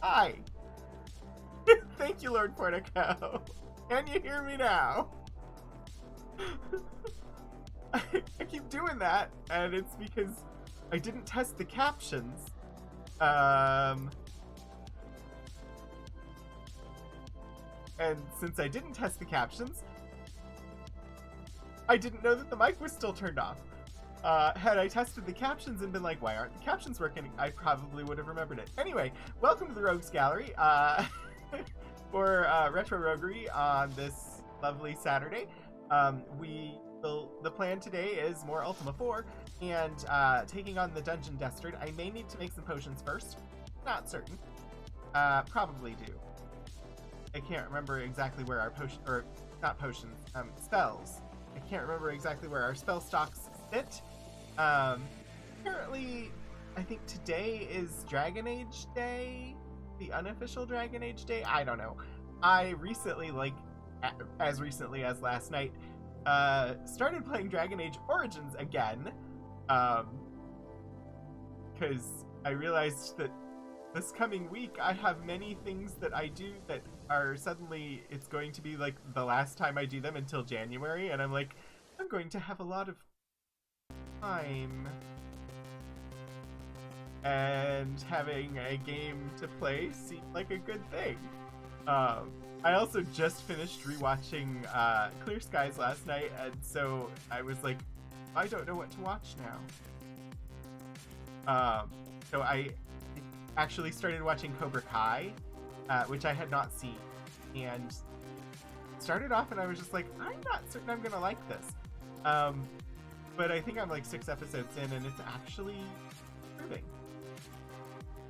Hi! Thank you, Lord Portico. Can you hear me now? I keep doing that, and it's because I didn't test the captions. And since I didn't test the captions, I didn't know that the mic was still turned off. Had I tested the captions and been like, why aren't the captions working? I probably would have remembered it. Anyway, welcome to the Rogues Gallery for Retro Roguery on this lovely Saturday. The plan today is more Ultima 4 and taking on the Dungeon Dastard. I may need to make some potions first. Not certain. Probably do. I can't remember exactly where our spells. I can't remember exactly where our spell stocks sit. Apparently, I think today is Dragon Age Day, the unofficial Dragon Age Day. I don't know. I recently, as recently as last night, started playing Dragon Age Origins again, because I realized that this coming week I have many things that I do that are suddenly, it's going to be like the last time I do them until January, and I'm like, I'm going to have a lot of time, and having a game to play seemed like a good thing. I also just finished rewatching Clear Skies last night, and so I was like, I don't know what to watch now. So I actually started watching Cobra Kai, which I had not seen, and started off and I was just like, I'm not certain I'm gonna like this. But I think I'm like 6 episodes in, and it's actually improving.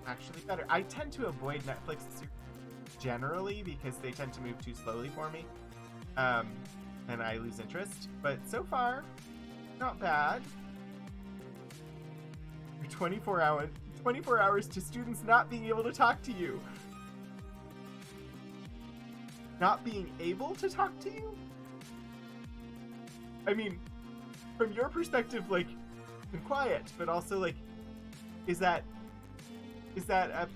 Actually better. I tend to avoid Netflix generally because they tend to move too slowly for me, and I lose interest. But so far, not bad. 24 hours to students not being able to talk to you. Not being able to talk to you? I mean, from your perspective, like, been quiet, but also, like, is that a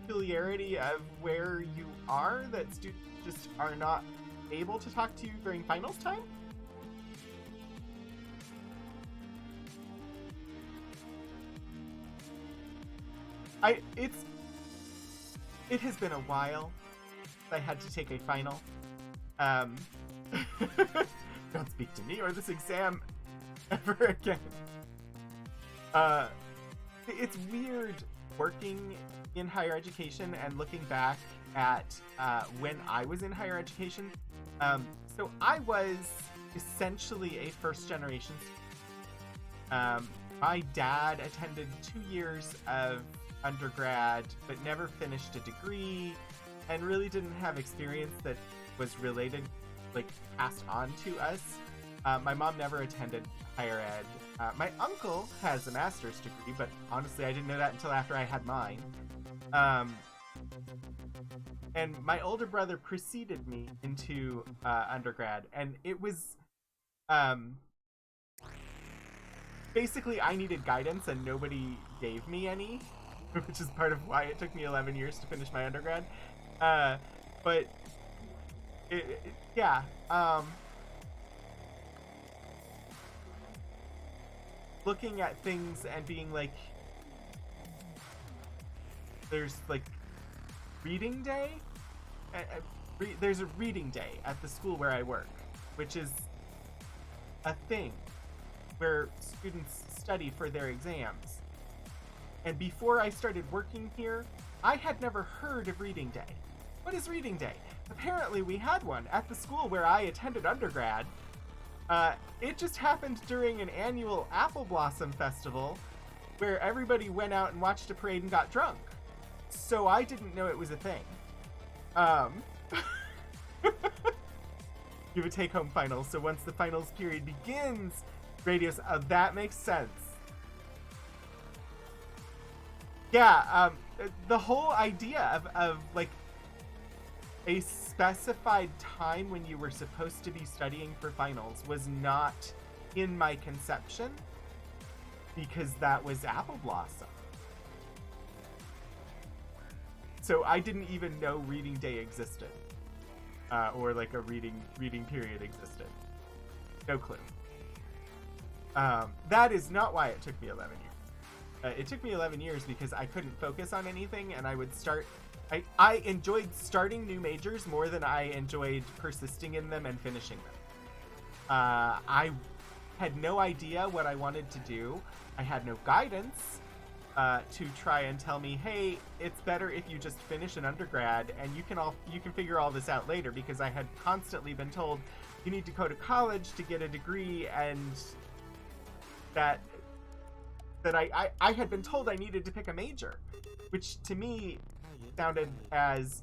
peculiarity of where you are, that students just are not able to talk to you during finals time? It has been a while since I had to take a final. Don't speak to me or this exam ever again. It's weird working in higher education and looking back at when I was in higher education. So I was essentially a first generation student. My dad attended 2 years of undergrad but never finished a degree, and really didn't have experience that was related, like, passed on to us. My mom never attended higher ed. My uncle has a master's degree, but honestly I didn't know that until after I had mine. And my older brother preceded me into undergrad, and it was basically I needed guidance and nobody gave me any, which is part of why it took me 11 years to finish my undergrad. But yeah, looking at things and being like, there's like reading day. There's a reading day at the school where I work, which is a thing where students study for their exams. And before I started working here, I had never heard of Reading Day. What is Reading Day? Apparently we had one at the school where I attended undergrad. It just happened during an annual Apple Blossom Festival where everybody went out and watched a parade and got drunk. So I didn't know it was a thing. You have a take-home finals, so once the finals period begins, radios, that makes sense. Yeah, the whole idea of like a specified time when you were supposed to be studying for finals was not in my conception, because that was Apple Blossom. So I didn't even know Reading Day existed, or like a reading period existed. No clue. That is not why it took me 11 years. It took me 11 years because I couldn't focus on anything, and I would start. I enjoyed starting new majors more than I enjoyed persisting in them and finishing them. I had no idea what I wanted to do. I had no guidance to try and tell me, hey, it's better if you just finish an undergrad and you can figure all this out later, because I had constantly been told you need to go to college to get a degree, and that I had been told I needed to pick a major, which to me sounded as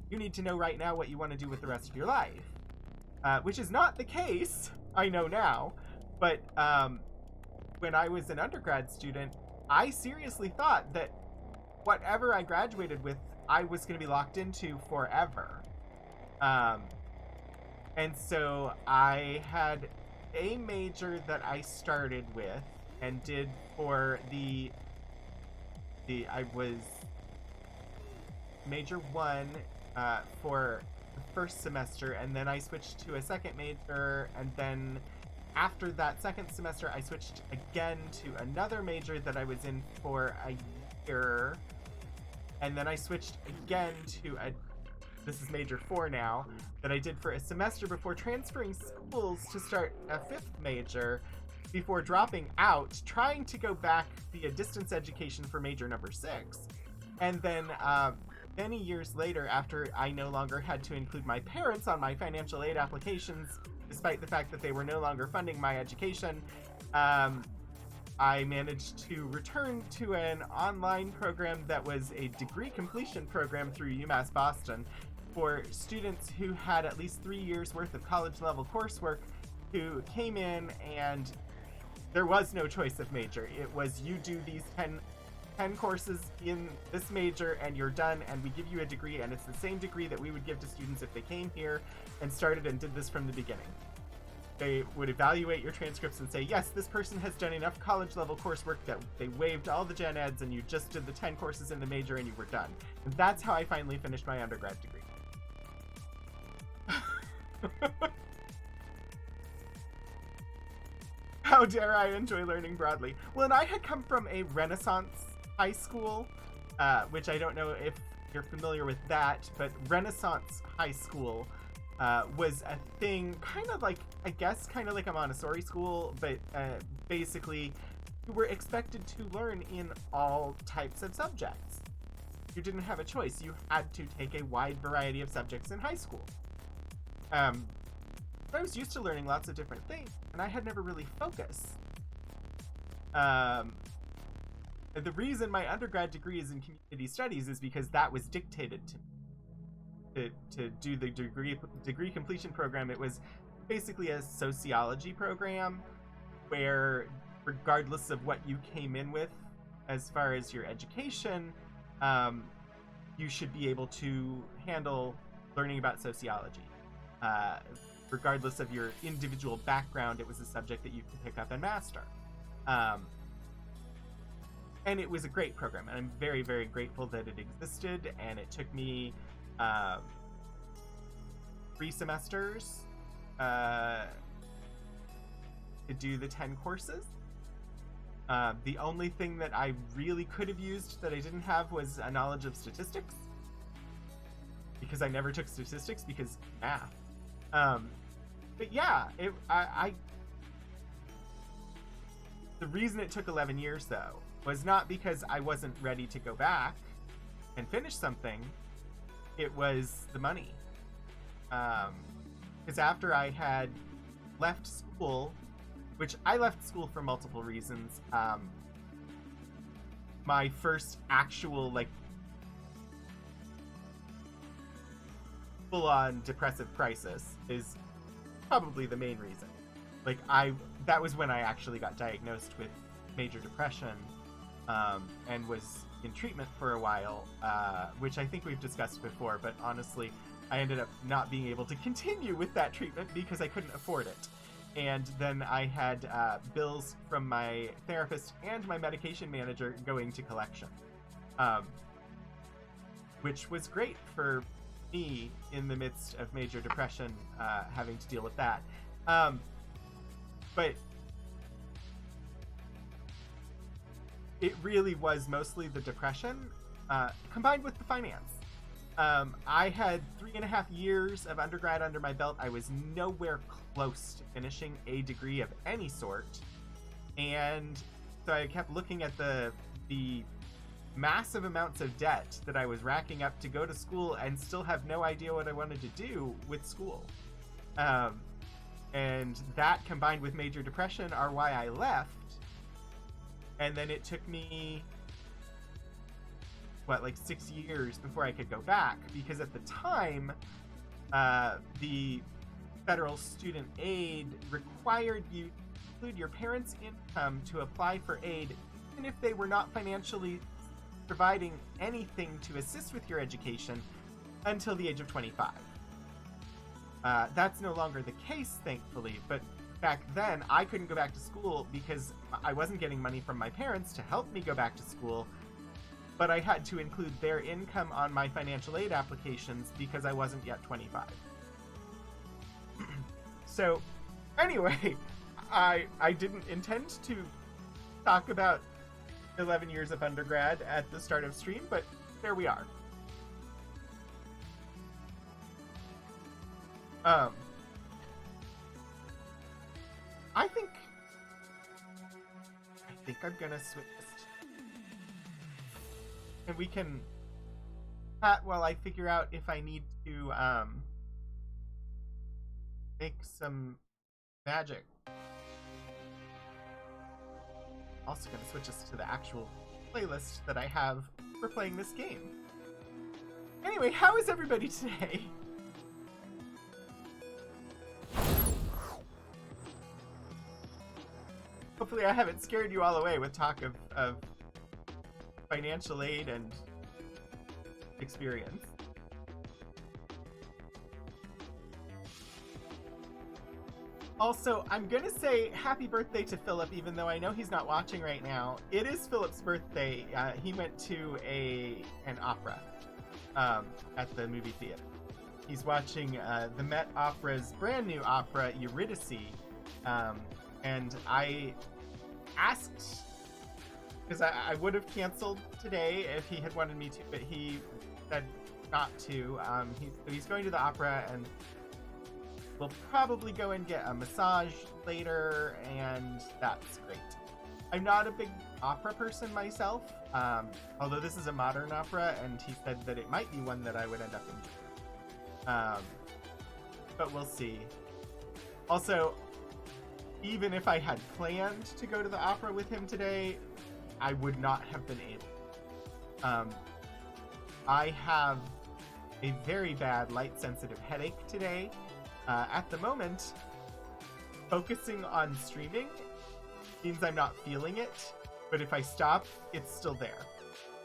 you need to know right now what you want to do with the rest of your life, which is not the case, I know now. But when I was an undergrad student, I seriously thought that whatever I graduated with, I was going to be locked into forever. And so I had a major that I started with and did for I was major 1 for the first semester, and then I switched to a second major, and then after that second semester I switched again to another major that I was in for a year, and then I switched again to this is major 4 now, that I did for a semester before transferring schools to start a 5th major, before dropping out, trying to go back via distance education for major number 6. And then many years later, after I no longer had to include my parents on my financial aid applications, despite the fact that they were no longer funding my education, I managed to return to an online program that was a degree completion program through UMass Boston for students who had at least 3 years worth of college level coursework, who came in and there was no choice of major. It was, you do these 10 courses in this major and you're done, and we give you a degree, and it's the same degree that we would give to students if they came here and started and did this from the beginning. They would evaluate your transcripts and say, yes, this person has done enough college level coursework that they waived all the gen eds and you just did the 10 courses in the major and you were done. And that's how I finally finished my undergrad degree. How dare I enjoy learning broadly? Well, and I had come from a Renaissance high school, which I don't know if you're familiar with that, but Renaissance high school was a thing, kind of like a Montessori school, but basically you were expected to learn in all types of subjects. You didn't have a choice. You had to take a wide variety of subjects in high school. I was used to learning lots of different things, and I had never really focused. The reason my undergrad degree is in community studies is because that was dictated to me. To do the degree completion program, it was basically a sociology program where, regardless of what you came in with as far as your education, you should be able to handle learning about sociology. Regardless of your individual background, it was a subject that you could pick up and master. And it was a great program, and I'm very, very grateful that it existed, and it took me 3 semesters to do the 10 courses. The only thing that I really could have used that I didn't have was a knowledge of statistics, because I never took statistics because math. But yeah, The reason it took 11 years, though, was not because I wasn't ready to go back and finish something. It was the money. Because after I had left school, which I left school for multiple reasons, my first actual, like, full-on depressive crisis is probably the main reason. Like, that was when I actually got diagnosed with major depression, and was in treatment for a while, which I think we've discussed before, but honestly, I ended up not being able to continue with that treatment because I couldn't afford it. And then I had bills from my therapist and my medication manager going to collection, which was great for me in the midst of major depression, having to deal with that. But it really was mostly the depression, combined with the finance. I had 3.5 years of undergrad under my belt. I was nowhere close to finishing a degree of any sort. And so I kept looking at the massive amounts of debt that I was racking up to go to school and still have no idea what I wanted to do with school. And that combined with major depression are why I left. And then it took me, like 6 years before I could go back, because at the time, the federal student aid required you to include your parents' income to apply for aid, even if they were not financially providing anything to assist with your education until the age of 25. That's no longer the case, thankfully, but back then I couldn't go back to school because I wasn't getting money from my parents to help me go back to school, but I had to include their income on my financial aid applications because I wasn't yet 25. So, anyway, I didn't intend to talk about 11 years of undergrad at the start of stream, but there we are. I think I'm gonna switch, and we can chat while I figure out if I need to make some magic. Also gonna switch us to the actual playlist that I have for playing this game. Anyway, how is everybody today? Hopefully I haven't scared you all away with talk of financial aid and experience. Also, I'm gonna say happy birthday to Philip, even though I know he's not watching right now. It is Philip's birthday. He went to an opera at the movie theater. He's watching the Met Opera's brand new opera, Eurydice. And I asked, because I would have canceled today if he had wanted me to, but he said not to. He's going to the opera, and we'll probably go and get a massage later, and that's great. I'm not a big opera person myself, although this is a modern opera, and he said that it might be one that I would end up enjoying. But we'll see. Also, even if I had planned to go to the opera with him today, I would not have been able. I have a very bad light-sensitive headache today. At the moment, focusing on streaming means I'm not feeling it, but if I stop, it's still there.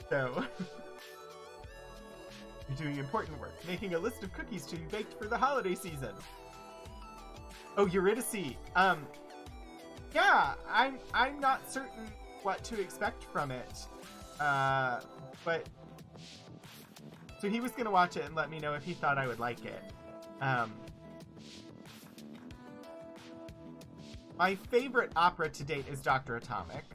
So, you're doing important work, making a list of cookies to be baked for the holiday season. Oh, Eurydice. Yeah, I'm not certain what to expect from it. But so he was gonna watch it and let me know if he thought I would like it. My favorite opera to date is Dr. Atomic.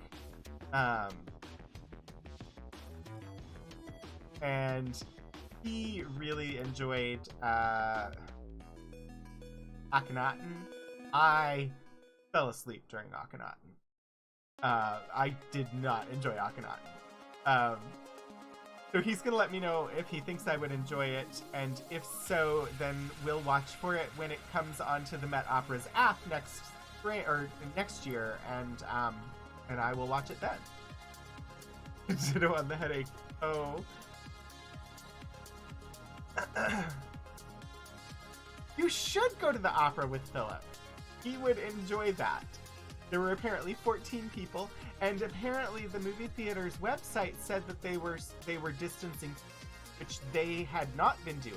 And he really enjoyed Akhenaten. I fell asleep during Akhenaten. I did not enjoy Akhenaten. So he's going to let me know if he thinks I would enjoy it, and if so, then we'll watch for it when it comes onto the Met Opera's app next spring or next year, and I will watch it then. Ditto on the headache. Oh. You should go to the opera with Philip. He would enjoy that. There were apparently 14 people, and apparently the movie theater's website said that they were distancing, which they had not been doing.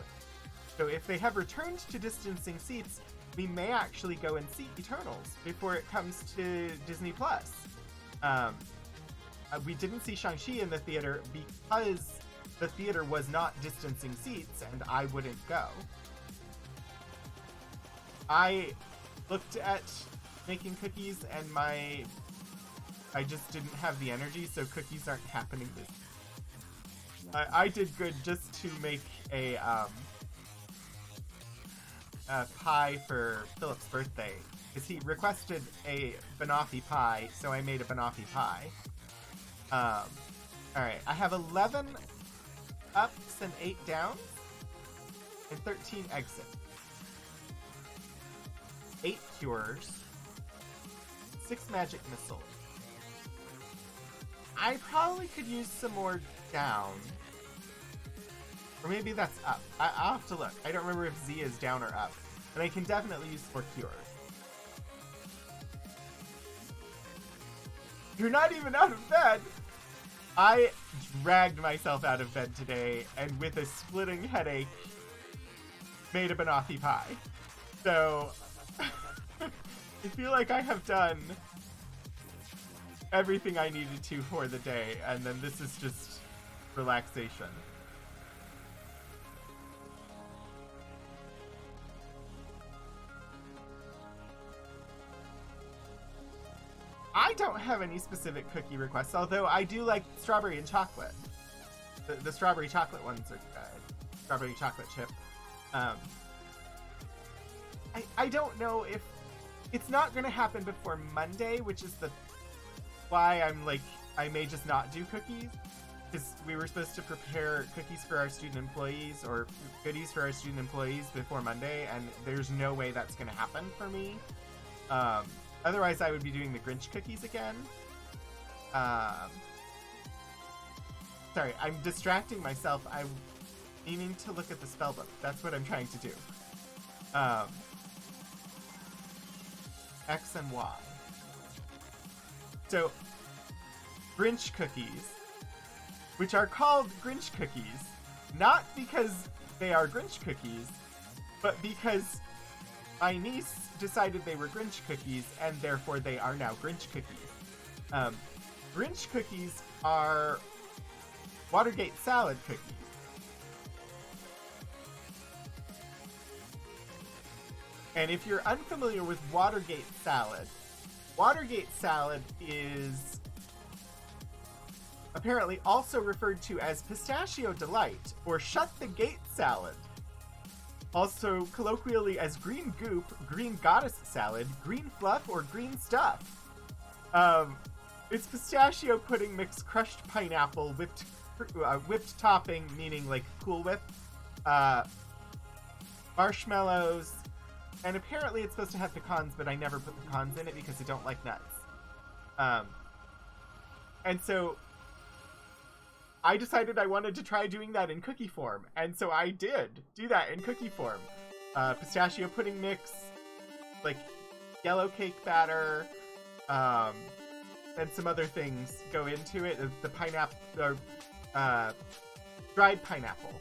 So if they have returned to distancing seats, we may actually go and see Eternals before it comes to Disney+. We didn't see Shang-Chi in the theater because the theater was not distancing seats, and I wouldn't go. I looked at making cookies, and I just didn't have the energy, so cookies aren't happening this year. I did good just to make a pie for Philip's birthday, because he requested a banoffee pie, so I made a banoffee pie. Alright, I have 11 ups and 8 downs, and 13 exits. 8 cures, 6 magic missiles. I probably could use some more down. Or maybe that's up. I'll have to look. I don't remember if Z is down or up. But I can definitely use 4 cures. You're not even out of bed! I dragged myself out of bed today, and with a splitting headache, made a banoffee pie. So, I feel like I have done everything I needed to for the day, and then this is just relaxation. I don't have any specific cookie requests, although I do like strawberry and chocolate. The strawberry chocolate ones are good. Strawberry chocolate chip. I don't know if... It's not going to happen before Monday, which is why I'm like, I may just not do cookies. Because we were supposed to prepare cookies for our student employees, or goodies for our student employees before Monday, and there's no way that's going to happen for me. Otherwise, I would be doing the Grinch cookies again. Sorry, I'm distracting myself. I'm meaning to look at the spellbook. That's what I'm trying to do. X and Y. So, Grinch cookies, which are called Grinch cookies, not because they are Grinch cookies, but because my niece decided they were Grinch cookies, and therefore they are now Grinch cookies. Grinch cookies are Watergate salad cookies. And if you're unfamiliar with Watergate salad is apparently also referred to as Pistachio Delight, or Shut the Gate salad. Also colloquially as Green Goop, Green Goddess salad, Green Fluff, or Green Stuff. It's pistachio pudding mixed crushed pineapple, whipped topping, meaning like Cool Whip, marshmallows, and apparently it's supposed to have pecans, but I never put pecans in it because I don't like nuts. And so I decided I wanted to try doing that in cookie form, and so I did do that in cookie form. Pistachio pudding mix, like yellow cake batter, and some other things go into it. The pineapple, dried pineapple,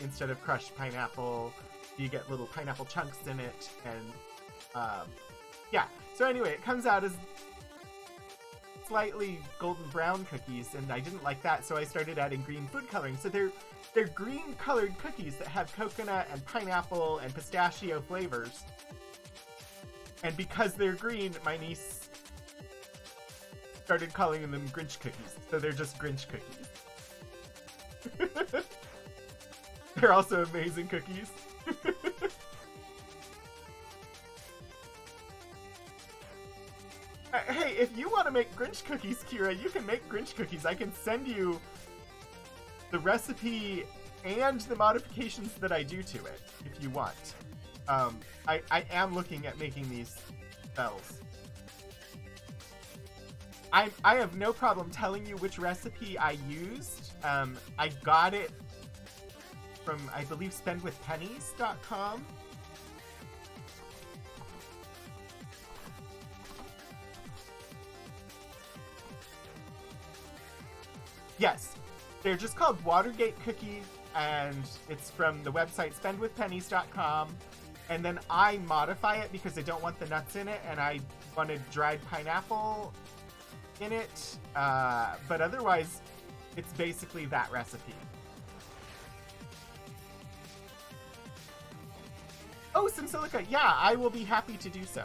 instead of crushed pineapple. You get little pineapple chunks in it, and yeah. So anyway, it comes out as slightly golden brown cookies, and I didn't like that, so I started adding green food coloring. So they're green colored cookies that have coconut and pineapple and pistachio flavors. And because they're green, my niece started calling them Grinch cookies. So they're just Grinch cookies. They're also amazing cookies. Hey, Hey, if you want to make Grinch cookies, Kira, you can make Grinch cookies. I can send you the recipe and the modifications that I do to it, if you want. I am looking at making these spells. I have no problem telling you which recipe I used. I got it from, I believe, spendwithpennies.com. Yes, they're just called Watergate cookies, and it's from the website spendwithpennies.com. And then I modify it because I don't want the nuts in it, and I wanted dried pineapple in it. But otherwise, it's basically that recipe. Oh, some silica. Yeah, I will be happy to do so.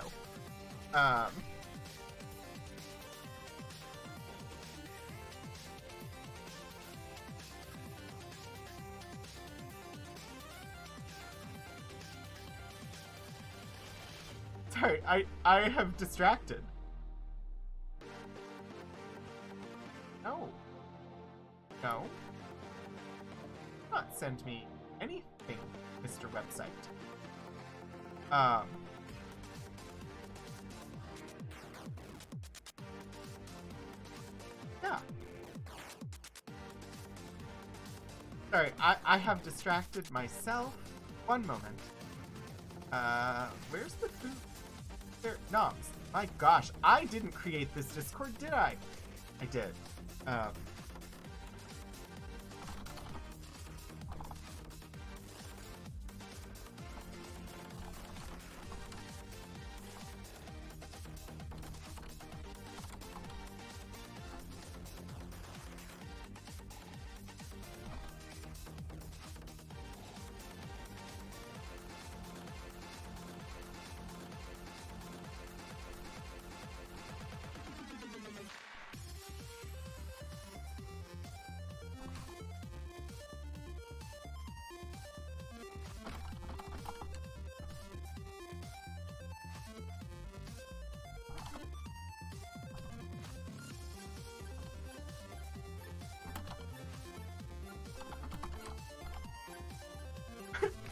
Sorry, I have distracted. No. No. Do not send me anything, Mr. Website. Yeah. Sorry, I have distracted myself. One moment. Where's the food? There, Noms. My gosh, I didn't create this Discord, did I? I did.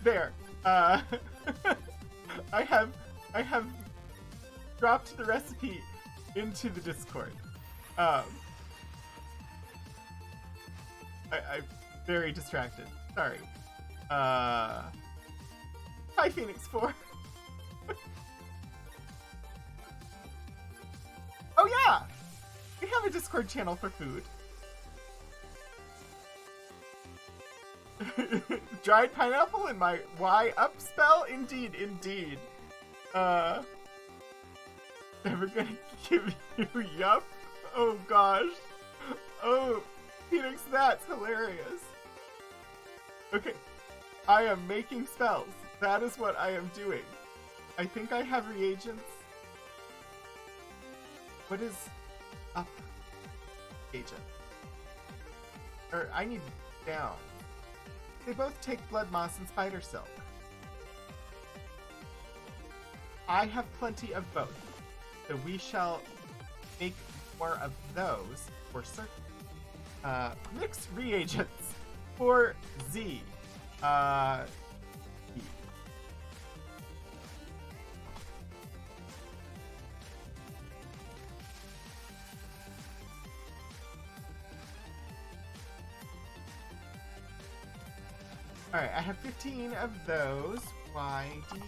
There. I have dropped the recipe into the Discord. I'm very distracted. Sorry. Hi, Phoenix 4. Oh yeah! We have a Discord channel for food. Dried pineapple in my Y up spell? Indeed, indeed. Never gonna give you yup? Oh gosh. Oh, Phoenix, that's hilarious. Okay, I am making spells. That is what I am doing. I think I have reagents. What is up agent? Or I need down. They both take blood moss and spider silk. I have plenty of both, so we shall make more of those for certain. Mixed reagents for Z. Alright, I have 15 of those. YD.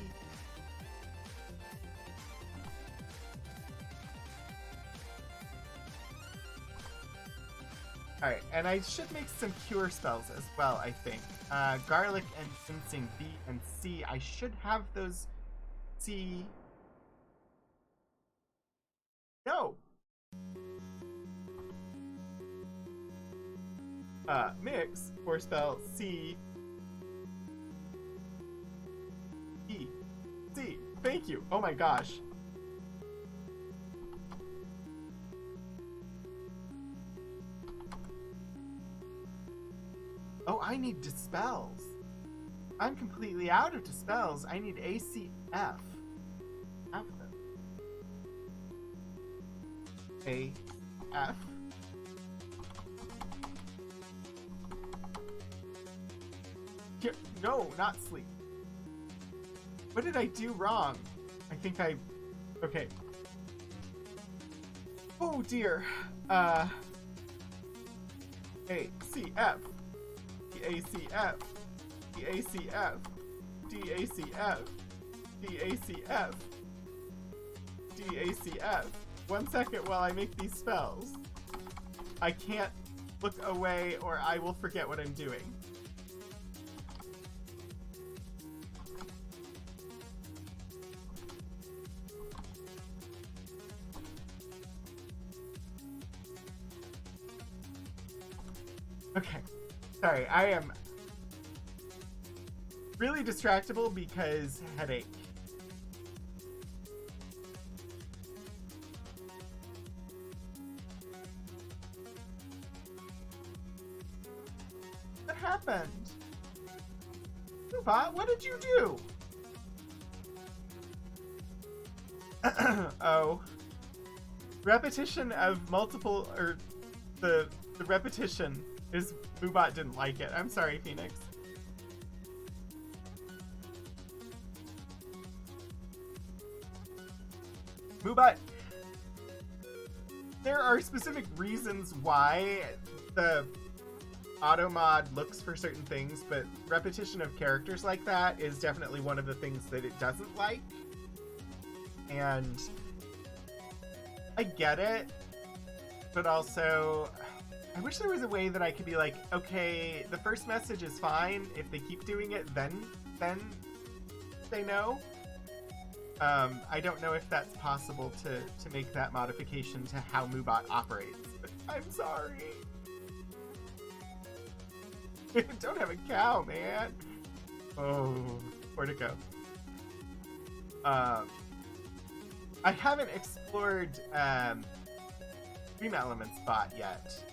Alright, and I should make some cure spells as well, I think. Garlic and ginseng B and C. I should have those C. No! Mix or spell C. E. C. Thank you. Oh my gosh. Oh, I need dispels. I'm completely out of dispels. I need ACF. Have them. A, F. No, not sleep. What did I do wrong? I think I... Okay. Oh dear. A, C, F. D, A, C, F. D, A, C, F. D, A, C, F. D, A, C, F. D, A, C, F. 1 second while I make these spells. I can't look away or I will forget what I'm doing. Okay, sorry, I am really distractible because headache. What happened? Rupert, what did you do? Oh. Repetition of multiple, or the repetition is Moobot didn't like it. I'm sorry, Phoenix. Moobot, there are specific reasons why the auto mod looks for certain things, but repetition of characters like that is definitely one of the things that it doesn't like. And I get it, but also I wish there was a way that I could be like, okay, the first message is fine. If they keep doing it, then they know. I don't know if that's possible to make that modification to how Moobot operates. But I'm sorry. Don't have a cow, man. Oh, Portico. I haven't explored Dream Elements bot yet.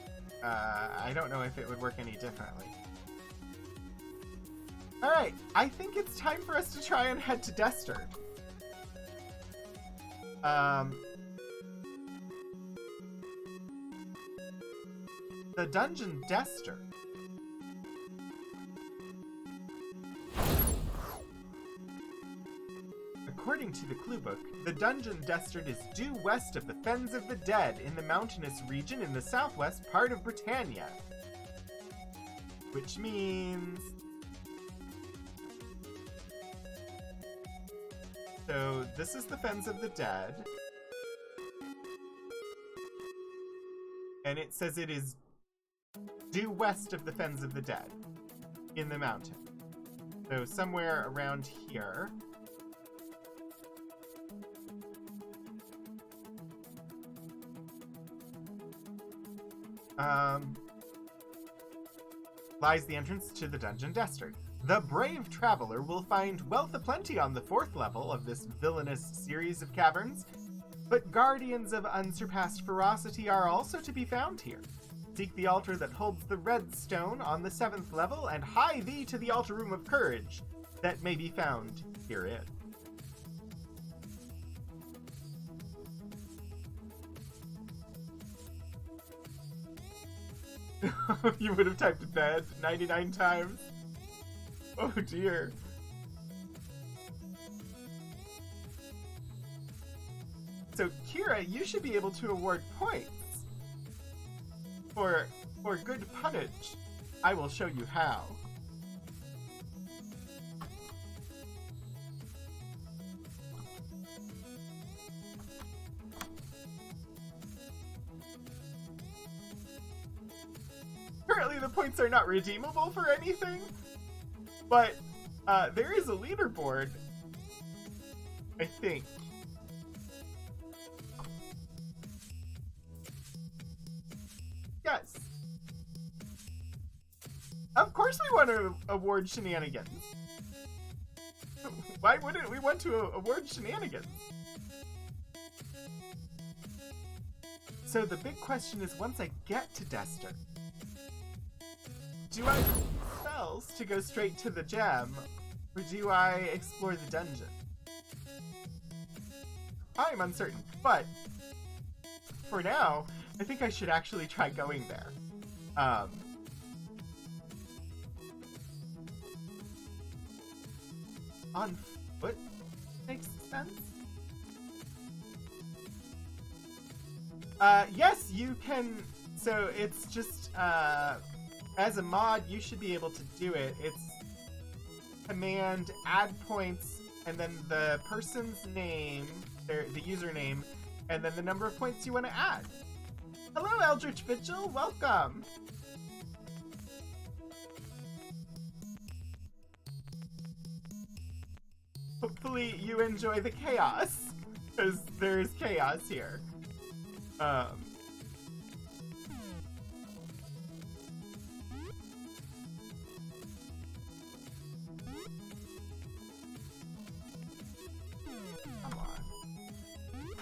I don't know if it would work any differently. Alright, I think it's time for us to try and head to Destard. The dungeon Destard. According to the cluebook, the dungeon Destard is due west of the Fens of the Dead in the mountainous region in the southwest part of Britannia. Which means... So, this is the Fens of the Dead. And it says it is due west of the Fens of the Dead in the mountain. So, somewhere around here. Lies the entrance to the dungeon Destard. The brave traveler will find wealth aplenty on the 4th level of this villainous series of caverns, but guardians of unsurpassed ferocity are also to be found here. Seek the altar that holds the red stone on the 7th level, and hie thee to the altar room of courage that may be found herein. You would have typed bed 99 times. Oh dear. So Kira, you should be able to award points for good punnage. I will show you how. Currently the points are not redeemable for anything, but there is a leaderboard, I think. Yes. Of course we want to award shenanigans. Why wouldn't we want to award shenanigans? So the big question is, once I get to Destard, do I use spells to go straight to the gem, or do I explore the dungeon? I'm uncertain, but for now, I think I should actually try going there. On foot makes sense. Yes, you can. So it's just as a mod, you should be able to do it. It's command add points, and then the person's name, the username, and then the number of points you want to add. Hello, Eldritch Vigil. Welcome. Hopefully you enjoy the chaos, because there's chaos here. Come on.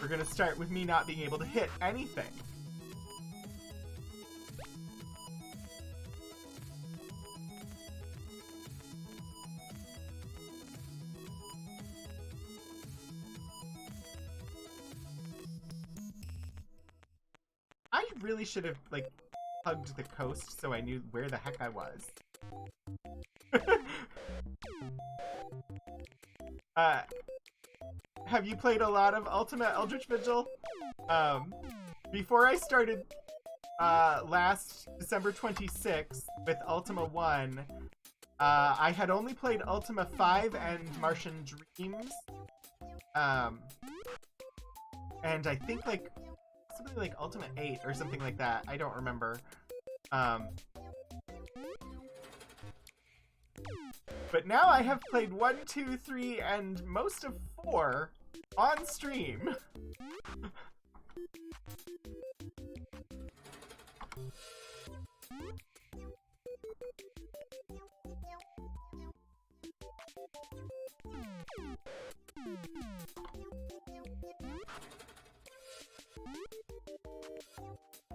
We're gonna start with me not being able to hit anything. I really should have, like, hugged the coast so I knew where the heck I was. Have you played a lot of Ultima Eldritch Vigil? Before I started last December 26th with Ultima 1, I had only played Ultima 5 and Martian Dreams. And I think, like, something like Ultima 8 or something like that. I don't remember. But now I have played 1, 2, 3, and most of 4 on stream.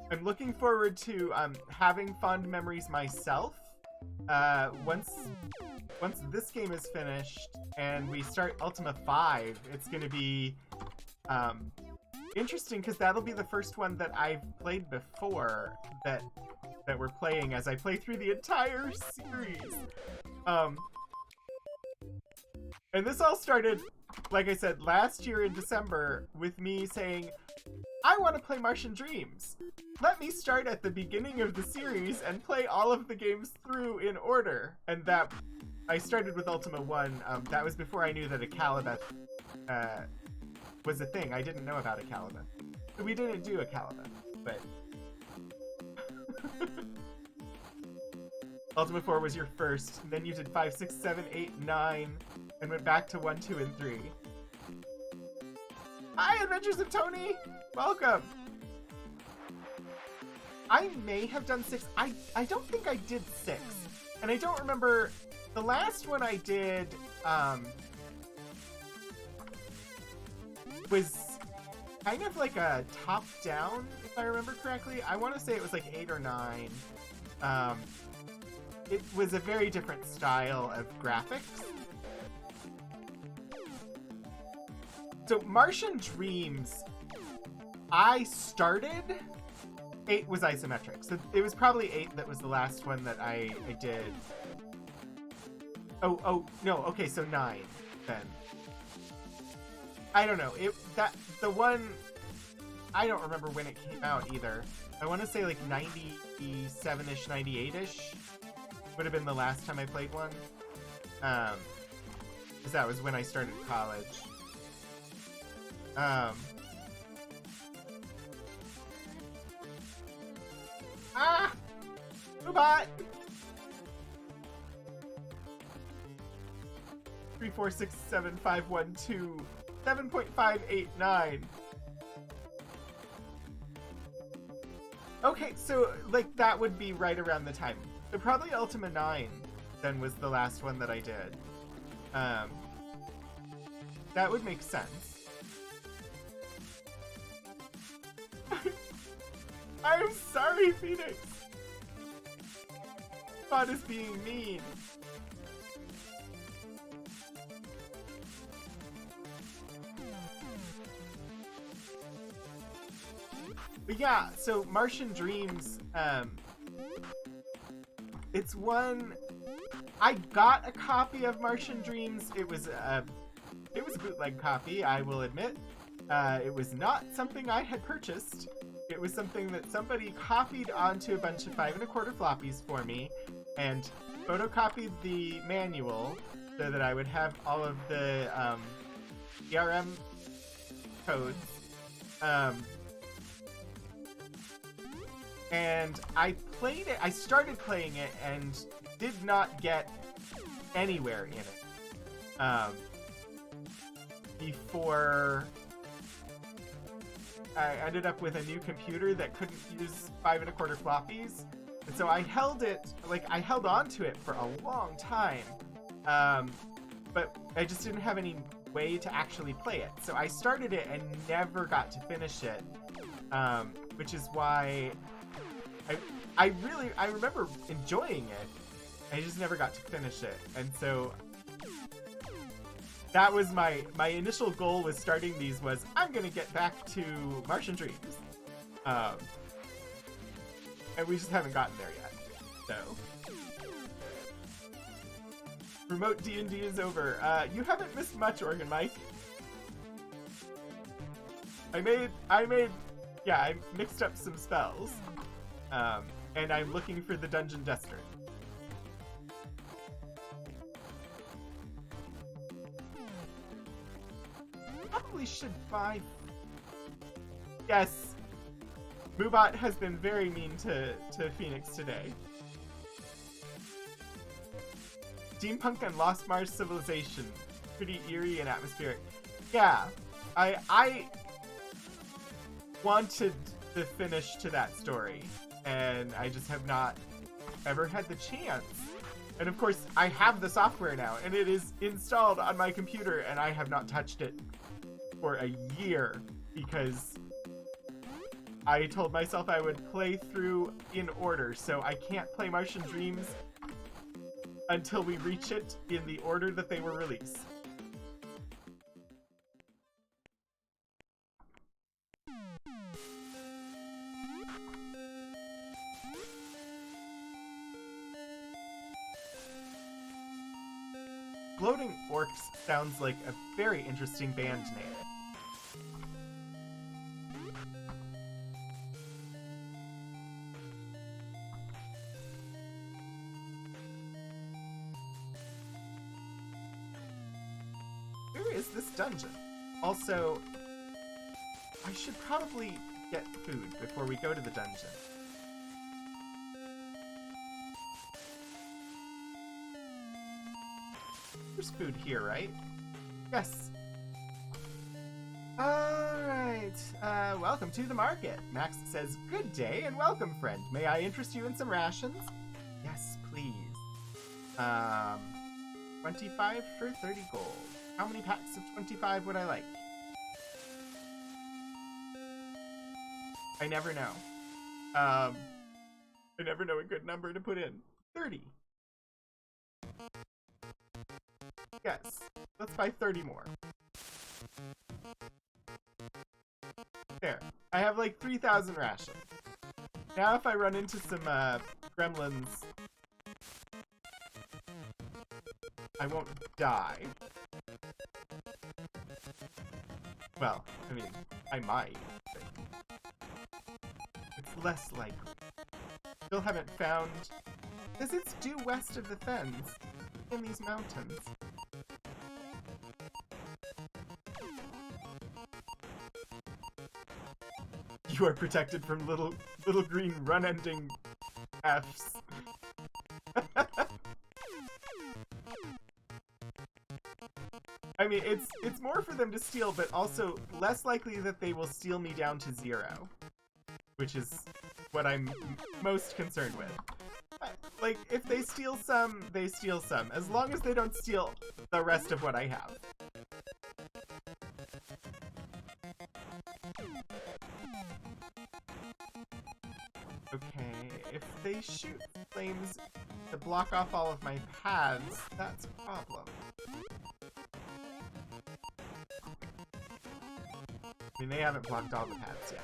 I'm looking forward to having fond memories myself. Once this game is finished and we start Ultima 5, it's going to be interesting because that'll be the first one that I've played before that we're playing as I play through the entire series. And this all started, like I said, last year in December with me saying, I want to play Martian Dreams. Let me start at the beginning of the series and play all of the games through in order. And that, I started with Ultima 1. That was before I knew that a Calibeth was a thing. I didn't know about a Calibeth. So we didn't do a Calibeth, but... Ultima 4 was your first, and then you did 5, 6, 7, 8, 9, and went back to 1, 2, and 3. Hi, Adventures of Tony! Welcome! I may have done 6. I don't think I did 6. And I don't remember... The last one I did, was kind of like a top-down, if I remember correctly. I want to say it was like 8 or 9. It was a very different style of graphics. So Martian Dreams, I started, 8 was isometric. So it was probably 8 that was the last one that I did. Oh, no, okay, so 9 then. I don't know, the one, I don't remember when it came out either. I want to say like 97-ish, 98-ish would have been the last time I played one. Because that was when I started college. Robot! 3, 4, 6, 7, 5, 1, 2, 7.589. Okay, so like that would be right around the time. So probably Ultima 9 then was the last one that I did. That would make sense. I'm sorry, Phoenix. Bot is being mean. But yeah, so Martian Dreams, it's one... I got a copy of Martian Dreams. It was a bootleg copy, I will admit. It was not something I had purchased. It was something that somebody copied onto a bunch of 5 1/4 floppies for me and photocopied the manual so that I would have all of the DRM codes. And I played it. I started playing it and did not get anywhere in it. Before I ended up with a new computer that couldn't use 5 1/4 floppies. And so I held on to it for a long time. But I just didn't have any way to actually play it. So I started it and never got to finish it. Which is why I remember enjoying it. I just never got to finish it. And so that was my initial goal with starting these was I'm gonna get back to Martian Dreams. And we just haven't gotten there yet. So remote D&D is over. You haven't missed much, Organ Mike. I mixed up some spells. And I'm looking for the Dungeon Duster. Probably should buy... Yes! Moobot has been very mean to Phoenix today. Steampunk and Lost Mars Civilization. Pretty eerie and atmospheric. Yeah, I wanted the finish to that story, and I just have not ever had the chance. And of course, I have the software now, and it is installed on my computer, and I have not touched it for a year, because I told myself I would play through in order, so I can't play Martian Dreams until we reach it in the order that they were released. Floating Orcs sounds like a very interesting band name. Where is this dungeon? Also, I should probably get food before we go to the dungeon. There's food here, right? Yes. Alright, welcome to the market. Max says, good day and welcome, friend. May I interest you in some rations? Yes, please. 25 for 30 gold. How many packs of 25 would I like? I never know. I never know a good number to put in. 30. Yes, let's buy 30 more. There. I have like 3,000 rations. Now if I run into some gremlins, I won't die. Well, I mean, I might. But it's less likely. Still haven't found... Because it's due west of the fens, in these mountains. You are protected from little green run-ending Fs. I mean, it's more for them to steal, but also less likely that they will steal me down to 0. Which is what I'm most concerned with. Like, if they steal some, they steal some. As long as they don't steal the rest of what I have. Okay, if they shoot flames to block off all of my paths, that's a problem. I mean, they haven't blocked all the paths yet.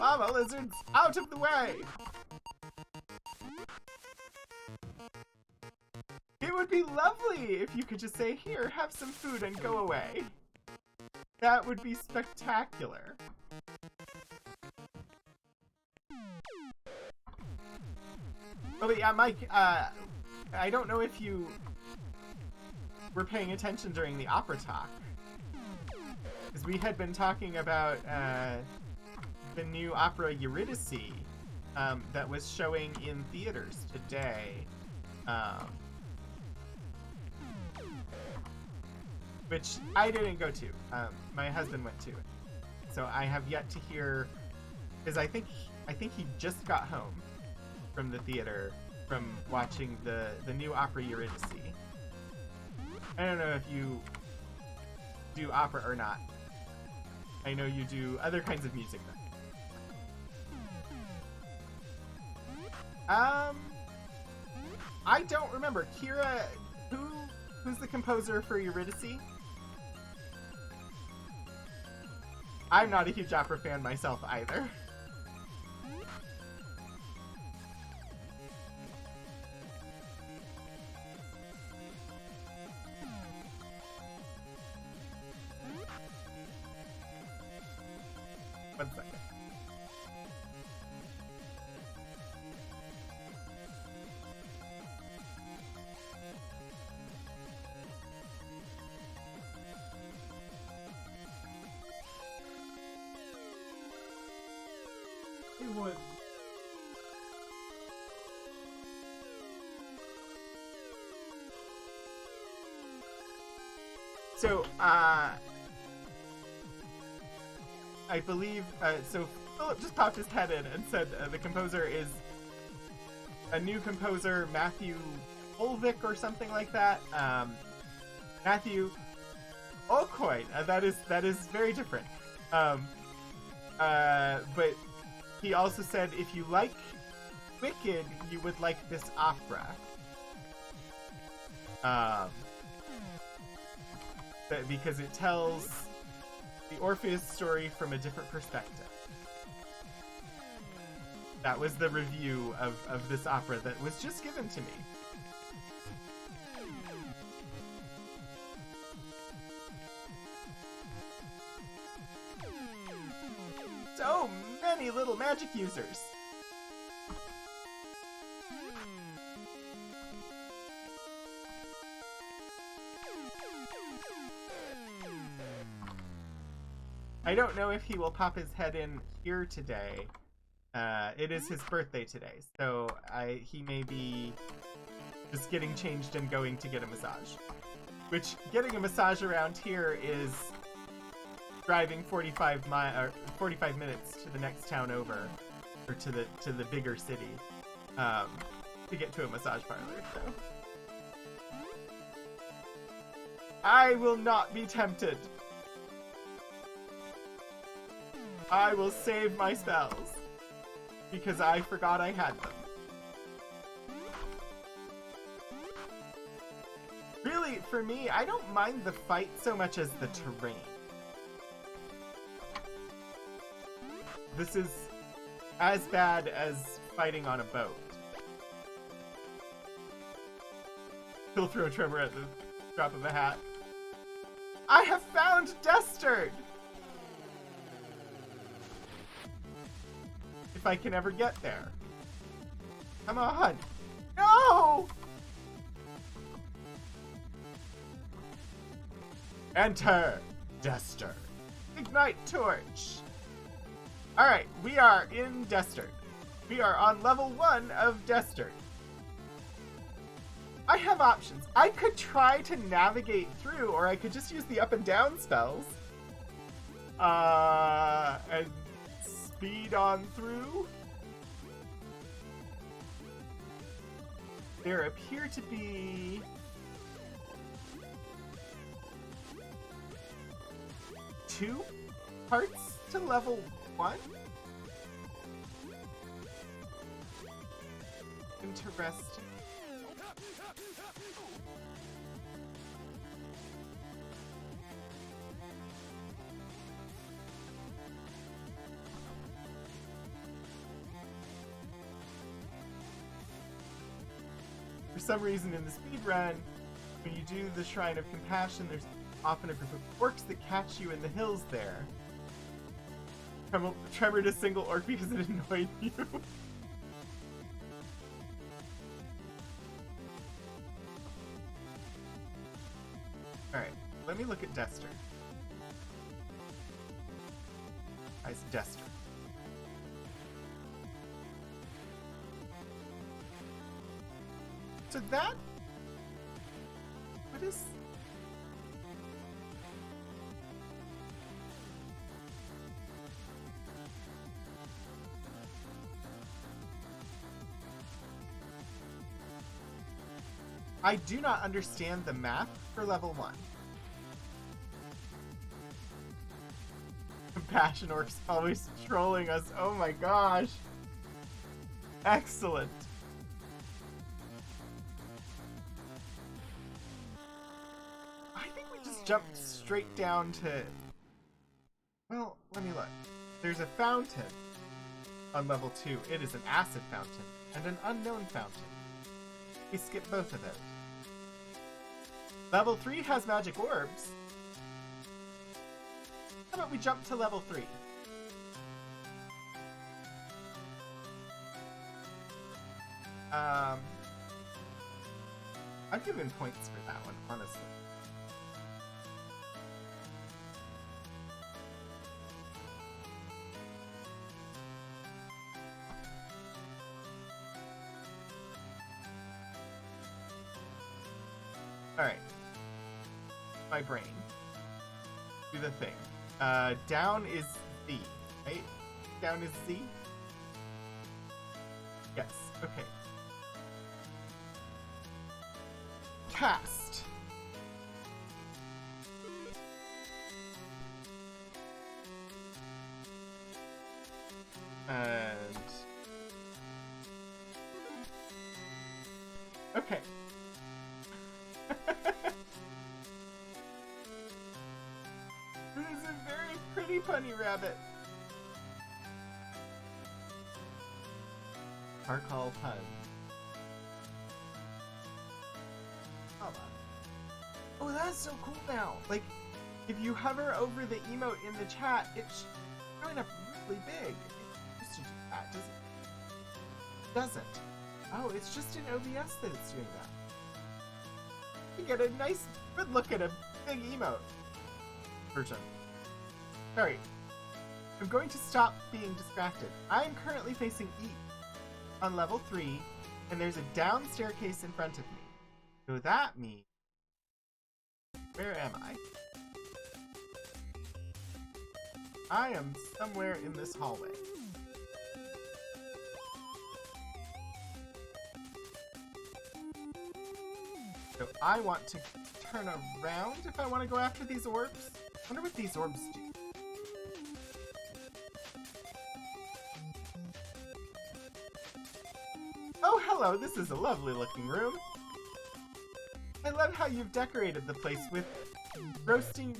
Mama lizards, out of the way! It would be lovely if you could just say, here, have some food and go away. That would be spectacular. Oh, but yeah, Mike, I don't know if you were paying attention during the opera talk. Because we had been talking about the new opera Eurydice that was showing in theaters today. Which I didn't go to. My husband went to it. So I have yet to hear, because I think he just got home from the theater from watching the new opera Eurydice. I don't know if you do opera or not. I know you do other kinds of music though. I don't remember. Kira, who's the composer for Eurydice? I'm not a huge opera fan myself either. One second. It would. So, I believe, so Philip just popped his head in and said the composer is a new composer, Matthew Olvik or something like that. Matthew Okoy, that is very different. But he also said if you like Wicked, you would like this opera. Because it tells the Orpheus story from a different perspective. That was the review of this opera that was just given to me. So many little magic users. I don't know if he will pop his head in here today. It is his birthday today, so he may be just getting changed and going to get a massage. Which, getting a massage around here is driving 45 minutes to the next town over, or to the bigger city, to get to a massage parlor. So I will not be tempted. I will save my spells, because I forgot I had them. Really, for me, I don't mind the fight so much as the terrain. This is as bad as fighting on a boat. He'll throw a tremor at the drop of a hat. I have found Destard! If I can ever get there. Come on! No! Enter Destard. Ignite torch. Alright, we are in Destard. We are on level 1 of Destard. I have options. I could try to navigate through, or I could just use the up and down spells. And speed on through. There appear to be 2 parts to level 1? Interesting. some reason in the speed run, when you do the Shrine of Compassion, there's often a group of orcs that catch you in the hills there. Tremored a single orc because it annoyed you. Alright, let me look at Dester. As Dester. So that... What is... I do not understand the map for level 1. Compassion orcs always trolling us. Oh my gosh. Excellent. I think we just jumped straight down to... Well, let me look. There's a fountain on level 2. It is an acid fountain and an unknown fountain. We skip both of those. Level 3 has magic orbs. How about we jump to level 3? I'm giving points for that one, honestly. Alright. My brain. Do the thing. Down is Z, right? Down is Z? Yes, okay. Cast. And... Okay. This is a very pretty bunny rabbit. Parcall pun. Hold on. Oh, that's so cool now. Like, if you hover over the emote in the chat, it's showing up really big. It used to do that, does it? Doesn't. Oh, it's just in OBS that it's doing that. You get a nice, good look at a big emote version. Sorry. I'm going to stop being distracted. I am currently facing E on level 3, and there's a down staircase in front of me. So that means... Where am I? I am somewhere in this hallway. So I want to turn around if I want to go after these orbs. I wonder what these orbs do. Oh, hello, this is a lovely looking room. I love how you've decorated the place with roasting...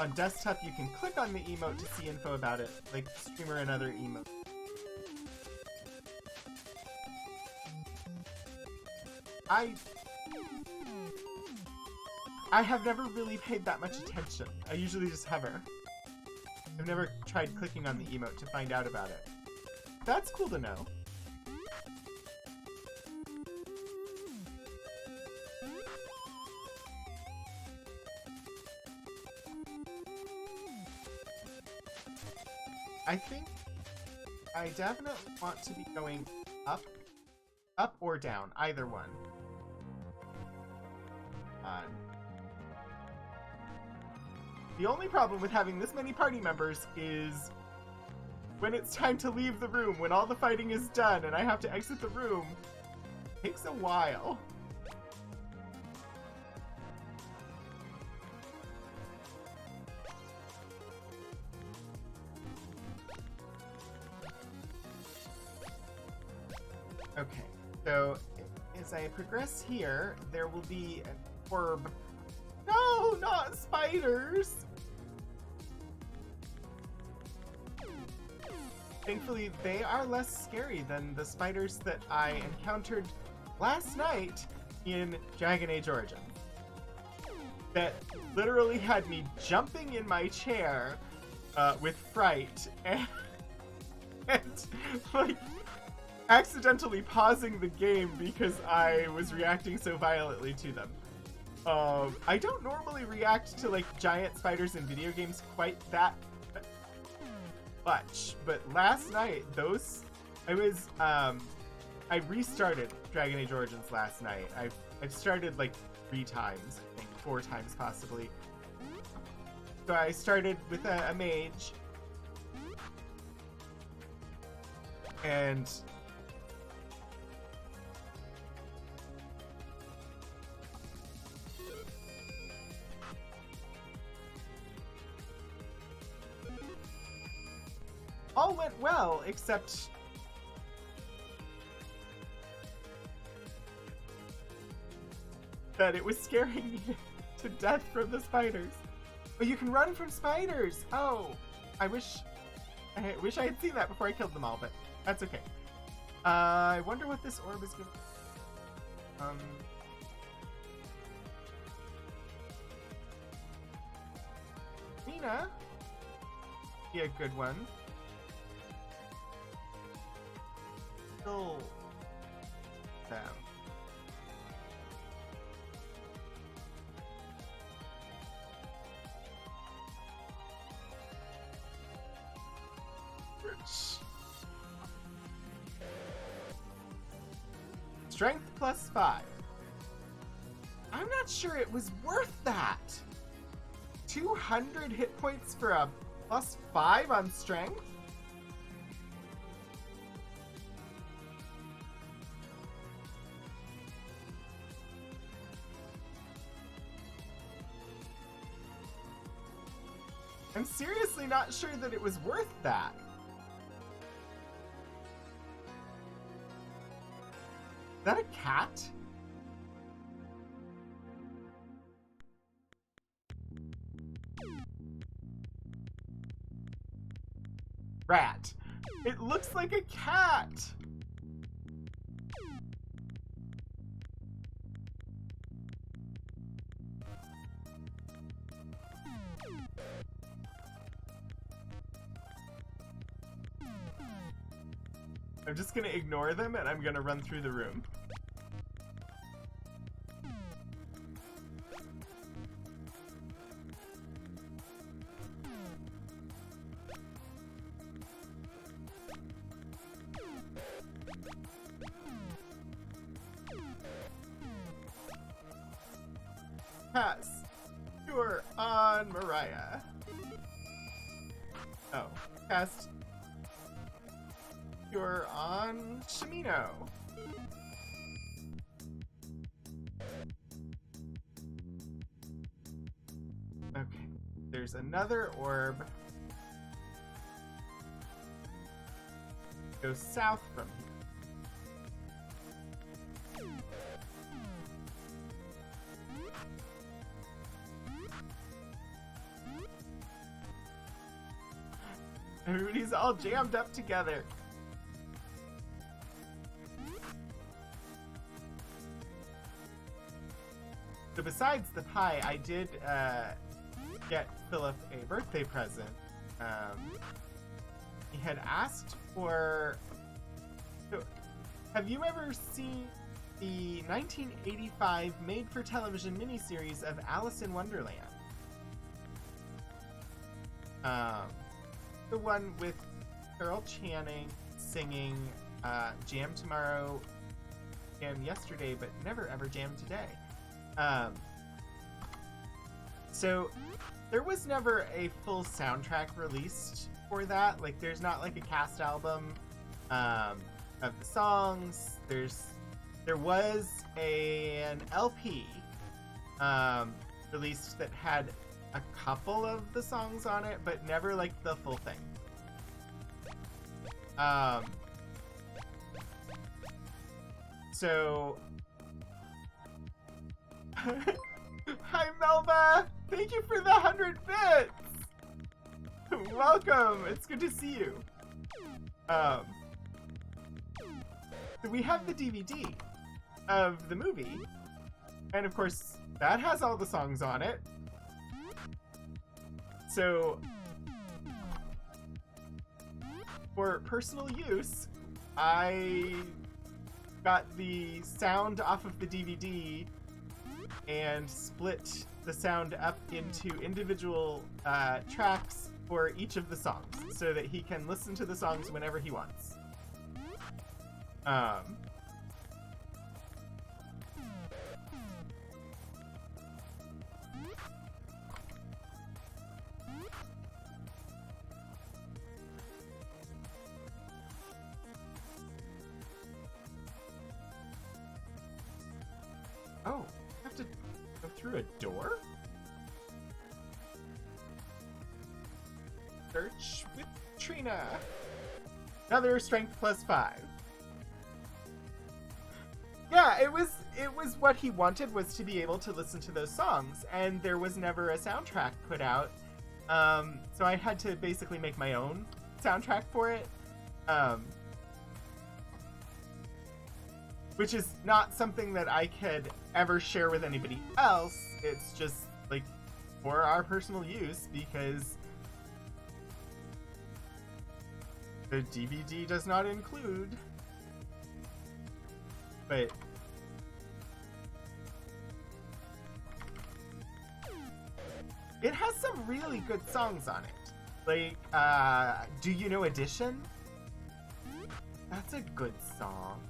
On desktop, you can click on the emote to see info about it, like streamer and other emotes. I have never really paid that much attention. I usually just hover. I've never tried clicking on the emote to find out about it. That's cool to know. I think I definitely want to be going up or down, either one. The only problem with having this many party members is when it's time to leave the room, when all the fighting is done and I have to exit the room, it takes a while. Okay, so as I progress here, there will be an orb. No, not spiders! Thankfully, they are less scary than the spiders that I encountered last night in Dragon Age Origins. That literally had me jumping in my chair with fright and like accidentally pausing the game because I was reacting so violently to them. I don't normally react to like giant spiders in video games quite that much, but last night I restarted Dragon Age Origins last night. I've started like 3 times, I think 4 times possibly. So I started with a mage, and all went well, except that it was scaring me to death from the spiders. But you can run from spiders! Oh, I wish I had seen that before I killed them all, but that's okay. I wonder what this orb is gonna... Mina? Be a good one. Kill them. Strength +5. I'm not sure it was worth that. 200 hit points for a +5 on strength? I'm seriously not sure that it was worth that. Is that a cat? Rat. It looks like a cat. I'm just gonna ignore them and I'm gonna run through the room. Pass. Cure on Mariah. Oh, cast Cure on Shimino. Okay, there's another orb. Go south from here. Everybody's all jammed up together. So besides the pie, I did get Philip a birthday present. He had asked for... So, have you ever seen the 1985 made-for-television miniseries of Alice in Wonderland? The one with Carol Channing singing Jam Tomorrow, Jam Yesterday, but Never Ever Jam Today. So there was never a full soundtrack released for that. Like, there's not like a cast album of the songs. There was an LP released that had a couple of the songs on it, but never like the full thing. So Hi, Melba! Thank you for the 100 bits! Welcome! It's good to see you. So we have the DVD of the movie, and of course, that has all the songs on it. So, for personal use, I got the sound off of the DVD and split the sound up into individual tracks for each of the songs so that he can listen to the songs whenever he wants. Oh, I have to go through a door? Search with Trina. Another strength +5. Yeah, it was what he wanted, was to be able to listen to those songs, and there was never a soundtrack put out. So I had to basically make my own soundtrack for it. Which is not something that I could ever share with anybody else. It's just, like, for our personal use, because the DVD does not include. But it has some really good songs on it. Like, Do You Know Edition? That's a good song.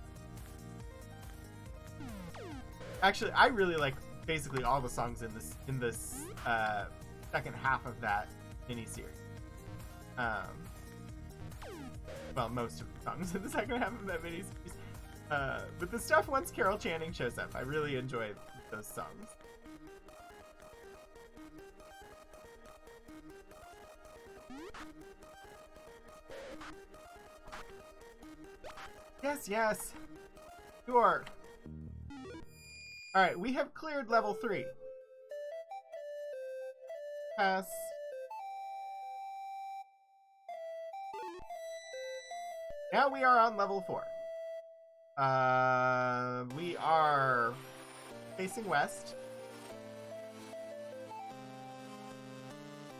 Actually, I really like basically all the songs in this second half of that miniseries. Well, most of the songs in the second half of that miniseries. But the stuff once Carol Channing shows up, I really enjoy those songs. Yes, yes. Sure. Alright, we have cleared level 3. Pass. Now we are on level 4. We are facing west.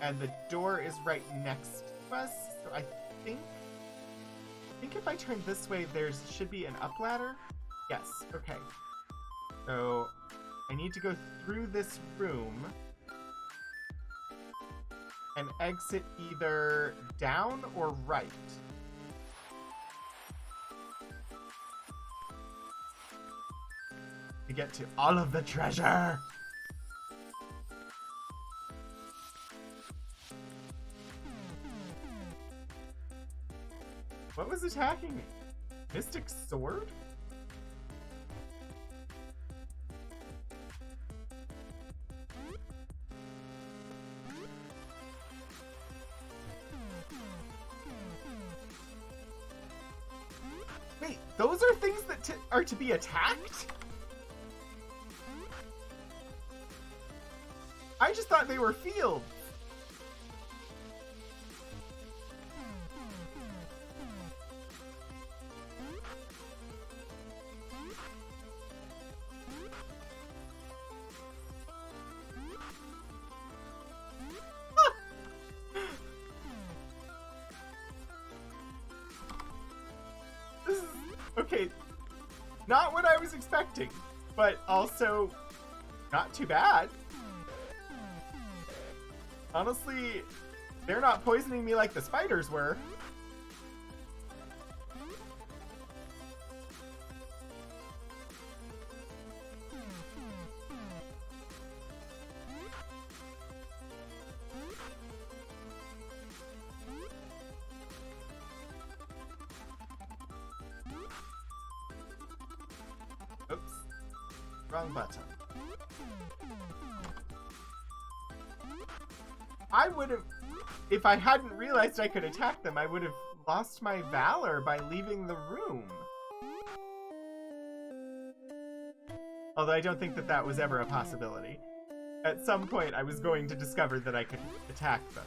And the door is right next to us, so I think if I turn this way, there should be an up ladder. Yes, okay. So, I need to go through this room and exit either down or right. To get to all of the treasure! What was attacking me? Mystic Sword? Wait, those are things that are to be attacked? I just thought they were fields. Okay, not what I was expecting, but also not too bad. Honestly, they're not poisoning me like the spiders were. Oops. Wrong button. I would have, if I hadn't realized I could attack them, I would have lost my valor by leaving the room. Although I don't think that that was ever a possibility. At some point, I was going to discover that I could attack them.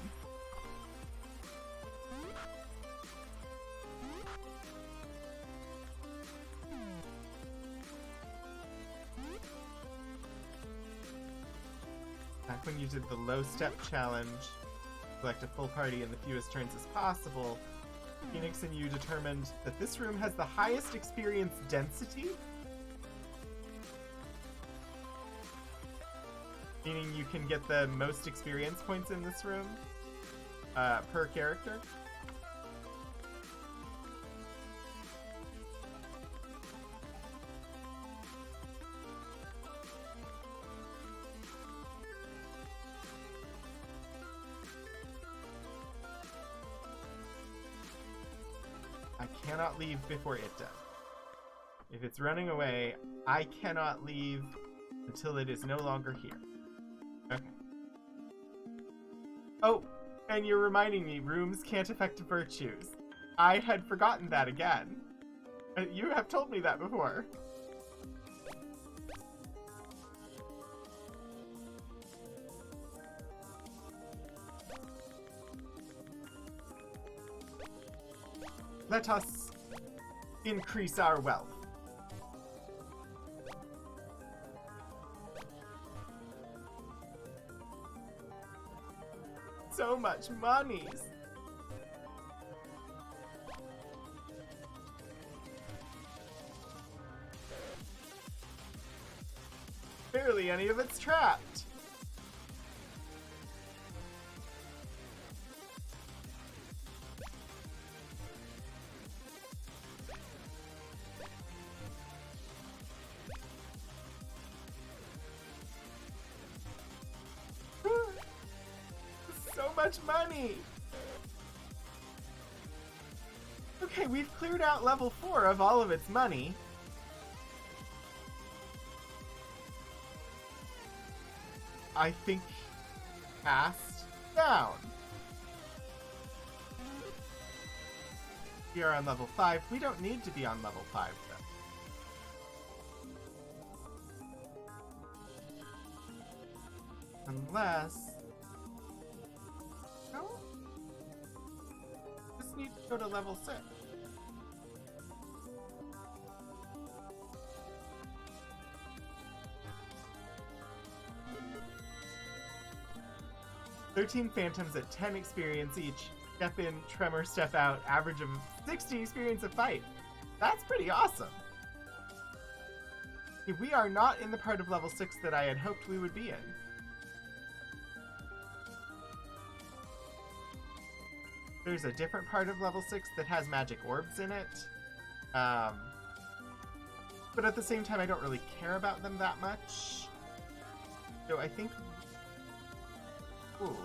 Back when you did the low step challenge, select a full party in the fewest turns as possible, Phoenix and you determined that this room has the highest experience density? Meaning you can get the most experience points in this room per character. I cannot leave before it does. If it's running away, I cannot leave until it is no longer here. Okay. Oh, and you're reminding me, rooms can't affect virtues. I had forgotten that again. You have told me that before. Let us increase our wealth. So much monies. Barely any of it's trapped. So much money! Okay, we've cleared out level 4 of all of its money. I think cast down. We are on level 5. We don't need to be on level 5 though. Unless... No? Just need to go to level 6. "13 phantoms at 10 experience each. Step in, tremor, step out. Average of 60 experience a fight." That's pretty awesome. Okay, we are not in the part of level 6 that I had hoped we would be in. There's a different part of level 6 that has magic orbs in it. But at the same time, I don't really care about them that much. So I think... Ooh.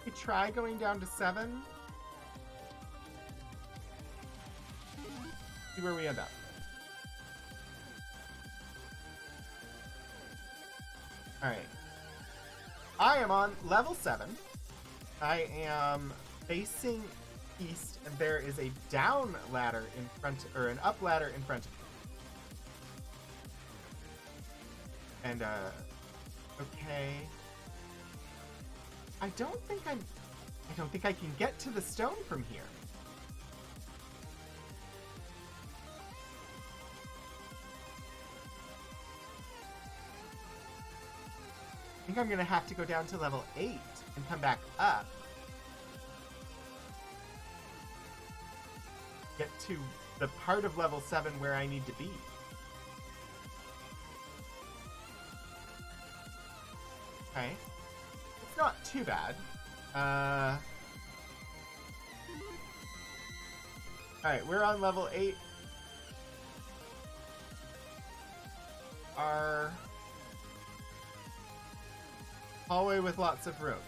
We try going down to 7. See where we end up. Alright. I am on level 7. I am facing east, and there is a down ladder in front, or an up ladder in front of me. And, okay. I don't think I can get to the stone from here. I think I'm gonna have to go down to level 8 and come back up. Get to the part of level 7 where I need to be. Okay. It's not too bad. Alright, we're on level 8. Our hallway with lots of rooms.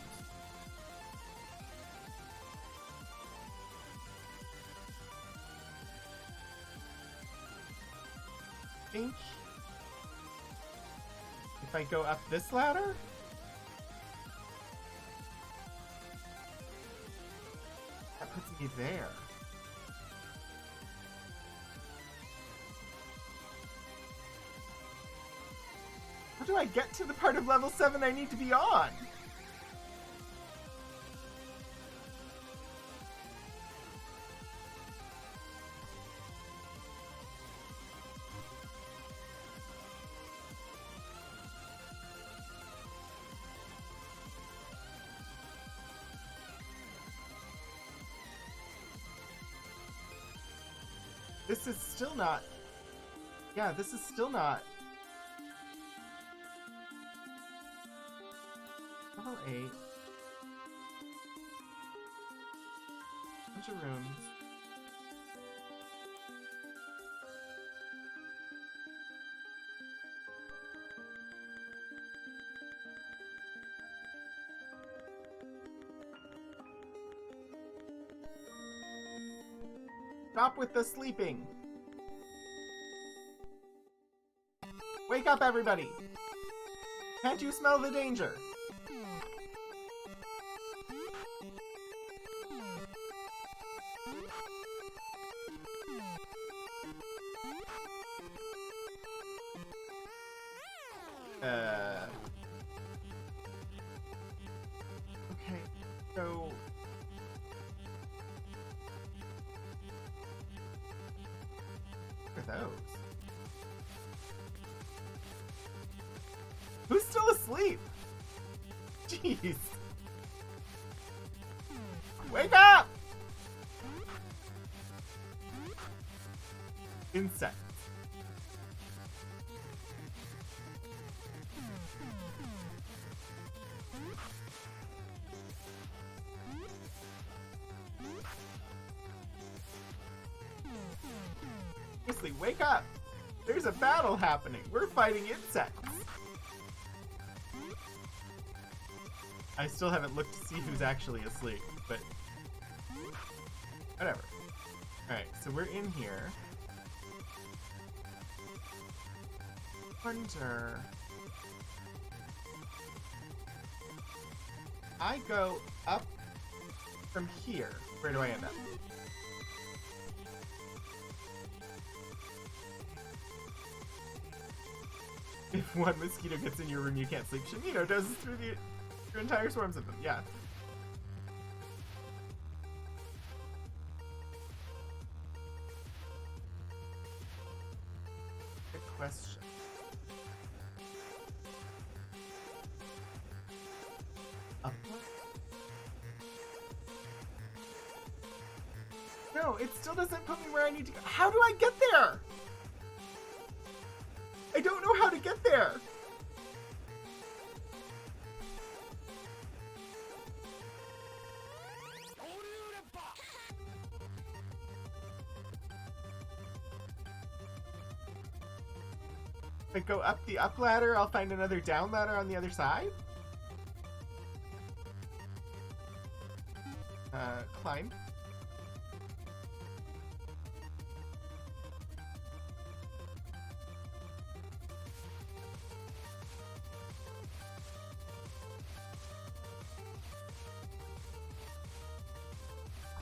I think if I go up this ladder, that puts me there. How do I get to the part of level 7 I need to be on? This is still not... Yeah, this is still not... Level 8. Bunch of rooms. Stop with the sleeping. Wake up, everybody. Can't you smell the danger? Okay, so... What are those? Who's still asleep? Jeez. Wake up! Insect. Seriously, wake up! There's a battle happening. We're fighting insects. I still haven't looked to see who's actually asleep, but whatever. Alright, so we're in here. Wonder... I go up from here. Where do I end up? If one mosquito gets in your room, you can't sleep. Shinino does this through entire swarms of them. Yeah. Good question. No, it still doesn't put me where I need to go. How do I get there? I don't know how to get there. If I go up the up ladder, I'll find another down ladder on the other side. Climb.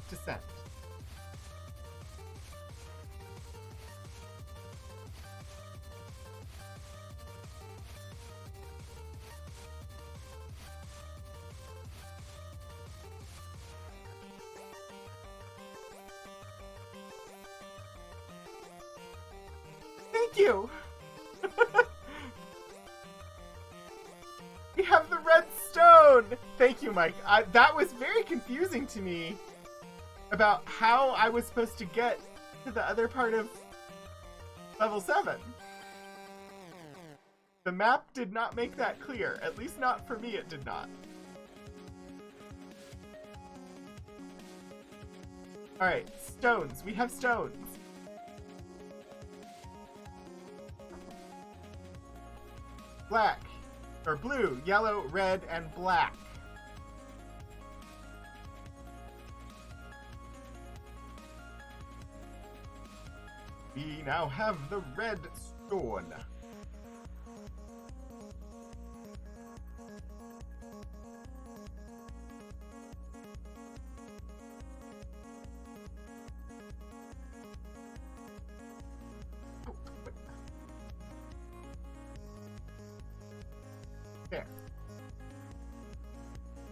Descent. Thank you! We have the red stone! Thank you, Mike. That was very confusing to me about how I was supposed to get to the other part of level 7. The map did not make that clear. At least not for me, it did not. Alright, stones. We have stones. Black, or blue, yellow, red, and black. We now have the red stone.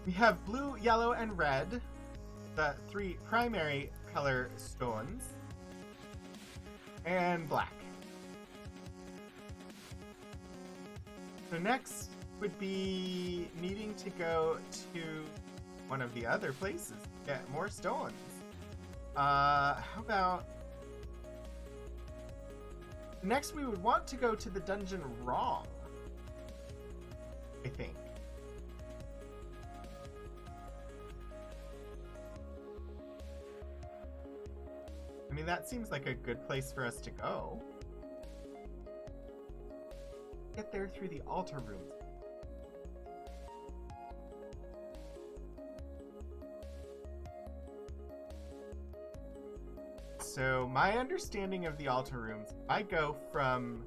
We have blue, yellow, and red, the 3 primary color stones, and black. So next would be needing to go to one of the other places to get more stones. How about... Next we would want to go to the dungeon wrong, I think. I mean, that seems like a good place for us to go. Get there through the altar rooms. So my understanding of the altar rooms, I go from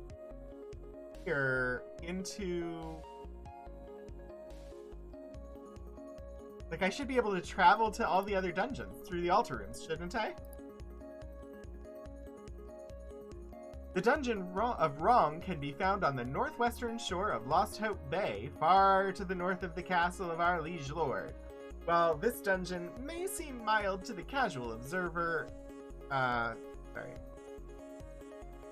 here into... Like, I should be able to travel to all the other dungeons through the altar rooms, shouldn't I? The Dungeon of Wrong can be found on the northwestern shore of Lost Hope Bay, far to the north of the castle of our liege lord. While this dungeon may seem mild to the casual observer,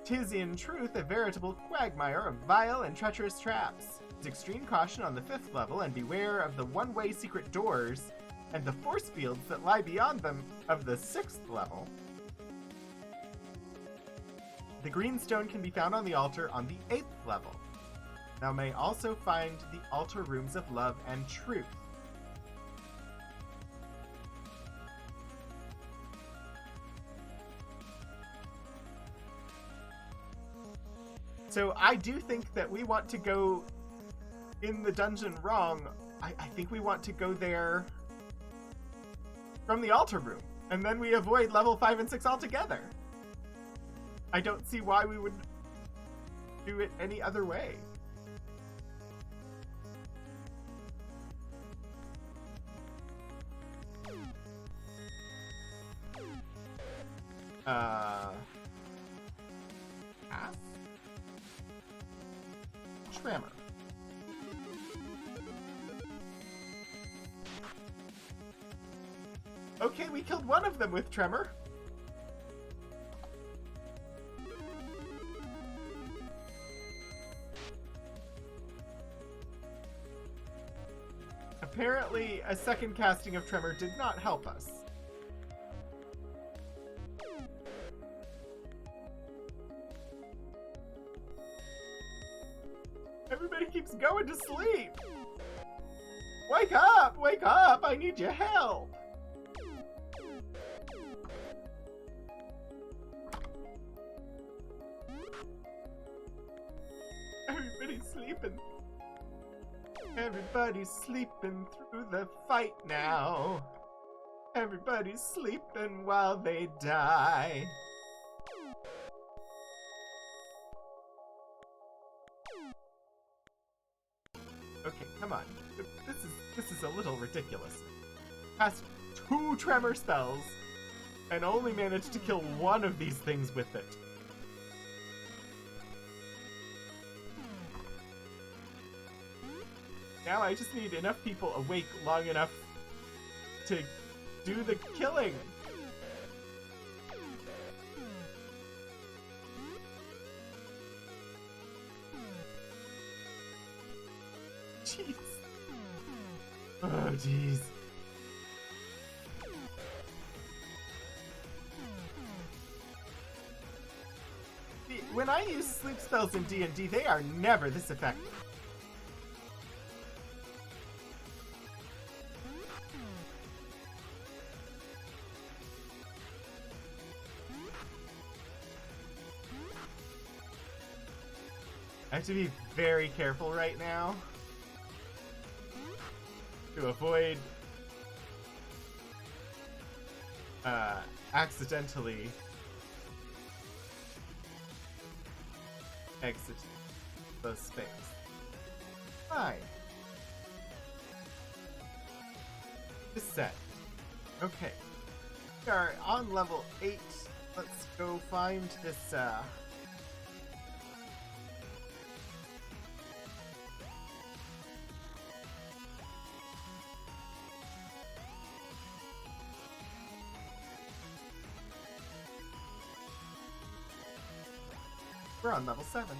tis in truth a veritable quagmire of vile and treacherous traps. Use extreme caution on the 5th level and beware of the one-way secret doors and the force fields that lie beyond them of the 6th level. The green stone can be found on the altar on the 8th level. Thou may also find the altar rooms of love and truth. So I do think that we want to go in the dungeon wrong. I think we want to go there from the altar room, and then we avoid level 5 and 6 altogether. I don't see why we would do it any other way. Tremor. Okay, we killed one of them with Tremor. Apparently, a second casting of Tremor did not help us. Everybody keeps going to sleep! Wake up! Wake up! I need your help! Everybody's sleeping. Everybody's sleeping through the fight now. Everybody's sleeping while they die. Okay, come on. This is a little ridiculous. Cast 2 tremor spells and only managed to kill one of these things with it. Now I just need enough people awake long enough to do the killing. Jeez. Oh, jeez. When I use sleep spells in D&D, they are never this effective. I have to be very careful right now to avoid accidentally exiting the space. Fine. This set. Okay. We are on level 8. Let's go find this We're on level 7.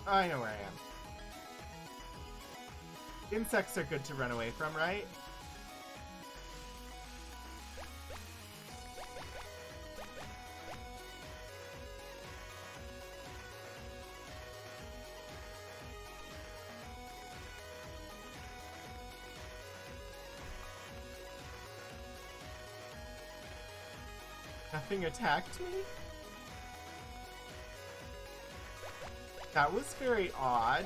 I know where I am. Insects are good to run away from, right? Nothing attacked me? That was very odd.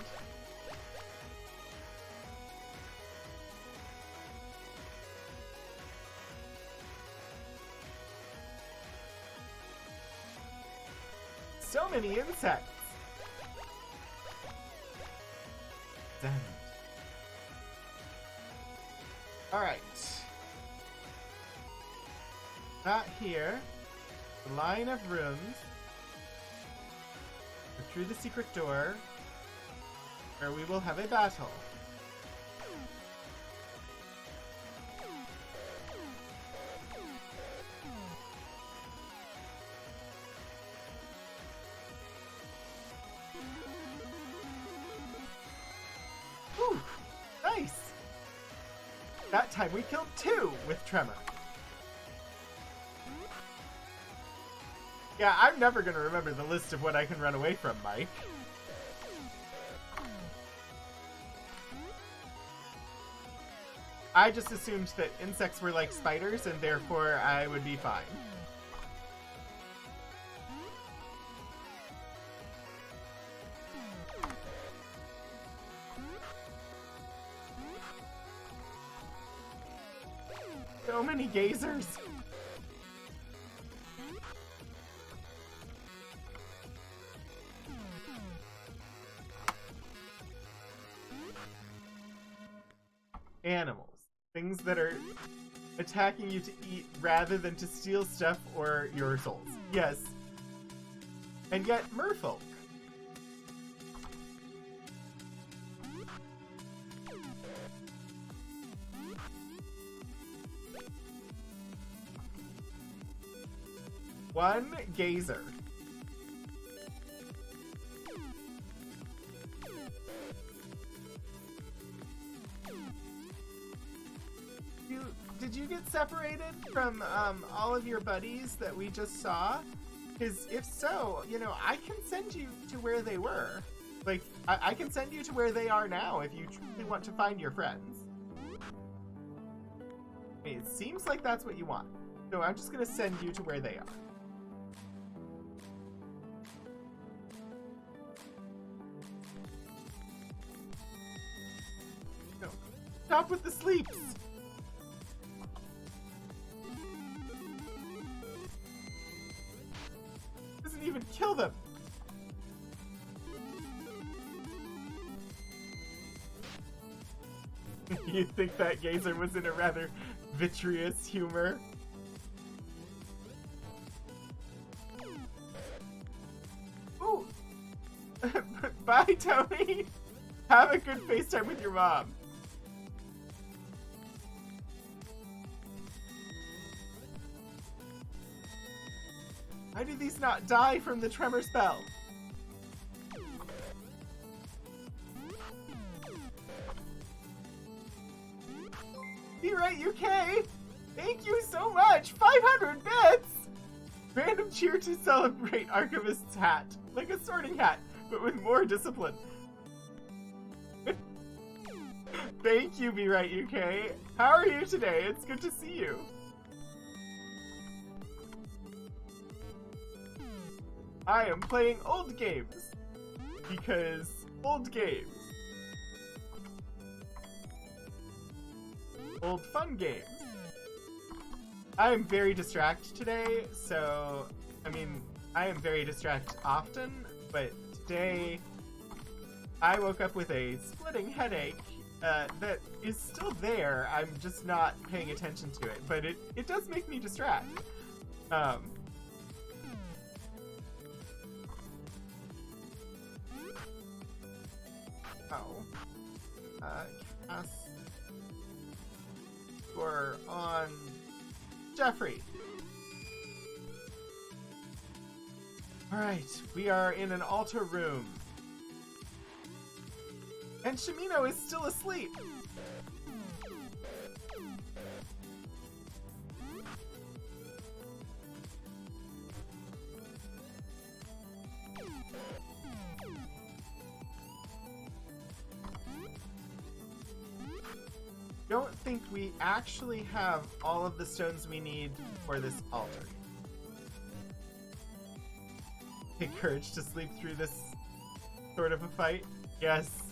So many insects! Damn it. Alright. Not here. The line of rooms. Go through the secret door, where we will have a battle. Whew! Nice! That time we killed 2 with Tremor. Yeah, I'm never gonna remember the list of what I can run away from, Mike. I just assumed that insects were like spiders, and therefore I would be fine. So many gazers! Animals. Things that are attacking you to eat rather than to steal stuff or your souls. Yes. And yet, merfolk. One gazer. Did you get separated from all of your buddies that we just saw? Because if so, you know, I can send you to where they were. Like, I can send you to where they are now if you truly want to find your friends. I mean, it seems like that's what you want. So I'm just going to send you to where they are. No. Stop with the sleeps! Doesn't even kill them! You'd think that gazer was in a rather vitreous humor. Ooh! Bye, Tony! Have a good FaceTime with your mom. Why do these not die from the tremor spell? Be right, UK! Thank you so much! 500 bits! Random cheer to celebrate Archivist's hat. Like a sorting hat, but with more discipline. Thank you, Be Right, UK. How are you today? It's good to see you. I am playing old games. Because old games. Old fun games. I am very distracted today, so, I mean, I am very distracted often, but today I woke up with a splitting headache that is still there. I'm just not paying attention to it, but it does make me distract. Oh. cast score on Jeffrey. Alright, we are in an altar room. And Shimino is still asleep. Don't think we actually have all of the stones we need for this altar. Take courage to sleep through this sort of a fight. Yes.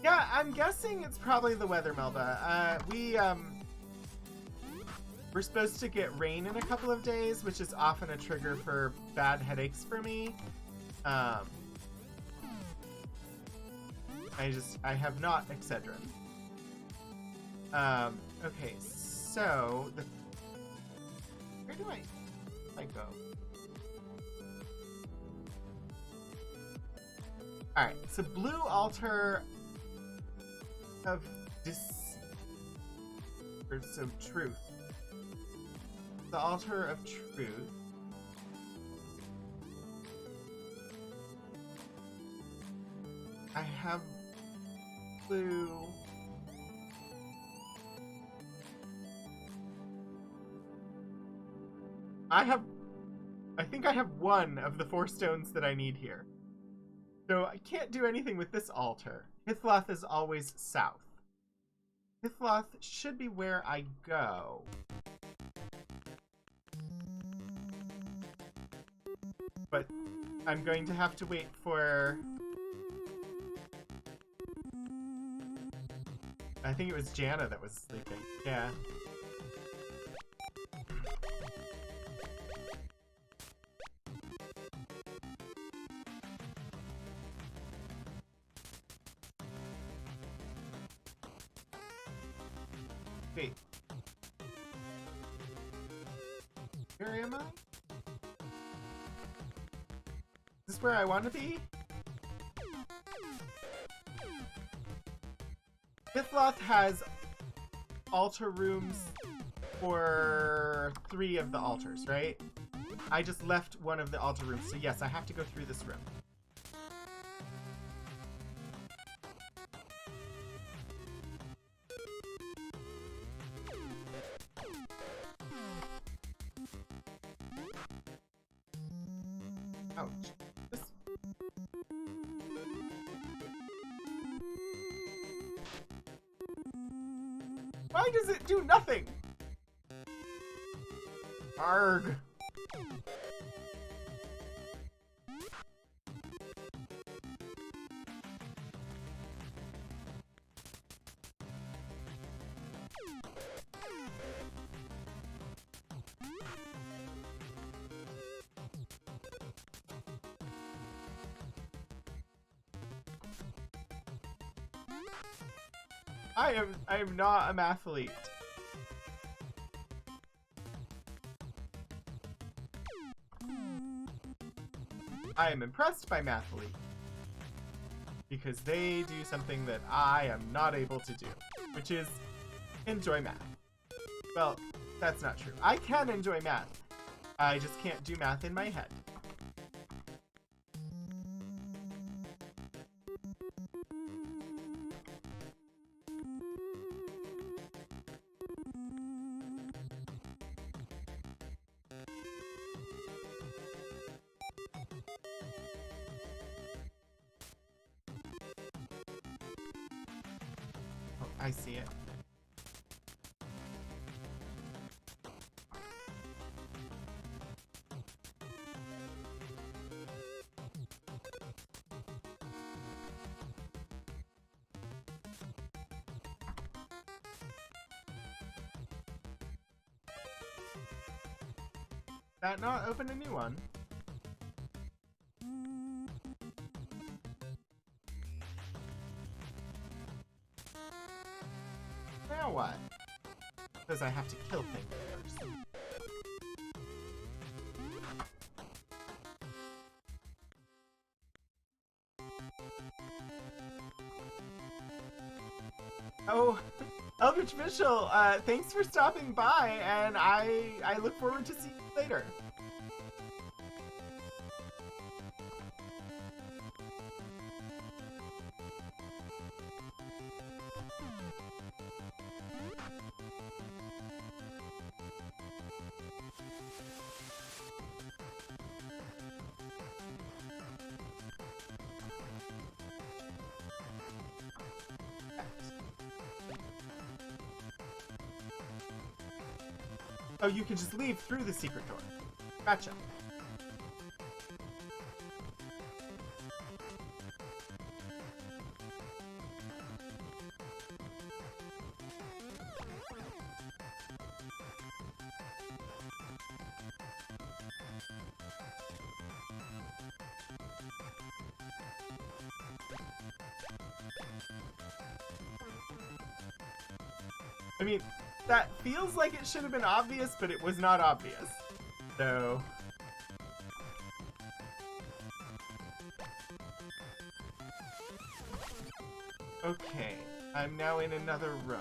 Yeah, I'm guessing it's probably the weather, Melba. We're supposed to get rain in a couple of days, which is often a trigger for bad headaches for me. I have not Excedrin. Okay, so where do I go? Alright, so blue altar of truth. The altar of truth. I have blue. I think I have one of the 4 stones that I need here. So I can't do anything with this altar. Hithloth is always south. Hithloth should be where I go. But I'm going to have to wait for... I think it was Janna that was sleeping. Yeah. Wait. Where am I? Is this where I want to be? Hithloth has altar rooms for 3 of the altars, right? I just left one of the altar rooms, so yes, I have to go through this room. Ouch. Why does it do nothing? Arg. I am not a mathlete. I am impressed by mathlete because they do something that I am not able to do, which is enjoy math. Well, that's not true. I can enjoy math. I just can't do math in my head. I see it. That not open a new one? Now what? Because I have to kill things first. Coach Mitchell, thanks for stopping by, and I look forward to seeing you later. Oh, you can just leave through the secret door. Gotcha. I mean, that feels like it should have been obvious, but it was not obvious. So... okay, I'm now in another room.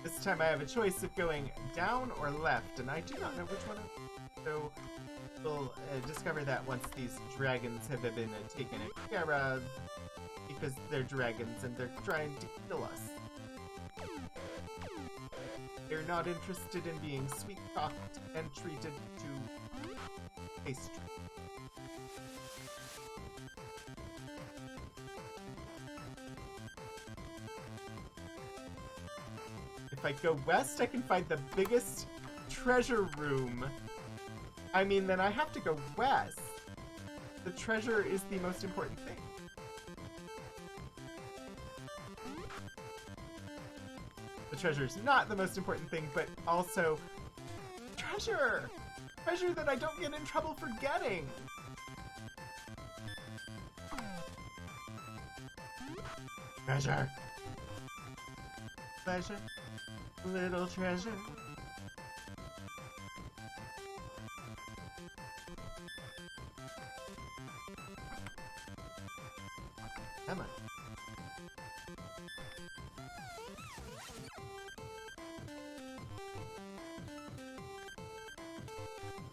This time I have a choice of going down or left, and I do not know which one so we'll discover that once these dragons have been taken care of, because they're dragons and they're trying to kill us. They're not interested in being sweet-talked and treated to pastry. If I go west, I can find the biggest treasure room. I mean, then I have to go west. The treasure is the most important thing. The treasure is not the most important thing, but also treasure! Treasure that I don't get in trouble for getting! Treasure! Pleasure, little treasure. Come on.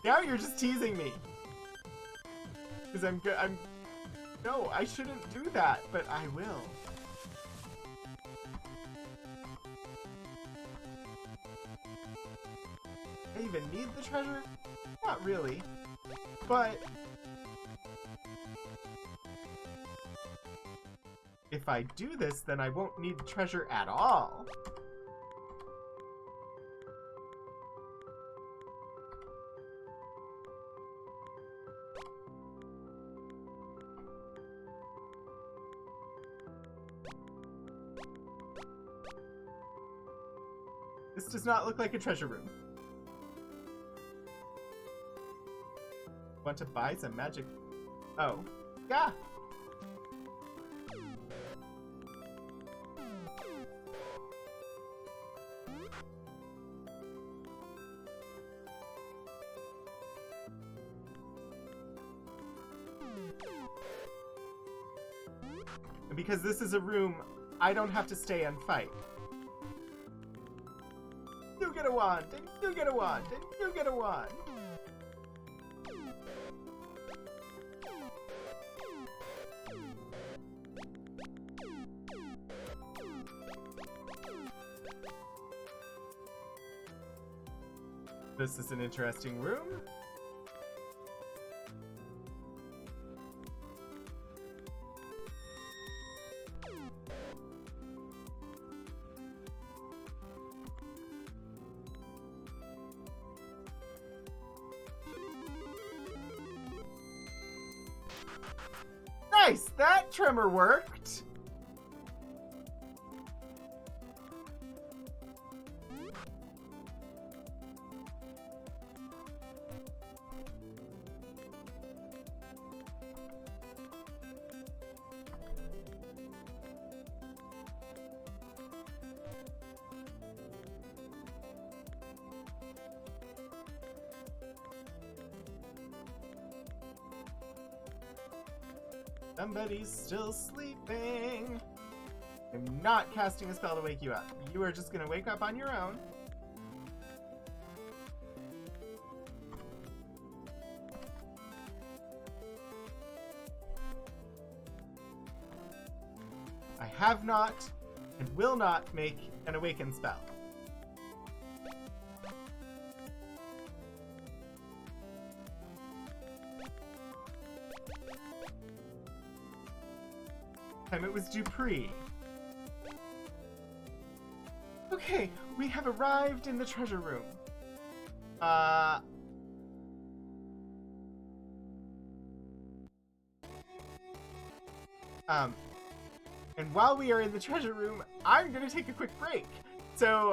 Now you're just teasing me. Because I'm good. No, I shouldn't do that, but I will. I even need the treasure? Not really. But if I do this, then I won't need treasure at all. This does not look like a treasure room. Want to buy some magic? Oh, yeah. And because this is a room, I don't have to stay and fight. You get a wand, and you get a wand, and you get a wand. This is an interesting room. Nice! That tremor worked! Somebody's still sleeping. I'm not casting a spell to wake you up. You are just going to wake up on your own. I have not and will not make an awaken spell. Time it was Dupree. Okay, we have arrived in the treasure room. And while we are in the treasure room, I'm gonna take a quick break. So,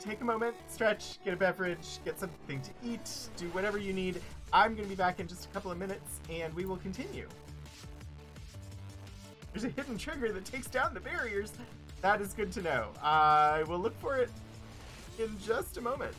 take a moment, stretch, get a beverage, get something to eat, do whatever you need. I'm gonna be back in just a couple of minutes, and we will continue. There's a hidden trigger that takes down the barriers. That is good to know. I will look for it in just a moment.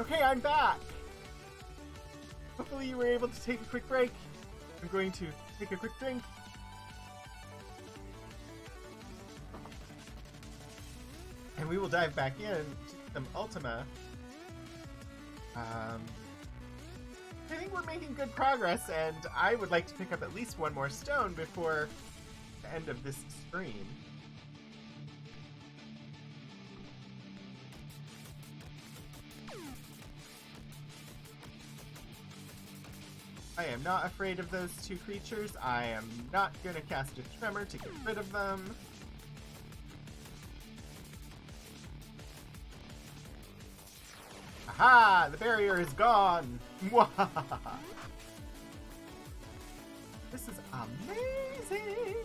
Okay, I'm back! Hopefully you were able to take a quick break. I'm going to take a quick drink. And we will dive back in to some Ultima. I think we're making good progress, and I would like to pick up at least one more stone before the end of this stream. I am not afraid of those two creatures. I am not going to cast a tremor to get rid of them. Aha! The barrier is gone! This is amazing!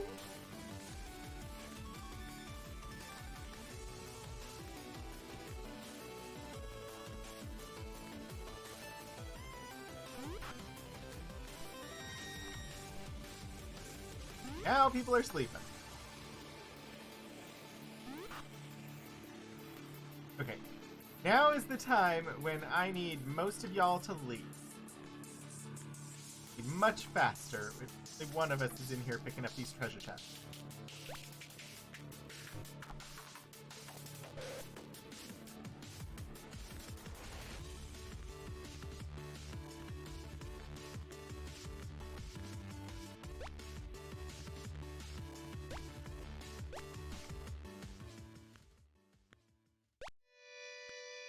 Now people are sleeping. Okay. Now is the time when I need most of y'all to leave. Be much faster if one of us is in here picking up these treasure chests.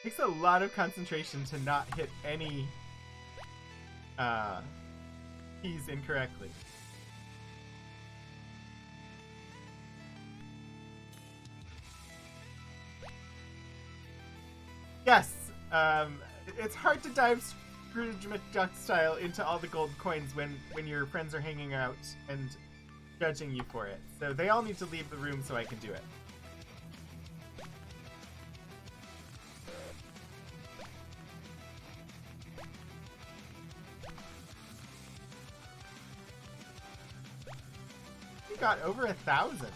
Takes a lot of concentration to not hit any keys incorrectly. Yes, it's hard to dive Scrooge McDuck style into all the gold coins when your friends are hanging out and judging you for it. So they all need to leave the room so I can do it. Got over 1,000.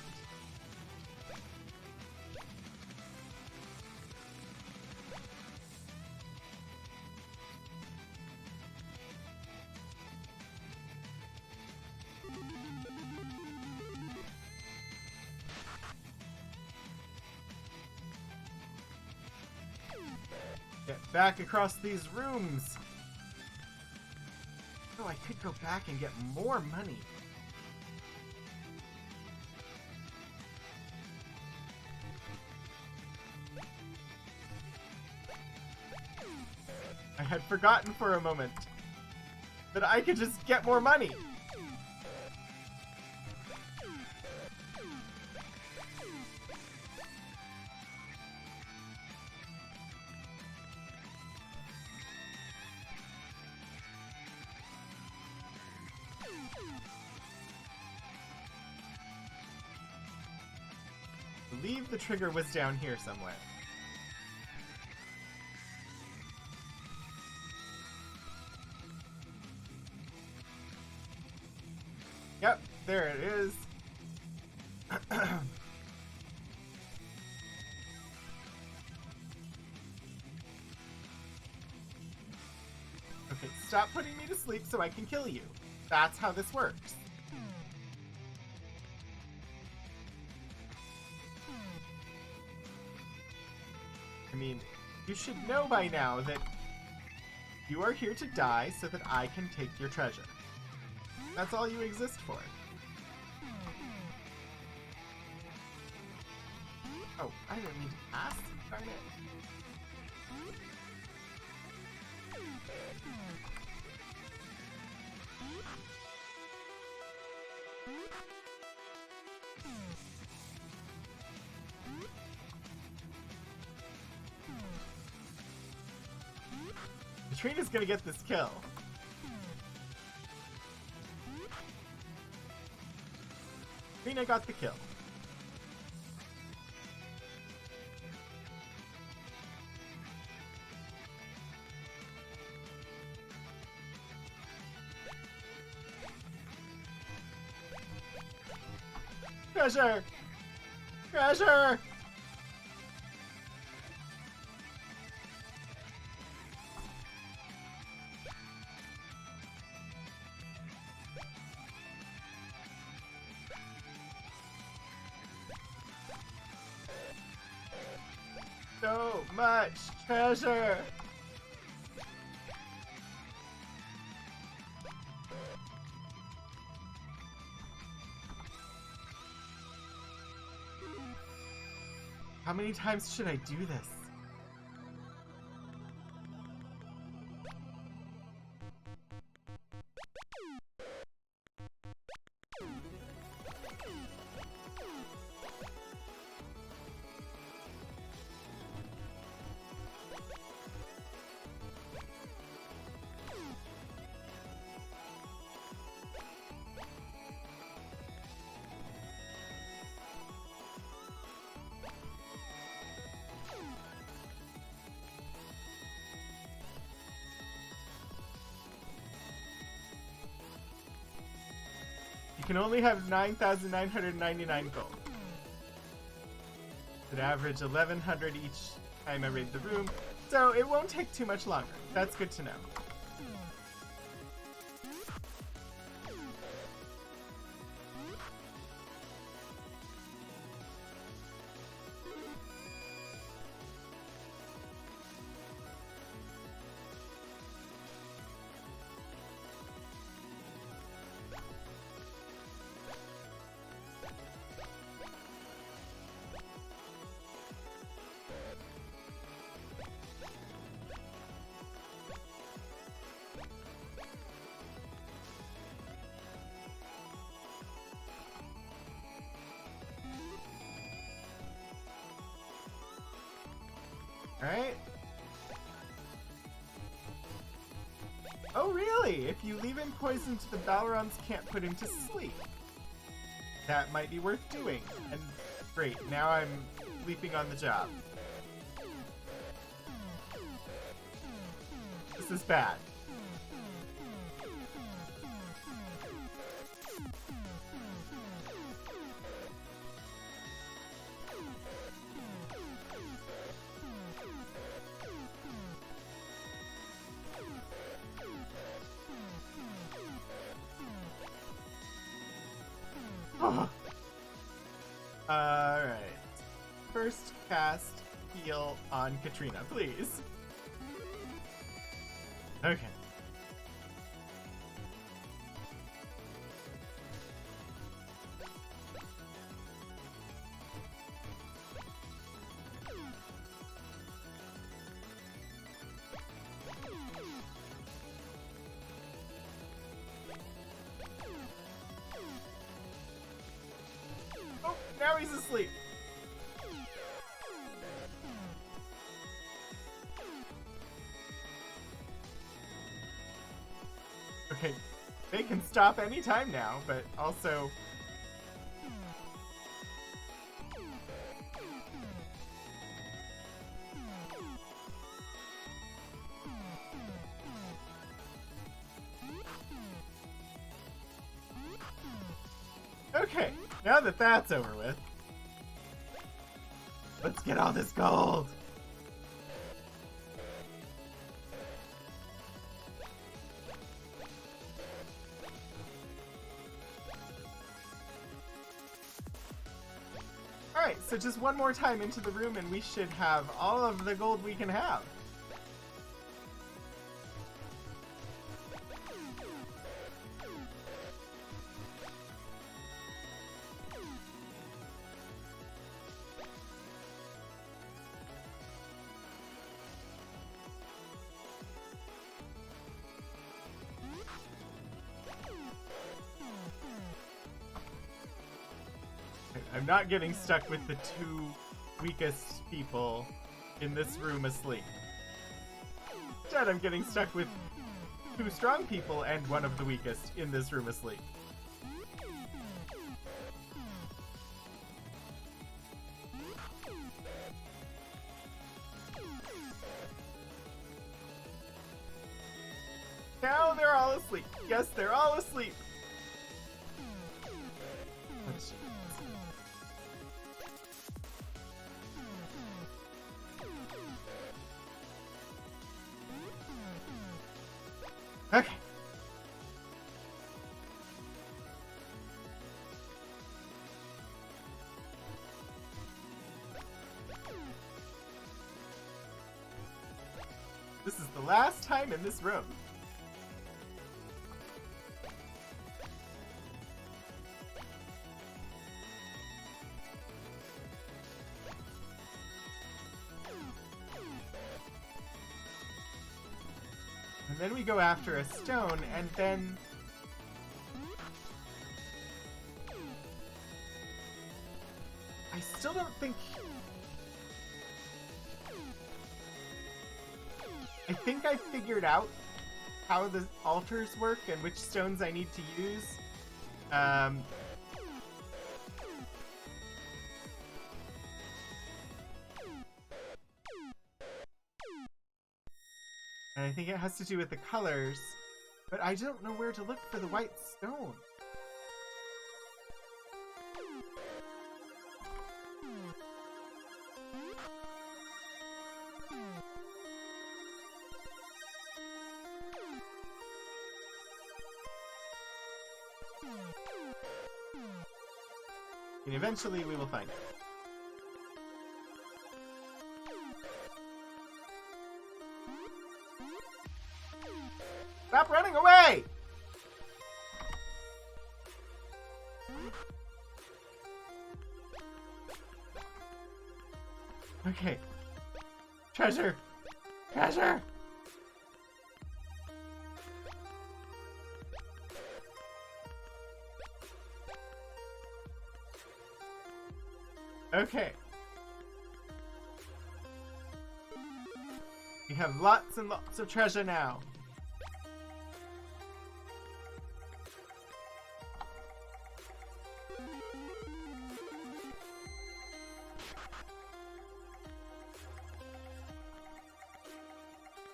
Get back across these rooms. Oh, I could go back and get more money. I had forgotten for a moment that I could just get more money. I believe the trigger was down here somewhere. Yep, there it is. Okay, stop putting me to sleep so I can kill you. That's how this works. I mean, you should know by now that you are here to die so that I can take your treasure. That's all you exist for. Oh, I didn't mean to ask. Darn it. Katrina's gonna get this kill. Katrina got the kill. Treasure! Treasure! So much treasure! How many times should I do this? You can only have 9,999 gold. It average 1,100 each time I raid the room, so it won't take too much longer. That's good to know. Alright. Oh, really? If you leave him poisoned, the Balrons can't put him to sleep. That might be worth doing. And great, now I'm sleeping on the job. This is bad. Alright. First cast heal on Katrina, please. Okay. Oh, now he's asleep. Okay, they can stop anytime now, but also... Okay, now that that's over with, let's get all this gold! Alright, so just one more time into the room and we should have all of the gold we can have. I'm not getting stuck with the two weakest people in this room asleep. Instead, I'm getting stuck with two strong people and one of the weakest in this room asleep. Now they're all asleep. Yes, they're all asleep. Okay. This is the last time in this room. And then we go after a stone, and then... I still don't think... I think I figured out how the altars work and which stones I need to use. And I think it has to do with the colors, but I don't know where to look for the white stone. And eventually we will find it. Stop running away! Okay. Treasure! Treasure! Okay. We have lots and lots of treasure now.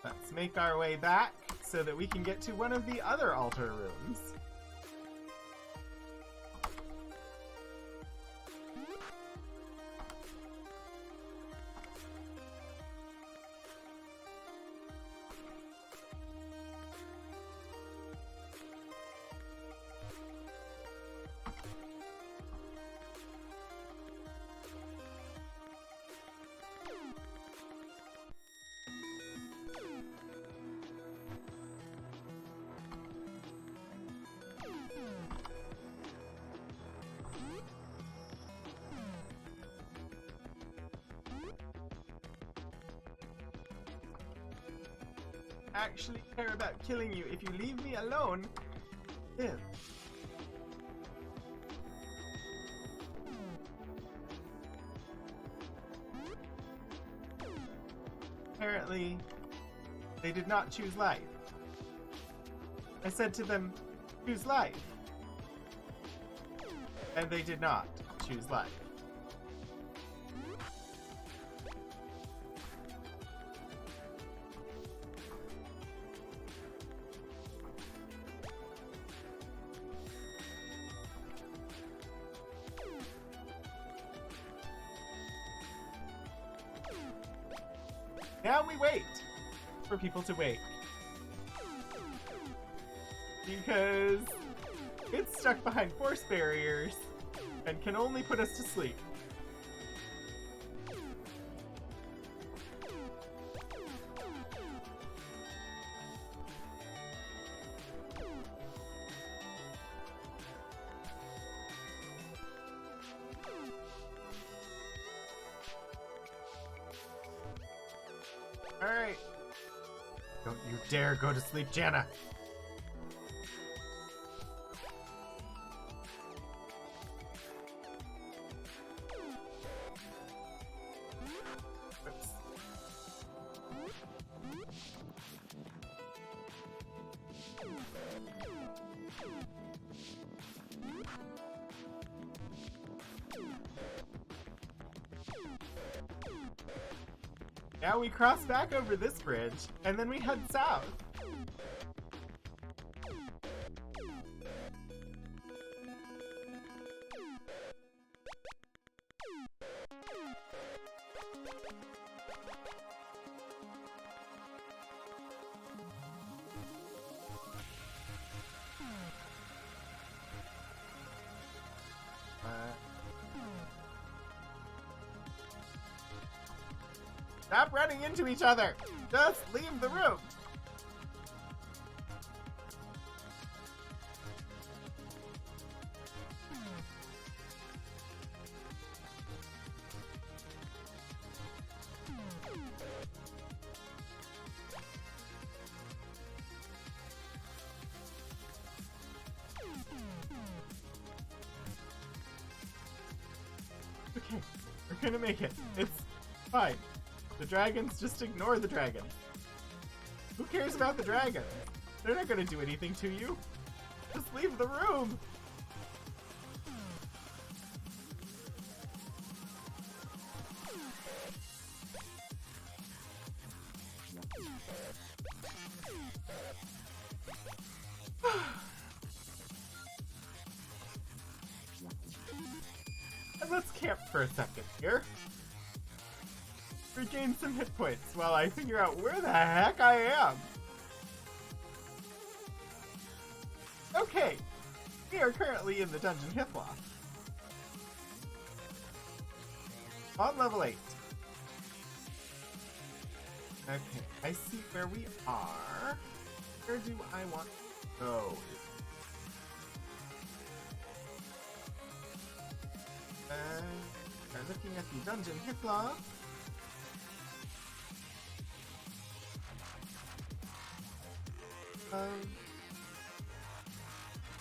Let's make our way back so that we can get to one of the other altar rooms. Actually care about killing you if you leave me alone. Ew. Apparently, they did not choose life. I said to them, choose life. And they did not choose life. Now we wait for people to wake. Because it's stuck behind force barriers and can only put us to sleep. Alright. Don't you dare go to sleep, Jana. Oops. Now we cross back over this bridge, and then we head south. Stop running into each other! Just leave the room! Okay, we're gonna make it. It's fine. The dragons, just ignore the dragons. Who cares about the dragons? They're not gonna do anything to you. Just leave the room! And let's camp for a second here. regain some hit points while I figure out where the heck I am. Okay, we are currently in the Dungeon Hithloft. On level 8. Okay, I see where we are. Where do I want to go? We're looking at the Dungeon Hithloft.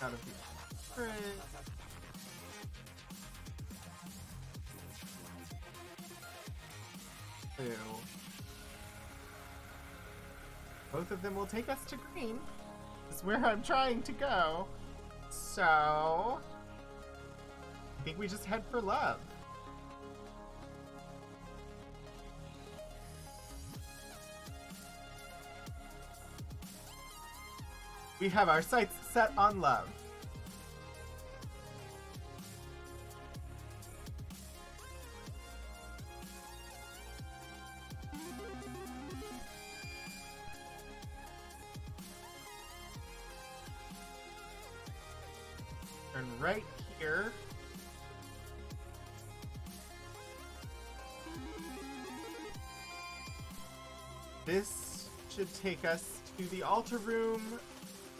Out of the fridge. Both of them will take us to green. That's where I'm trying to go. So I think we just head for love. We have our sights set on love. And right here, this should take us to the altar room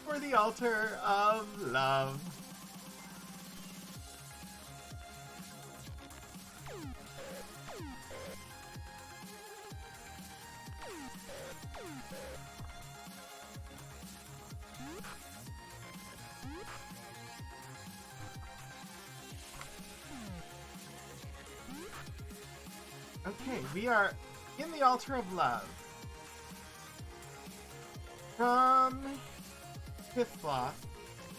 for the altar of love. Okay, we are in the altar of love. From Hithloft,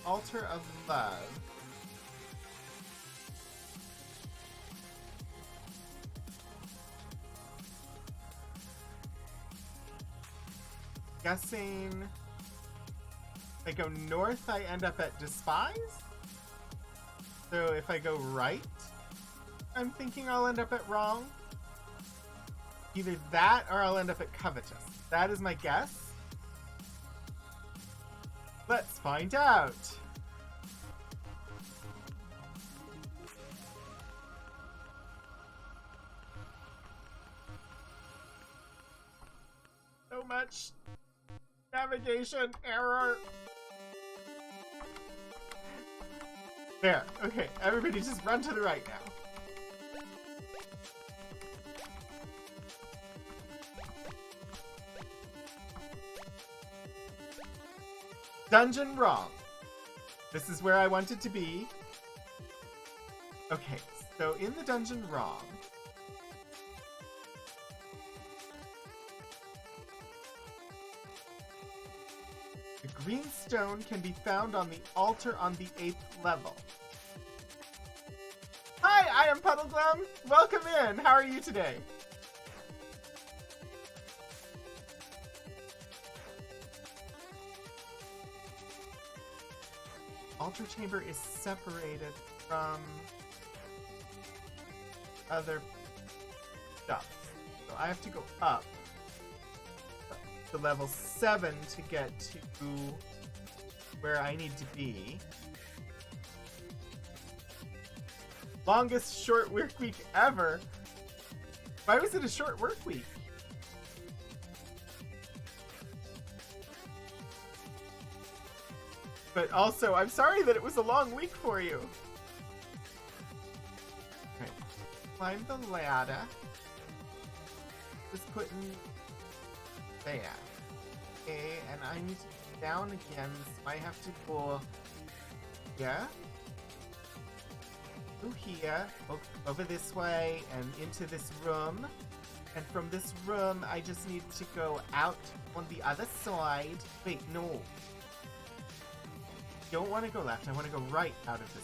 altar of love. Guessing if I go north, I end up at Despise. So if I go right, I'm thinking I'll end up at Wrong. Either that or I'll end up at Covetous. That is my guess. Let's find out. So much navigation error. There. Okay, everybody just run to the right now. Dungeon Wrong. This is where I wanted to be. Okay, so in the Dungeon Wrong, the green stone can be found on the altar on the 8th level. Hi, I am Puddleglum. Welcome in. How are you today? Altar chamber is separated from other stuff. So I have to go up to level 7 to get to where I need to be. Longest short work week ever. Why was it a short work week? But also, I'm sorry that it was a long week for you. Okay. Climb the ladder. Just putting there. Okay, and I need to go down again, so I have to go here. Through here, over this way, and into this room. And from this room, I just need to go out on the other side. Wait, no. I don't want to go left, I want to go right out of this.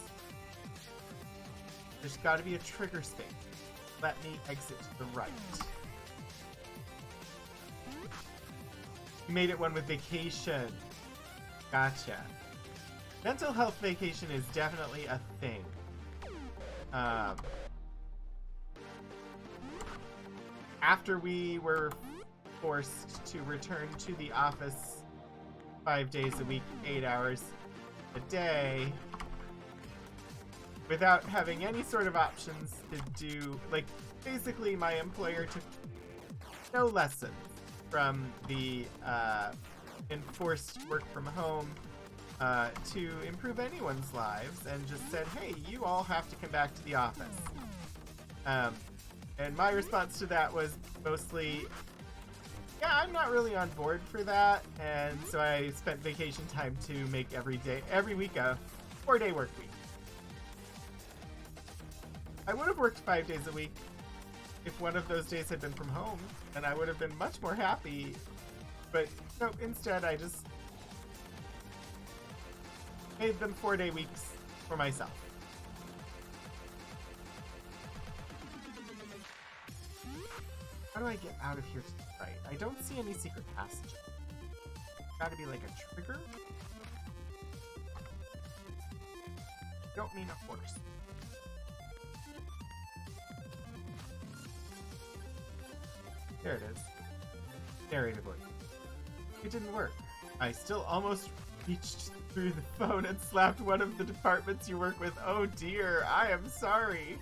There's got to be a trigger space. Let me exit to the right. You made it one with vacation. Gotcha. Mental health vacation is definitely a thing. after we were forced to return to the office 5 days a week, 8 hours a day, without having any sort of options to do, like, basically my employer took no lessons from the enforced work from home to improve anyone's lives, and just said, hey, you all have to come back to the office. And my response to that was mostly, yeah, I'm not really on board for that, and so I spent vacation time to make every week a 4-day work week. I would have worked 5 days a week if one of those days had been from home, and I would have been much more happy, but no, instead I just made them 4-day weeks for myself. How do I get out of here to the right? I don't see any secret passages. Gotta be like a trigger? Don't mean a horse. There it is. Narratively. It didn't work. I still almost reached through the phone and slapped one of the departments you work with. Oh dear, I am sorry.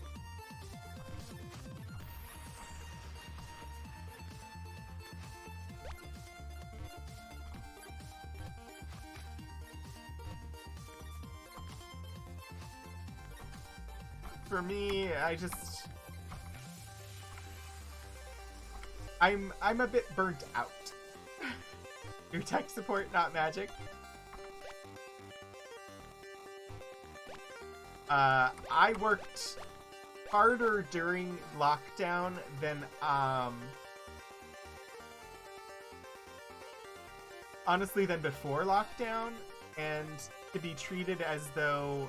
For me, I'm a bit burnt out. Your tech support, not magic. I worked harder during lockdown than honestly than before lockdown, and to be treated as though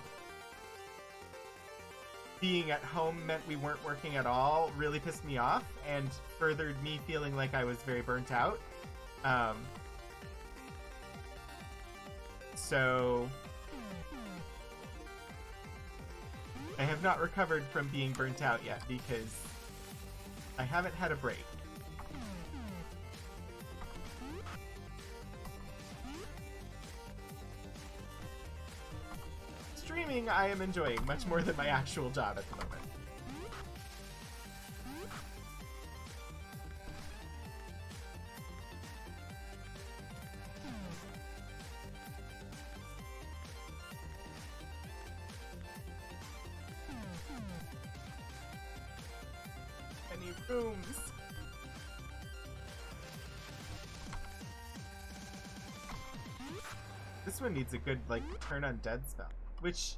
being at home meant we weren't working at all really pissed me off and furthered me feeling like I was very burnt out. So I have not recovered from being burnt out yet because I haven't had a break. Streaming I am enjoying much more than my actual job at the moment. Any rooms? This one needs a good, like, turn undead spell. Which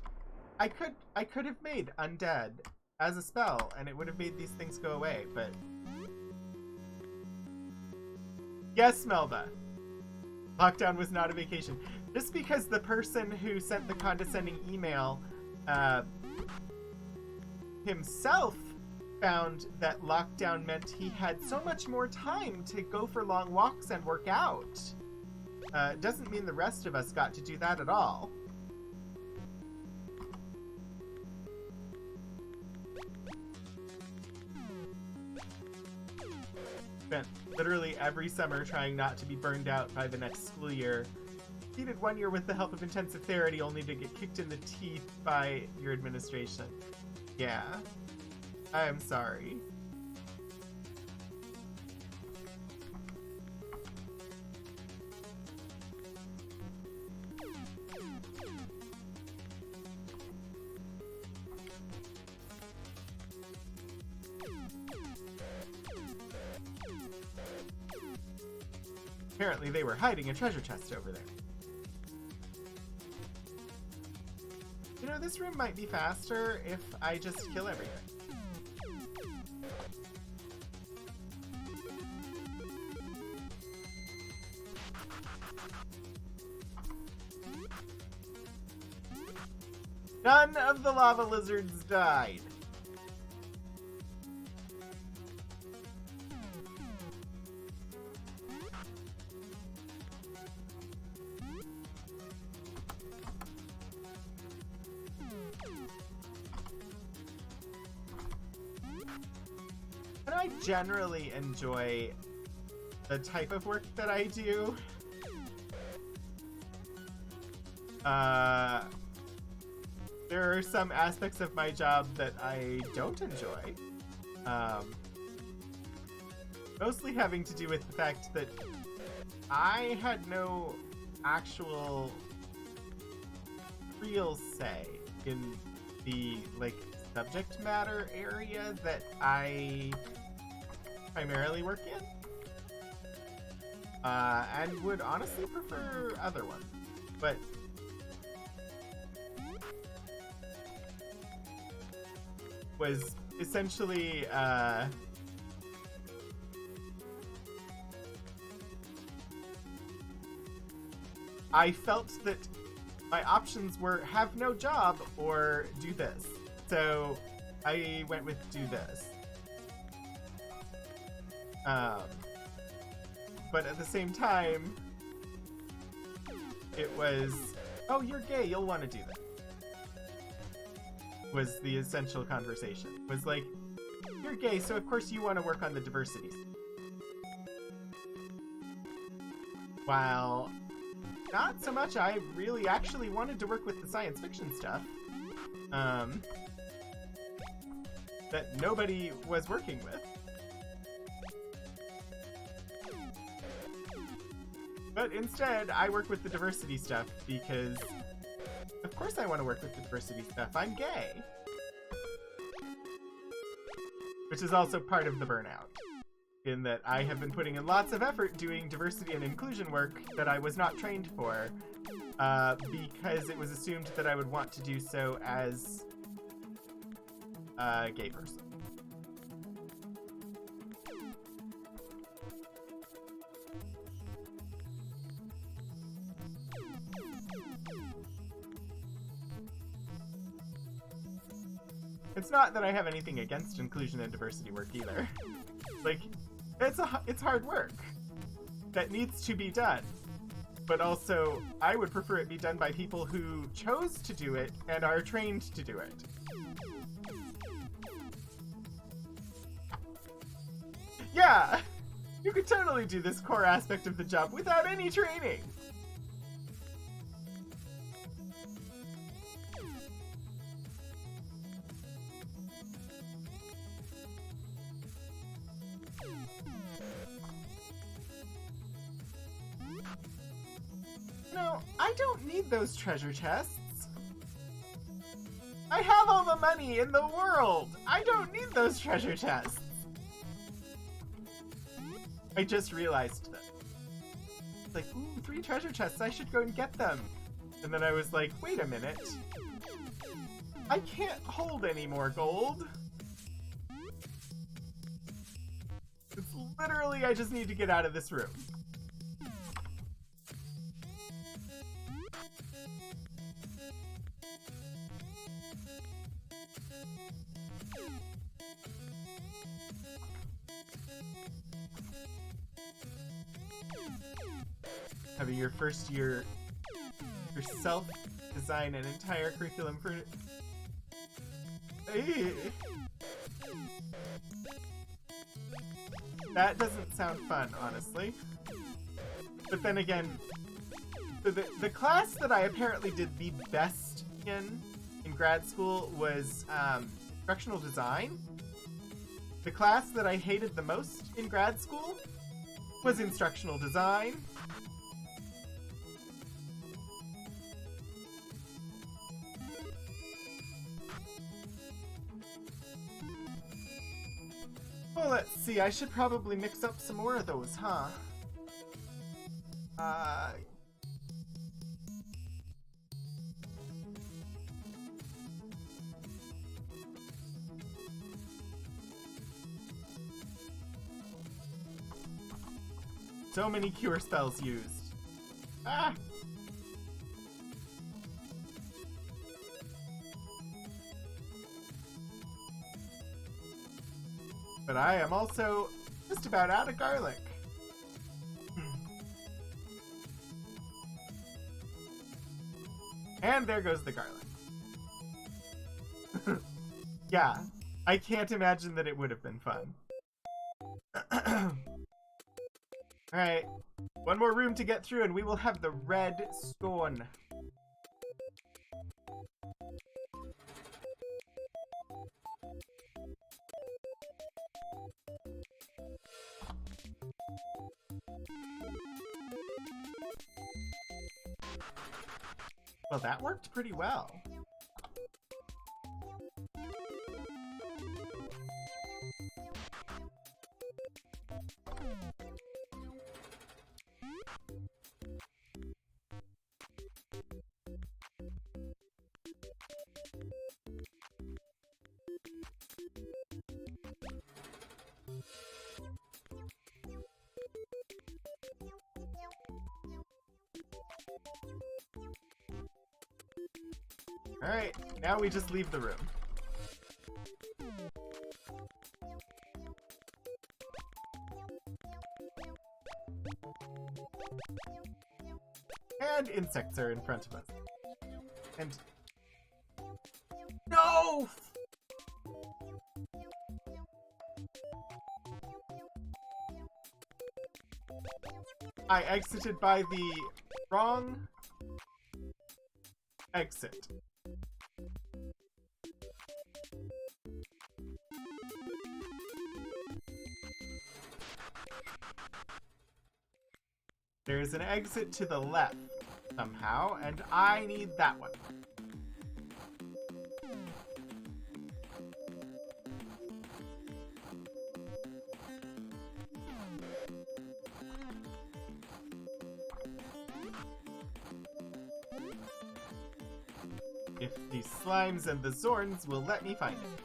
I could have made undead as a spell, and it would have made these things go away, but... Yes, Melba. Lockdown was not a vacation. Just because the person who sent the condescending email himself found that lockdown meant he had so much more time to go for long walks and work out. Doesn't mean the rest of us got to do that at all. Spent literally every summer trying not to be burned out by the next school year. Completed 1 year with the help of intensive therapy only to get kicked in the teeth by your administration. Yeah. I am sorry. Apparently they were hiding a treasure chest over there. You know, this room might be faster if I just kill everything. None of the lava lizards died. I generally enjoy the type of work that I do. There are some aspects of my job that I don't enjoy. Mostly having to do with the fact that I had no actual real say in the, like, subject matter area that I primarily work in. And would honestly prefer other ones. But was essentially I felt that my options were have no job or do this. So I went with do this. But at the same time, it was, oh, you're gay, you'll want to do that. Was the essential conversation. Was like, you're gay, so of course you want to work on the diversity. While not so much, I really actually wanted to work with the science fiction stuff. That nobody was working with. But instead, I work with the diversity stuff because, of course I want to work with the diversity stuff. I'm gay. Which is also part of the burnout. In that I have been putting in lots of effort doing diversity and inclusion work that I was not trained for, because it was assumed that I would want to do so as a gay person. It's not that I have anything against inclusion and diversity work either. Like, it's hard work that needs to be done. But also, I would prefer it be done by people who chose to do it and are trained to do it. Yeah! You could totally do this core aspect of the job without any training! No, I don't need those treasure chests. I have all the money in the world. I don't need those treasure chests. I just realized that. It's like, ooh, 3 treasure chests. I should go and get them. And then I was like, wait a minute. I can't hold any more gold. It's literally, I just need to get out of this room. Having your first year yourself design an entire curriculum for that doesn't sound fun, honestly. But then again, the class that I apparently did the best in grad school was instructional design. The class that I hated the most in grad school was instructional design. Well, let's see. I should probably mix up some more of those, huh? So many cure spells used. Ah! But I am also just about out of garlic. And there goes the garlic. Yeah, I can't imagine that it would have been fun. Alright. One more room to get through and we will have the red stone. Well, that worked pretty well. Alright, now we just leave the room. And insects are in front of us. And... No! I exited by the wrong exit. There's an exit to the left somehow, and I need that one. If the slimes and the zorns will let me find it.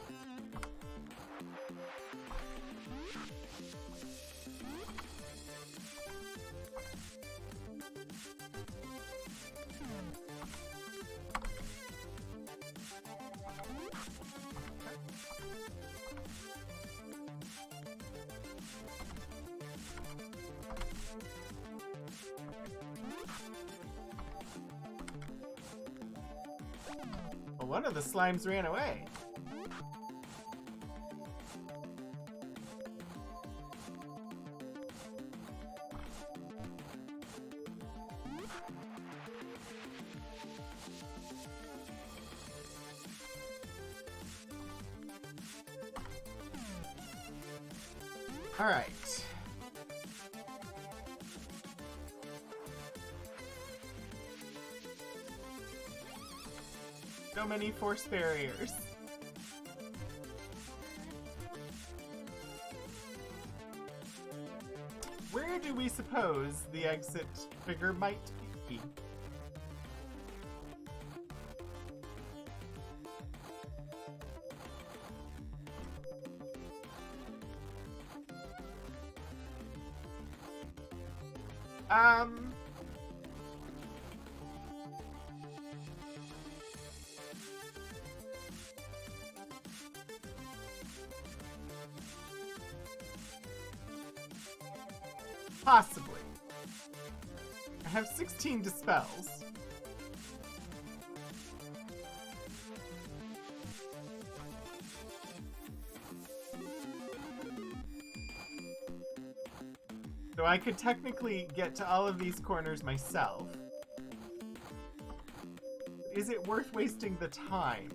Well, one of the slimes ran away. All right. So many force barriers. Where do we suppose the exit figure might be? Possibly. I have 16 dispels. So I could technically get to all of these corners myself. Is it worth wasting the time?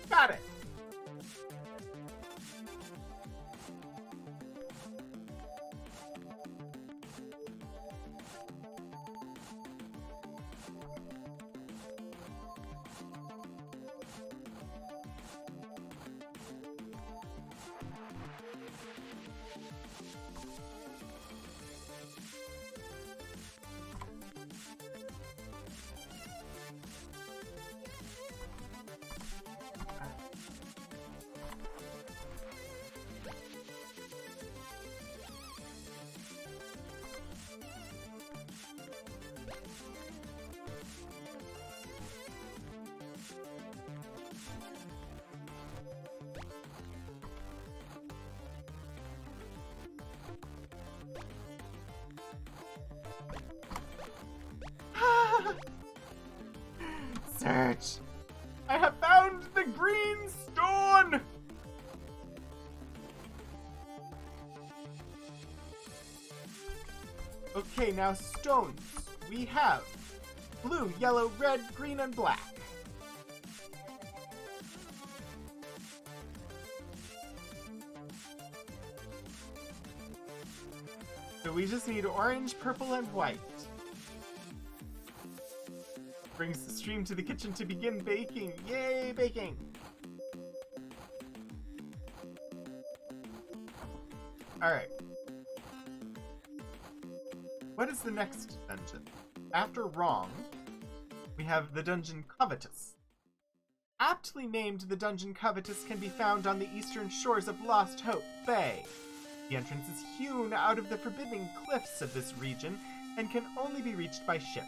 Got it! Search! I have found the green stone! Okay, now stones. We have blue, yellow, red, green, and black. So we just need orange, purple, and white. Brings the stream to the kitchen to begin baking. Yay, baking! Alright. What is the next dungeon? After Wrong, we have the dungeon Covetous. Aptly named, the dungeon Covetous can be found on the eastern shores of Lost Hope Bay. The entrance is hewn out of the forbidding cliffs of this region and can only be reached by ship.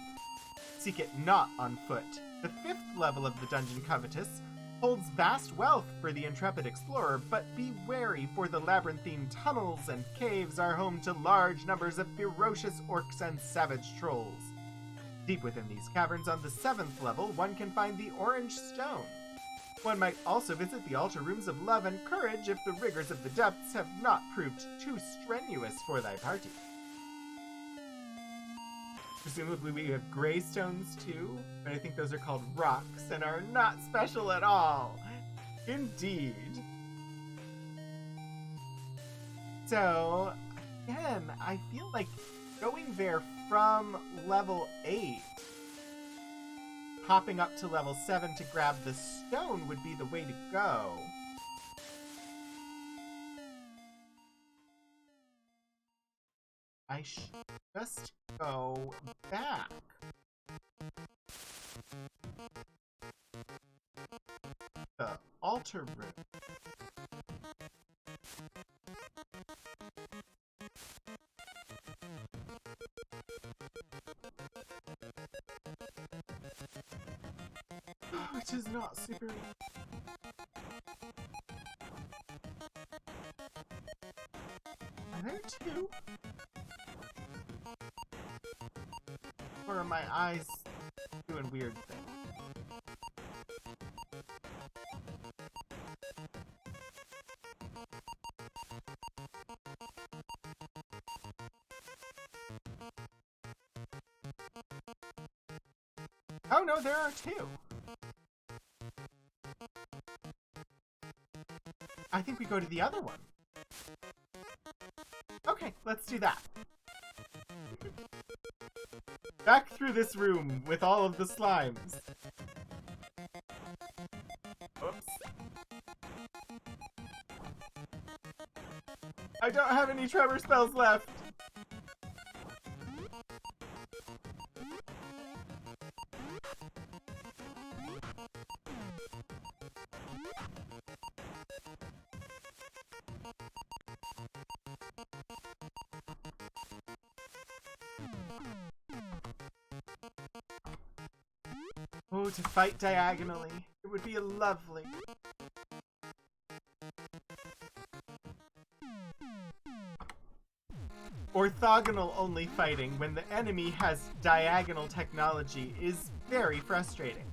Seek it not on foot. The 5th level of the dungeon Covetous holds vast wealth for the intrepid explorer, but be wary, for the labyrinthine tunnels and caves are home to large numbers of ferocious orcs and savage trolls. Deep within these caverns on the 7th level, one can find the Orange Stone. One might also visit the altar rooms of love and courage if the rigors of the depths have not proved too strenuous for thy party. Presumably we have gray stones too, but I think those are called rocks and are not special at all. Indeed. So, again, I feel like going there from level 8, hopping up to level 7 to grab the stone would be the way to go. I should just go back. The altar room. Which is not super... Are there two? Or are my eyes doing weird things? Oh no, there are two! I think we go to the other one. Okay, let's do that. Back through this room with all of the slimes. Oops. I don't have any tremor spells left. Oh, to fight diagonally. It would be lovely. Orthogonal only fighting when the enemy has diagonal technology is very frustrating.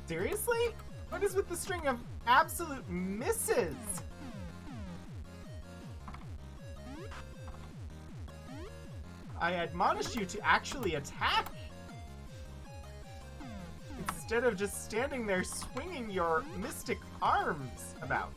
Seriously? What is with the string of absolute misses? I admonish you to actually attack! Instead of just standing there swinging your mystic arms about.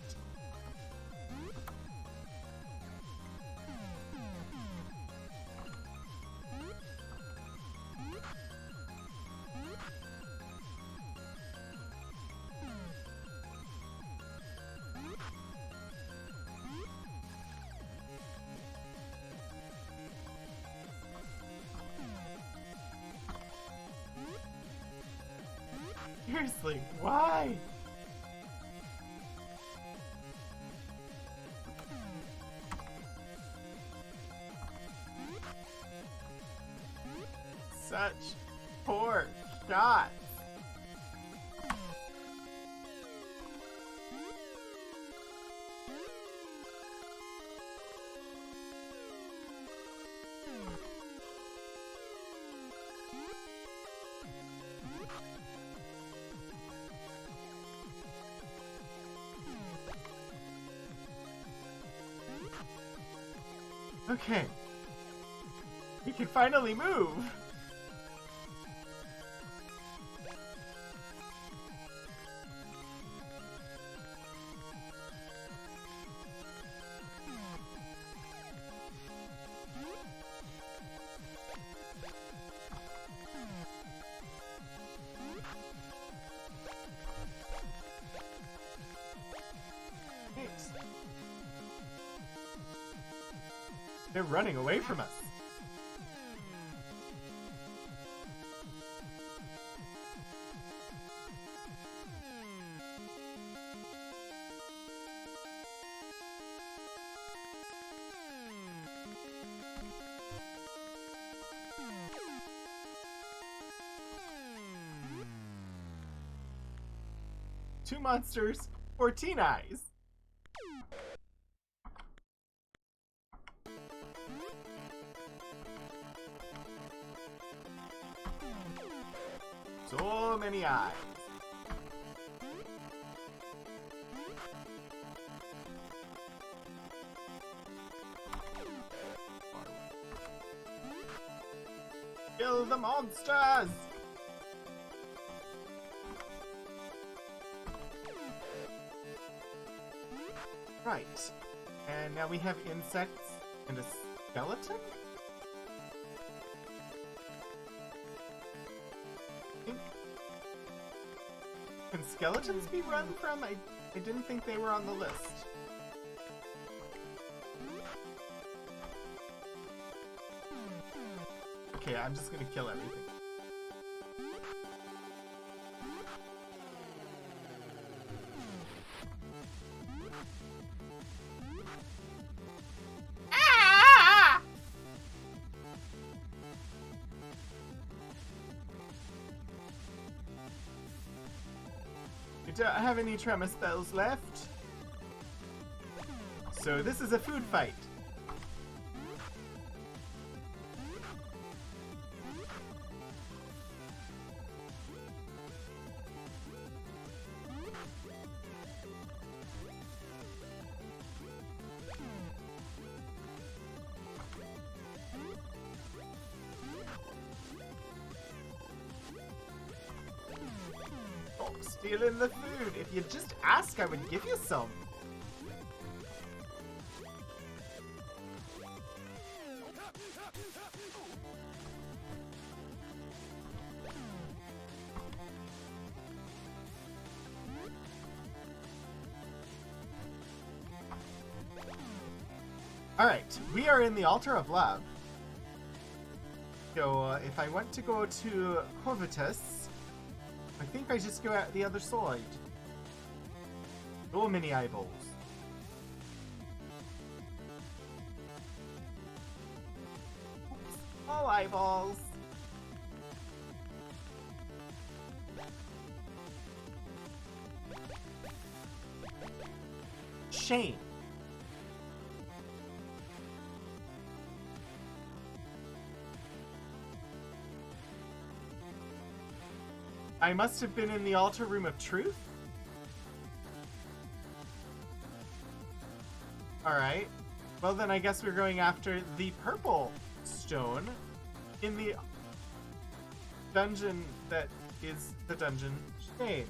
Seriously, why? Such poor shots. Okay. We can finally move. Thanks. They're running away from us. Two monsters, 14 eyes. So many eyes. Kill the monsters! Right. And now we have insects and a skeleton? Can skeletons be run from? I didn't think they were on the list. Okay, I'm just gonna kill everything. We don't have any tremor spells left. So this is a food fight. Stealing the food. If you just ask, I would give you some. Alright, we are in the Altar of Love. So, if I want to go to Codex, I think I just go out the other side. So many eyeballs. Oops, all eyeballs. Shame. I must have been in the altar room of truth? Alright. Well then I guess we're going after the purple stone in the dungeon that is the dungeon Shame.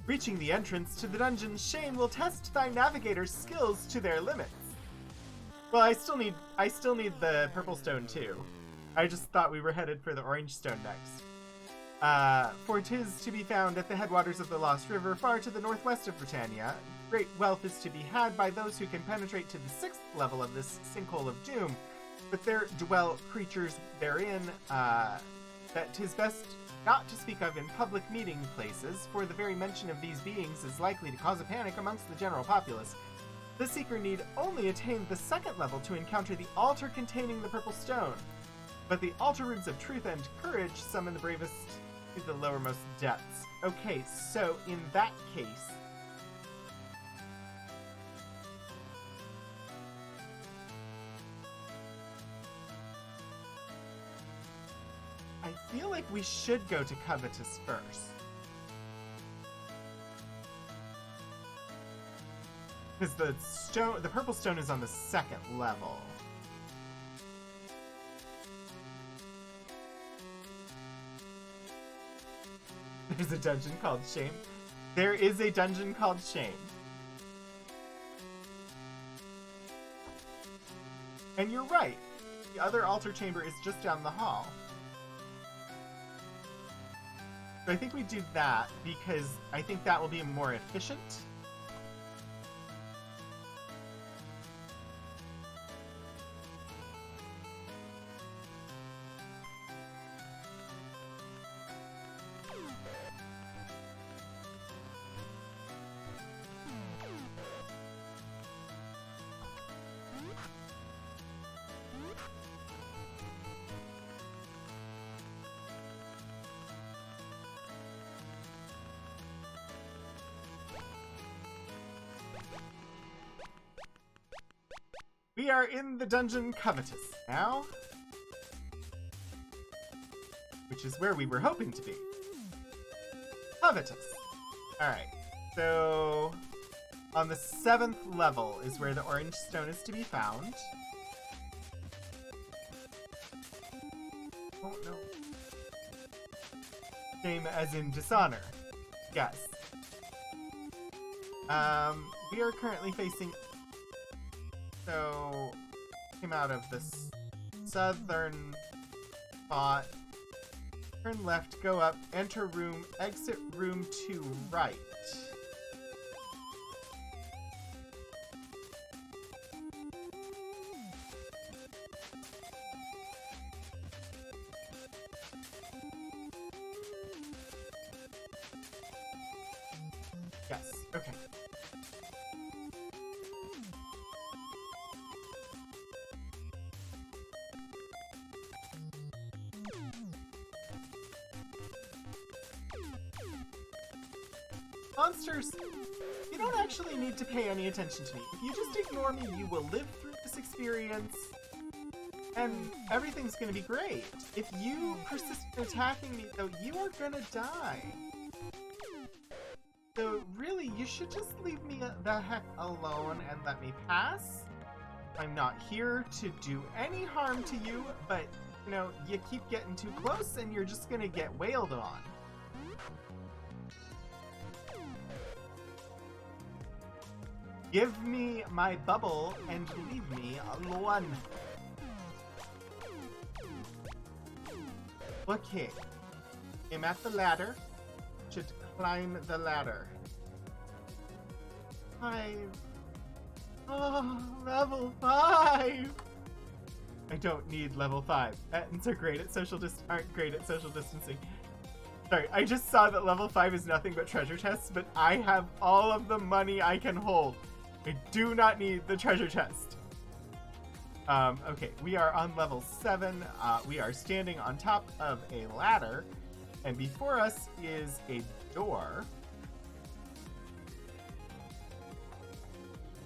Reaching the entrance to the dungeon Shame will test thy navigator's skills to their limits. Well, I still need the purple stone too. I just thought we were headed for the orange stone next. For 'tis to be found at the headwaters of the Lost River, far to the northwest of Britannia. Great wealth is to be had by those who can penetrate to the 6th level of this sinkhole of doom, but there dwell creatures therein that 'tis best not to speak of in public meeting places, for the very mention of these beings is likely to cause a panic amongst the general populace. The seeker need only attain the second level to encounter the altar containing the purple stone. But the altar rooms of truth and courage summon the bravest to the lowermost depths. Okay, so in that case... I feel like we should go to Covetous first. Because the purple stone is on the second level. There's a dungeon called Shame. There is a dungeon called Shame. And you're right. The other altar chamber is just down the hall. So I think we do that because I think that will be more efficient. We are in the dungeon Covetous now, which is where we were hoping to be. Covetous. Alright, so on the 7th level is where the orange stone is to be found. Oh no. Shame as in dishonor. Yes. We are currently facing... So, came out of the southern spot, turn left, go up, enter room, exit room to right. Yes, okay. Monsters, you don't actually need to pay any attention to me. If you just ignore me, you will live through this experience, and everything's gonna be great. If you persist in attacking me, though, you are gonna die. So really, you should just leave me the heck alone and let me pass. I'm not here to do any harm to you, but, you know, you keep getting too close and you're just gonna get wailed on. Give me my bubble and leave me alone. Okay. I'm at the ladder. Should climb the ladder. 5. Oh, level 5! I don't need level 5. Ettins are great at aren't great at social distancing. Sorry, I just saw that level 5 is nothing but treasure chests, but I have all of the money I can hold. I do not need the treasure chest. Okay, we are on level 7. We are standing on top of a ladder, and before us is a door.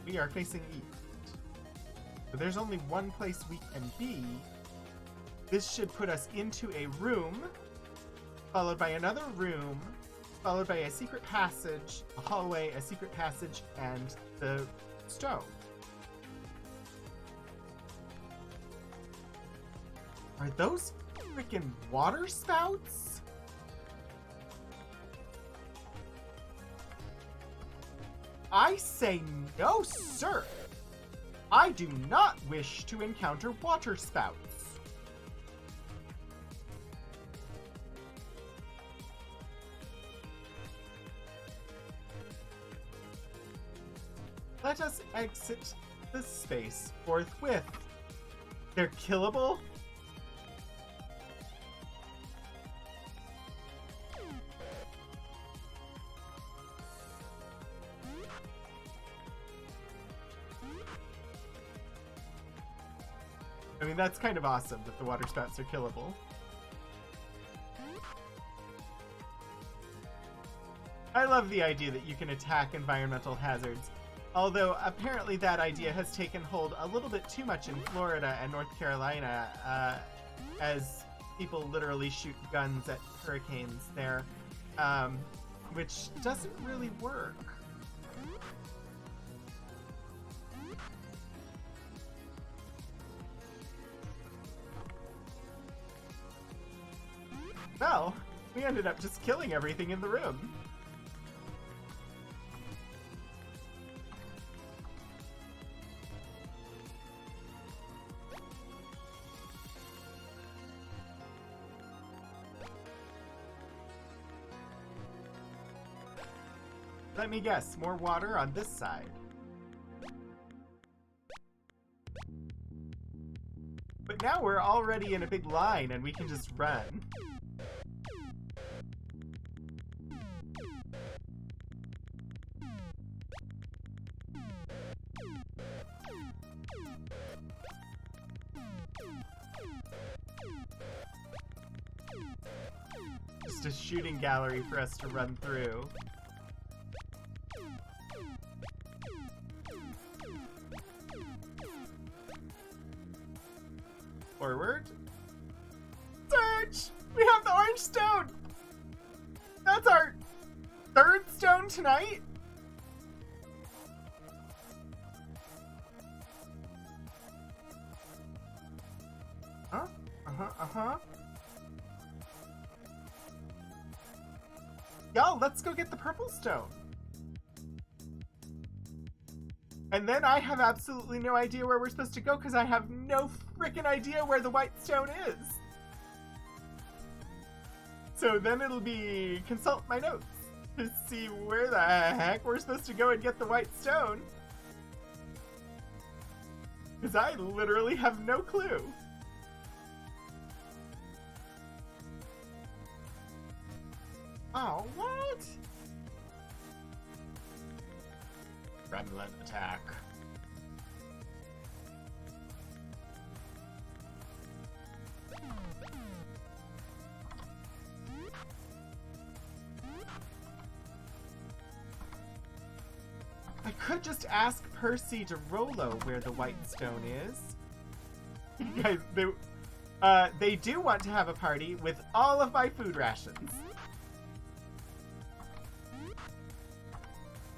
We are facing east. So there's only one place we can be. This should put us into a room, followed by another room, followed by a secret passage, a hallway, a secret passage, and the stone. Are those freaking water spouts? I say no, sir. I do not wish to encounter water spouts. Let us exit the space forthwith. They're killable? I mean, that's kind of awesome that the water spouts are killable. I love the idea that you can attack environmental hazards, although apparently that idea has taken hold a little bit too much in Florida and North Carolina, as people literally shoot guns at hurricanes there, which doesn't really work. Well, we ended up just killing everything in the room. Let me guess, more water on this side. But now we're already in a big line and we can just run. Just a shooting gallery for us to run through. Forward. Search! We have the orange stone! That's our third stone tonight? Huh? Uh-huh. Y'all, let's go get the purple stone. And then I have absolutely no idea where we're supposed to go because I have no freaking idea where the white stone is. So then it'll be consult my notes to see where the heck we're supposed to go and get the white stone. Because I literally have no clue. Oh, what? Gremlin attack. I could just ask Percy to Rolo where the white stone is. You guys, they do want to have a party with all of my food rations.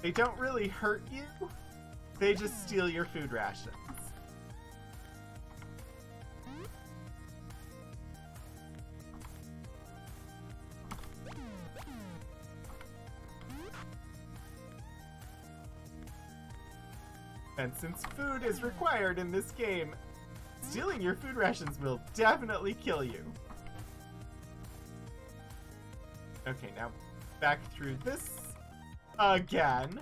They don't really hurt you, they just steal your food rations. And since food is required in this game, stealing your food rations will definitely kill you. Okay, now back through this again.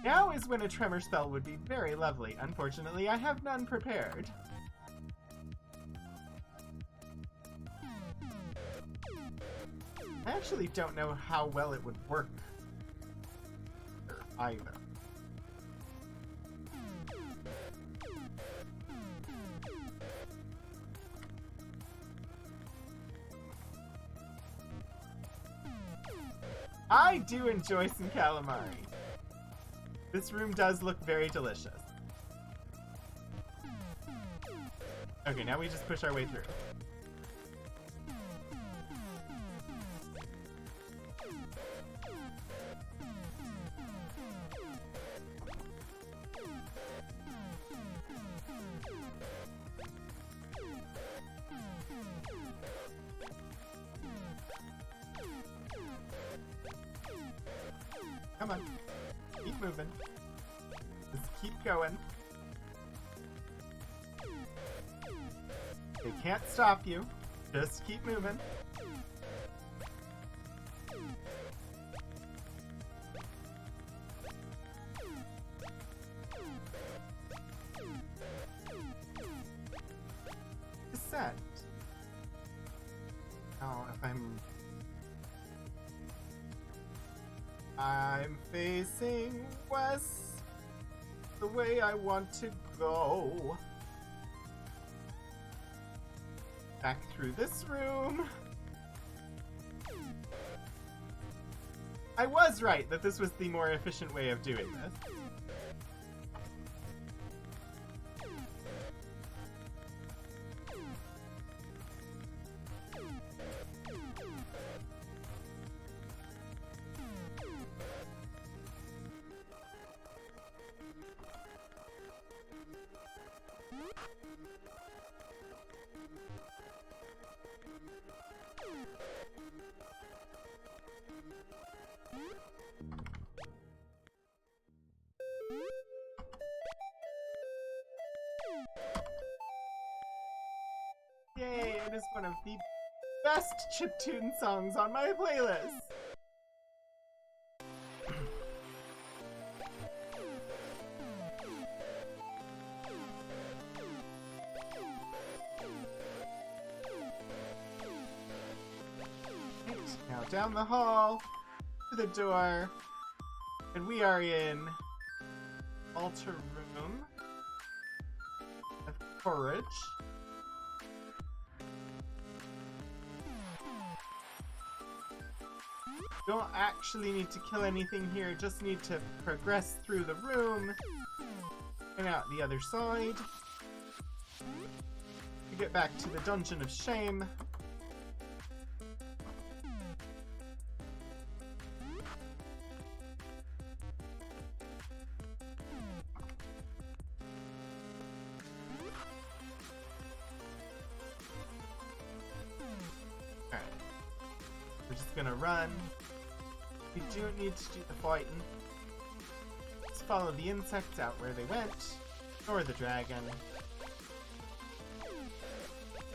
Now is when a tremor spell would be very lovely. Unfortunately, I have none prepared. I actually don't know how well it would work either. I do enjoy some calamari. This room does look very delicious. Okay, now we just push our way through. Come on. Keep moving. Just keep going. They can't stop you. Just keep moving. I'm facing west, the way I want to go. Back through this room. I was right that this was the more efficient way of doing this. Yay, it is one of the best chiptune songs on my playlist! Right, now down the hall, to the door, and we are in altar room of courage. Don't actually need to kill anything here, just need to progress through the room and out the other side to get back to the Dungeon of Shame. Alright. We're just gonna run. We do need to do the fighting. Let's follow the insects out where they went. Or the dragon.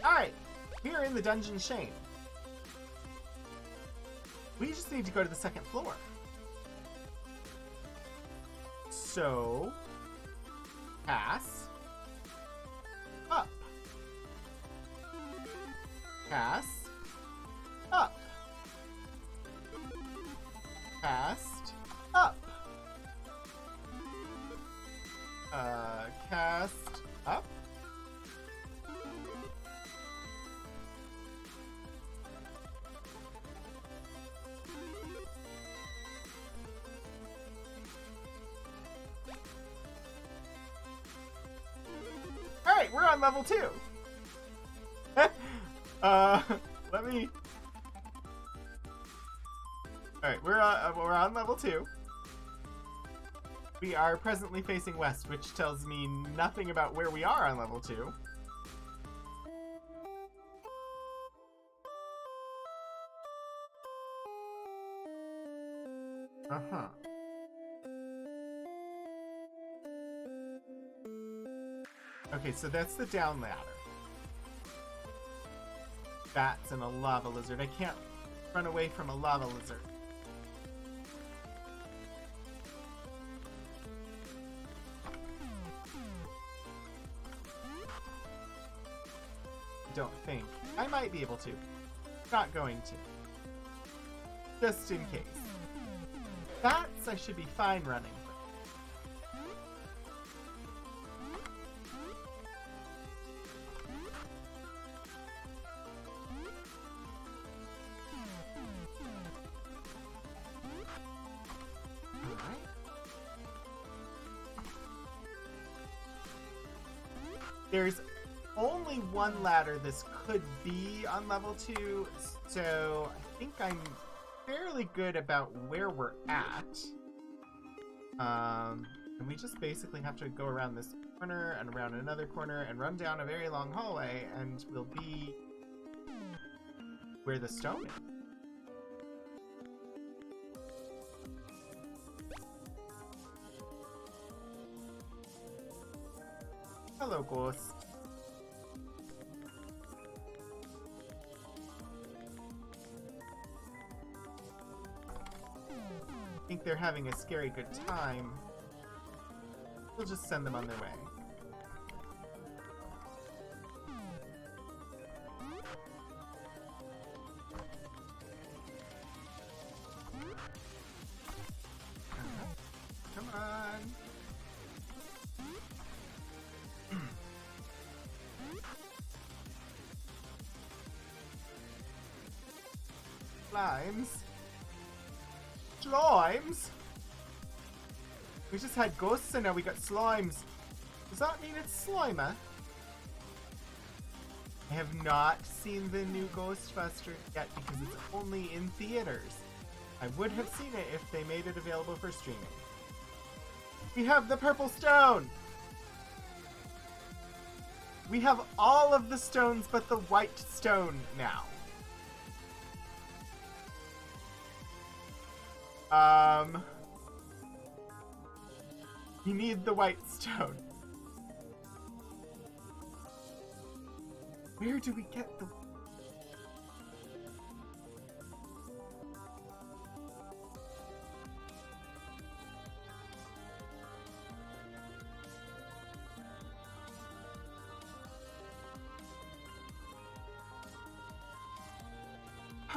Alright, we are in the Dungeon Shame. We just need to go to the second floor. So, pass. Up. Pass. Up. Cast up. Cast up. Alright, we're on level 2. Let me... Alright, we're on level 2. We are presently facing west, which tells me nothing about where we are on level 2. Uh-huh. Okay, so that's the down ladder. Bats and a lava lizard. I can't run away from a lava lizard. Don't think. I might be able to. Not going to. Just in case. Bats I should be fine running. Alright. There's only one ladder this could be on level 2, so I think I'm fairly good about where we're at. And we just basically have to go around this corner and around another corner and run down a very long hallway, and we'll be where the stone is. Hello, ghost. I think they're having a scary good time. We'll just send them on their way. Slimes. Slimes? We just had ghosts and now we got slimes. Does that mean it's Slimer? I have not seen the new Ghostbusters yet because it's only in theaters. I would have seen it if they made it available for streaming. We have the purple stone! We have all of the stones but the white stone now. We need the white stone. Where do we get the...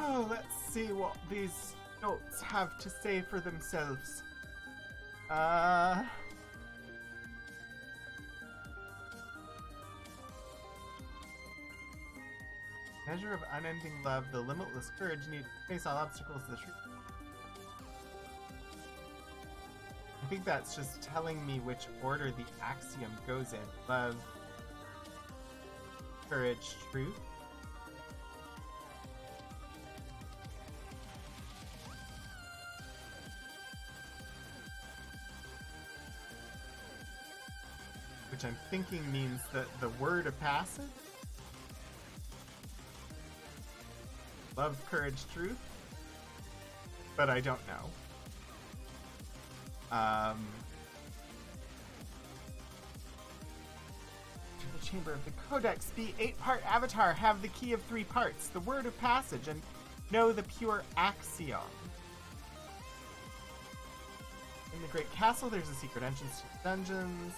Oh, let's see what these notes have to say for themselves. Measure of unending love, the limitless courage needed to face all obstacles to the truth. I think that's just telling me which order the axiom goes in. Love, courage, truth. Which I'm thinking means that the word of passage? Love, courage, truth? But I don't know. To the chamber of the Codex, be 8-part avatar, have the key of 3 parts, the word of passage, and know the pure axiom. In the Great Castle, there's a secret entrance to the dungeons.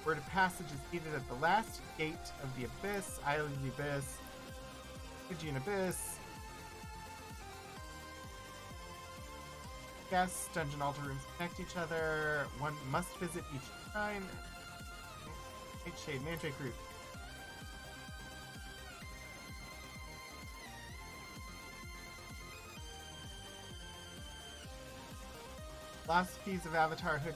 Word of passage is needed at the last gate of the Abyss, Isle of the Abyss, Stygian Abyss. Yes, dungeon altar rooms connect each other. One must visit each shrine. Nightshade, Mandrake Root. Philosophies of Avatarhood.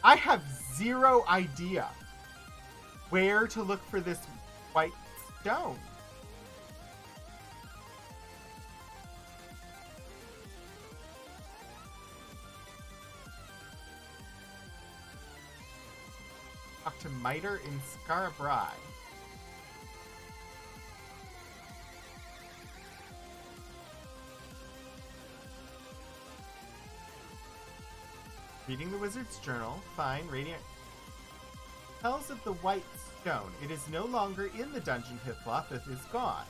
I have zero idea where to look for this white stone. Talk to Miter in Scarabrai. Reading the wizard's journal. Fine. Radiant tells of the white stone. It is no longer in the dungeon Hithloth. It is gone.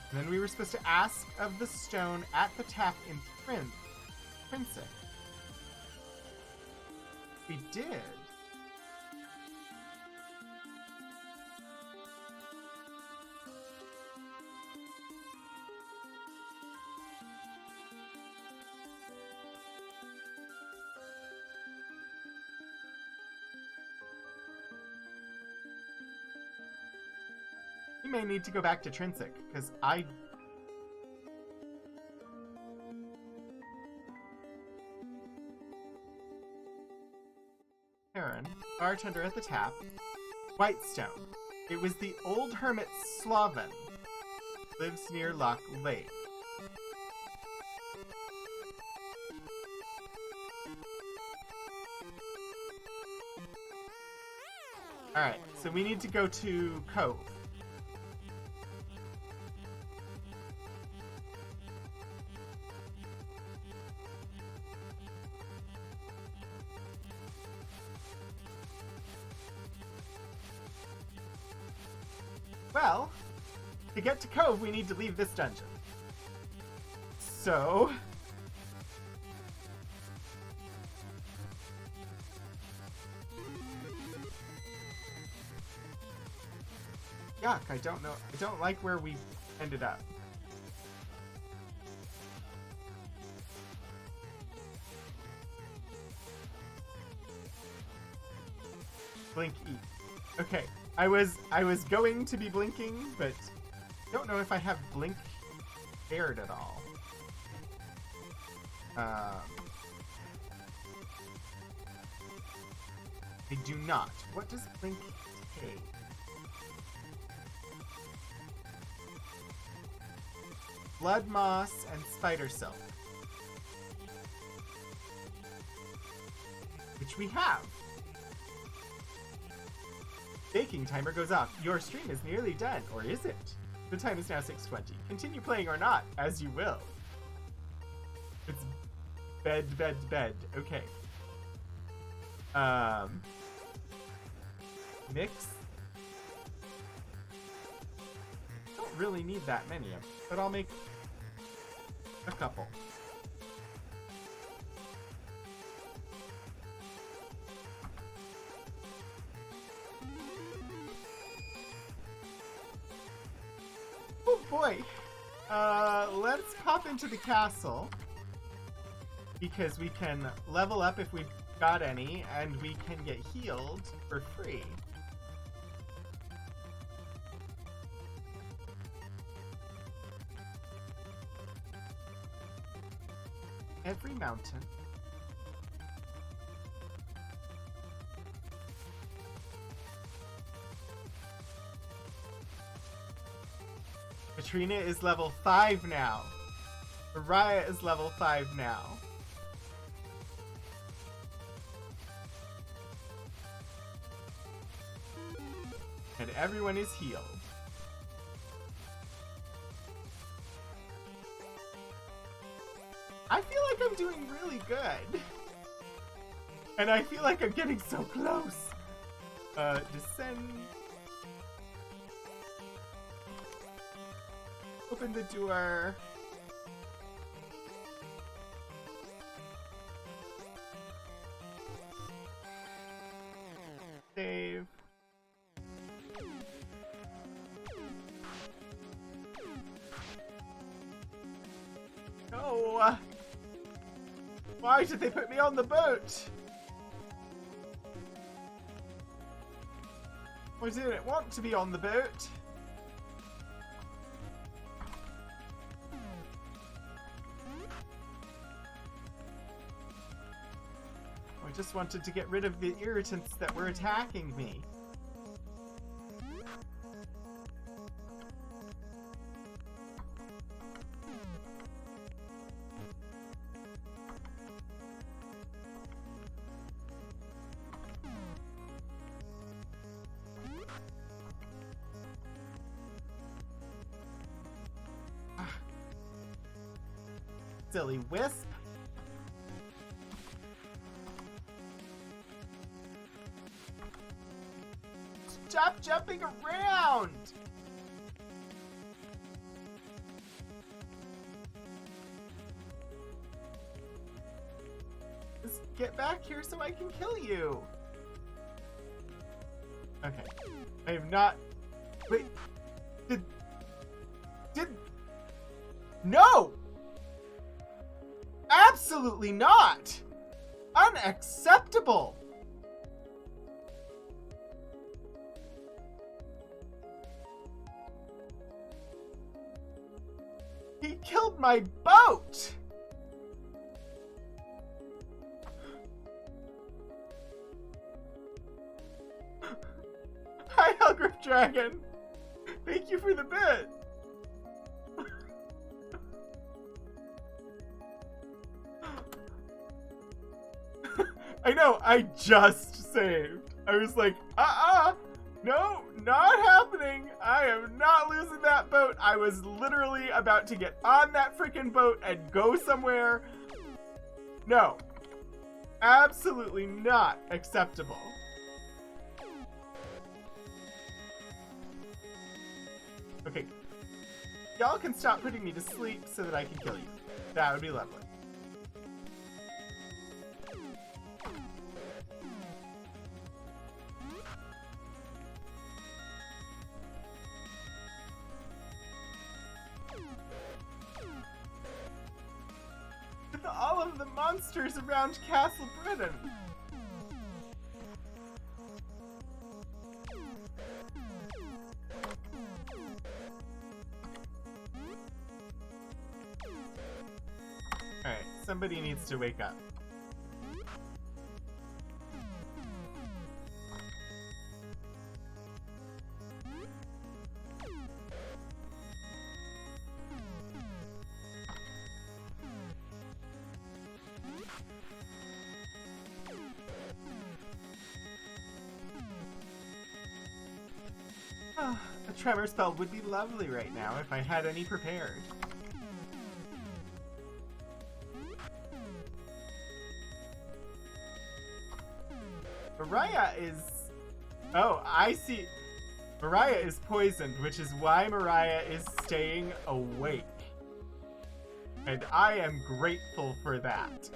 And then we were supposed to ask of the stone at the tap in Trinsic. We did. We may need to go back to Trinsic, because Aaron, bartender at the tap. Whitestone. It was the old hermit Sloven. Lives near Loch Lake. Alright, so we need to go to Cove. Well, to get to Cove, we need to leave this dungeon. So... Yuck, I don't know. I don't like where we ended up. Blink E. Okay, I was going to be blinking, but don't know if I have blink paired at all. I do not. What does blink take? Blood moss and spider silk, which we have. Baking timer goes off. Your stream is nearly done, or is it? The time is now 6:20. Continue playing or not, as you will. It's bed. Okay. Mix. Don't really need that many of them, but I'll make a couple. Oh boy. Let's pop into the castle, because we can level up if we've got any, and we can get healed for free. Every mountain. Katrina is level 5 now. Mariah is level 5 now. And everyone is healed. I feel like I'm doing really good. And I feel like I'm getting so close. Descend. Open the door. Save. No! Why did they put me on the boat? I didn't want to be on the boat. I just wanted to get rid of the irritants that were attacking me. Silly wisp. Stop jumping around! Just get back here so I can kill you. Okay. I am not... Wait. Did... No! Absolutely not! Unacceptable! He killed my boat! Hi, Hellgrip Dragon! Thank you for the bit! I know, I just saved. I was like, no, not happening. I am not losing that boat. I was literally about to get on that freaking boat and go somewhere. No, absolutely not acceptable. Okay, y'all can stop putting me to sleep so that I can kill you. That would be lovely. With all of the monsters around Castle Britain. Somebody needs to wake up. Oh, a tremor spell would be lovely right now if I had any prepared. Mariah is... Oh, I see. Mariah is poisoned, which is why Mariah is staying awake. And I am grateful for that.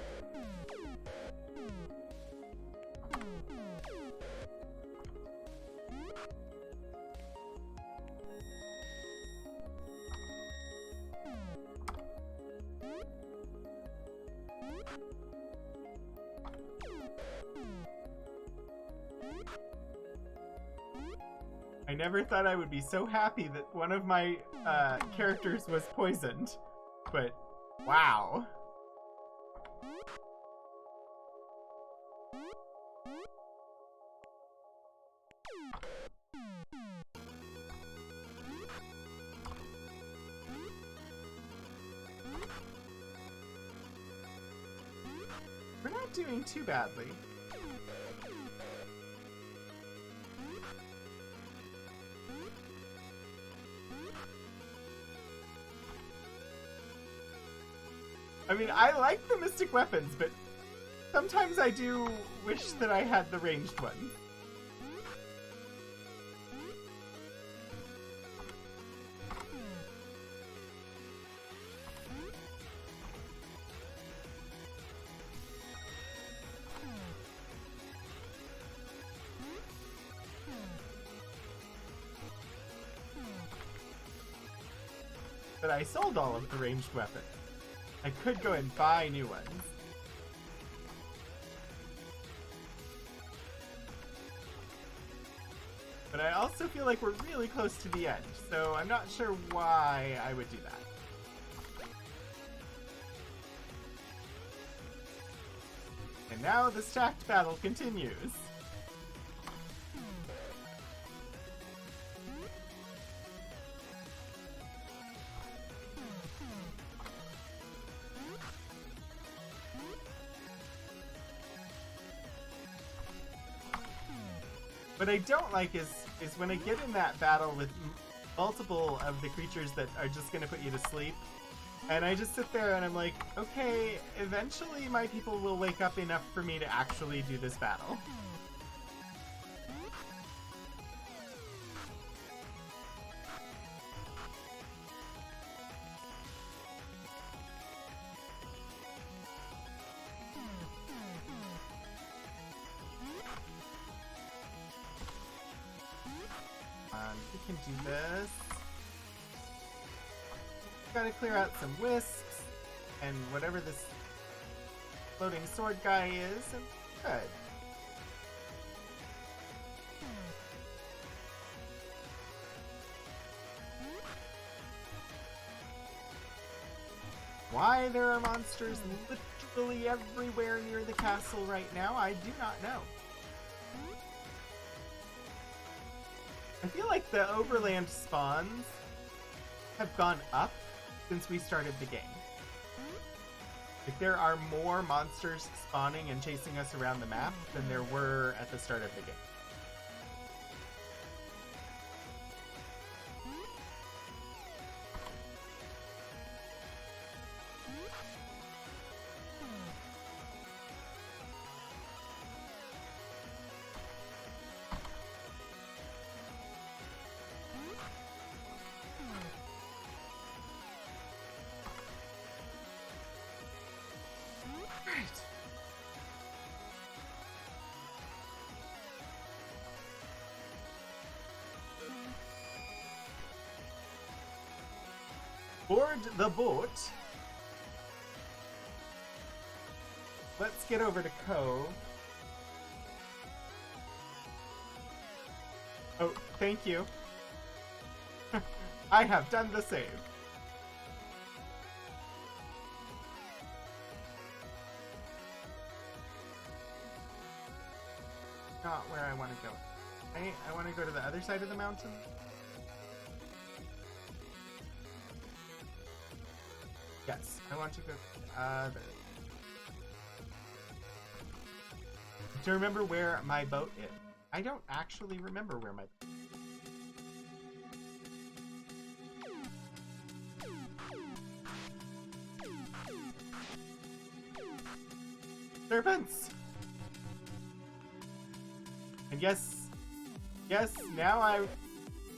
I never thought I would be so happy that one of my characters was poisoned, but wow. We're not doing too badly. I mean, I like the mystic weapons, but sometimes I do wish that I had the ranged ones. But I sold all of the ranged weapons. I could go and buy new ones. But I also feel like we're really close to the end, so I'm not sure why I would do that. And now the stacked battle continues. What I don't like is when I get in that battle with multiple of the creatures that are just going to put you to sleep, and I just sit there and I'm like, okay, eventually my people will wake up enough for me to actually do this battle. We can do this. Gotta clear out some wisps and whatever this floating sword guy is, and good. Why there are monsters literally everywhere near the castle right now, I do not know. I feel like the overland spawns have gone up since we started the game. Like, there are more monsters spawning and chasing us around the map than there were at the start of the game. Board the boat. Let's get over to Cove. Oh, thank you. I have done the save. not where I want to go. I want to go to the other side of the mountain. Yes, I want to go to the other. Do you remember where my boat is? I don't actually remember where my boat is. Serpents! And yes, now I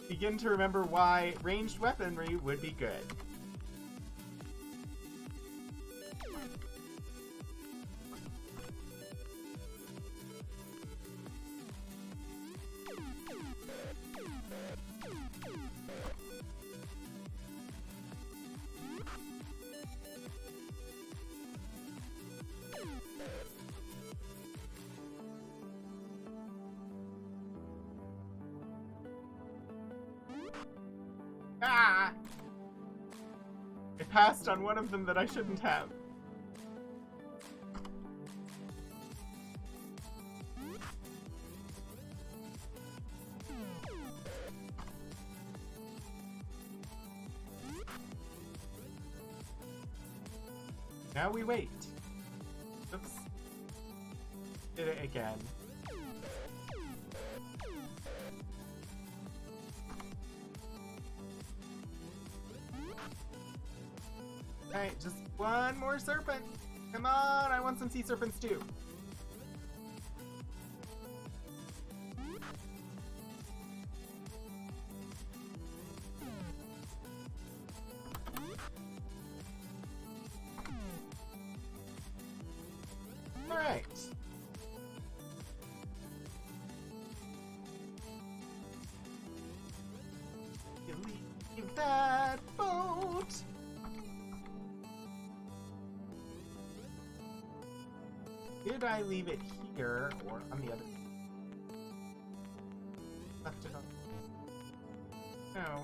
begin to remember why ranged weaponry would be good. Ah! I passed on one of them that I shouldn't have. Now we wait. Oops. Did it again. Alright, just one more serpent. Come on, I want some sea serpents too. Alright. You leave that boat. Did I leave it here or on the other? Left it on. No.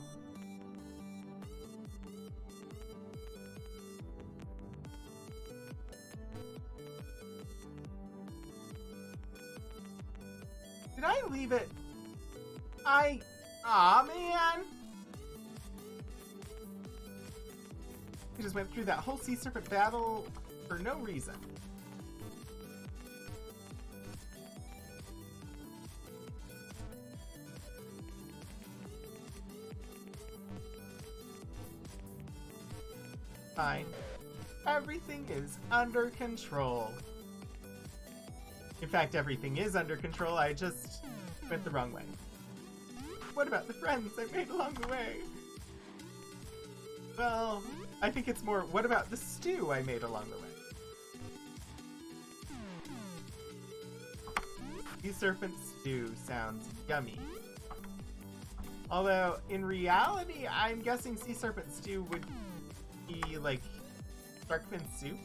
Did I leave it? Aw, man! I just went through that whole sea serpent battle for no reason. Fine. Everything is under control. In fact, everything is under control. I just went the wrong way. What about the friends I made along the way? Well, I think it's more, what about the stew I made along the way? Sea serpent stew sounds yummy. Although, in reality, I'm guessing sea serpent stew would be like shark fin soup.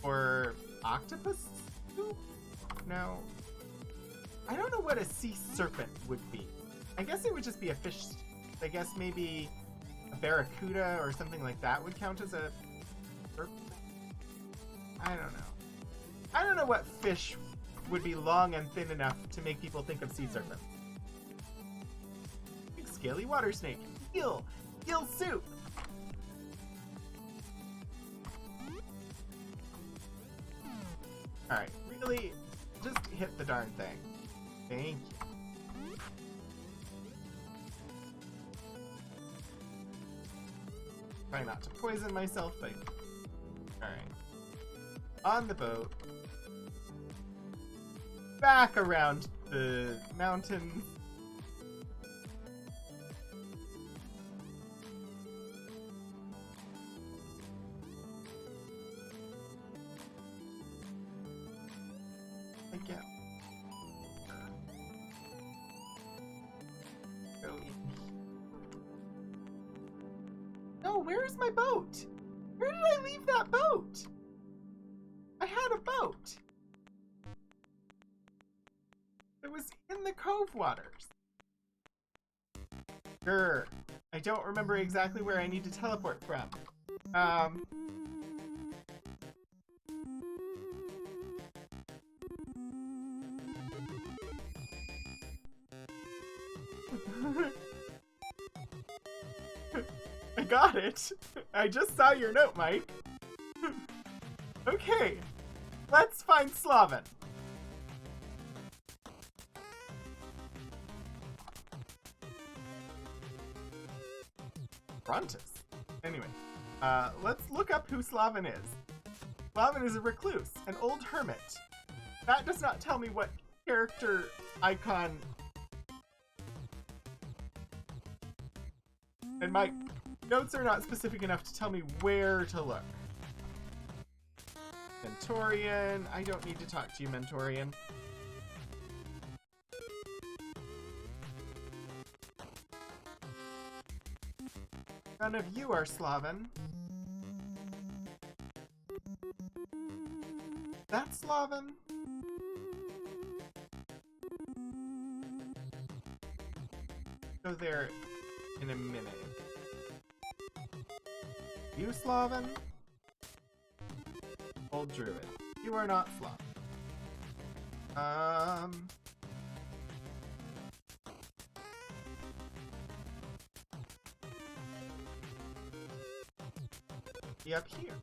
Or octopus soup? No. I don't know what a sea serpent would be. I guess it would just be a fish. I guess maybe a barracuda or something like that would count as a serpent. I don't know. I don't know what fish would be long and thin enough to make people think of sea serpents. Big scaly water snake. Eel! Eel soup! Alright, really, just hit the darn thing. Thank you. Try not to poison myself, but... Alright. On the boat. Back around the mountain. Again. Go in. No, where's my boat? Where did I leave that boat? I had a boat. It was in the cove waters. Grr. I don't remember exactly where I need to teleport from. I got it. I just saw your note, Mike. Okay, let's find Slavin. Frontis. Anyway, let's look up who Slavin is. Slavin is a recluse, an old hermit. That does not tell me what character icon. And my notes are not specific enough to tell me where to look. Mentorian. I don't need to talk to you, Mentorian. None of you are Slavin. That's Slavin. Go there in a minute. You Slavin? Old Druid. You are not Slavin. Be up here.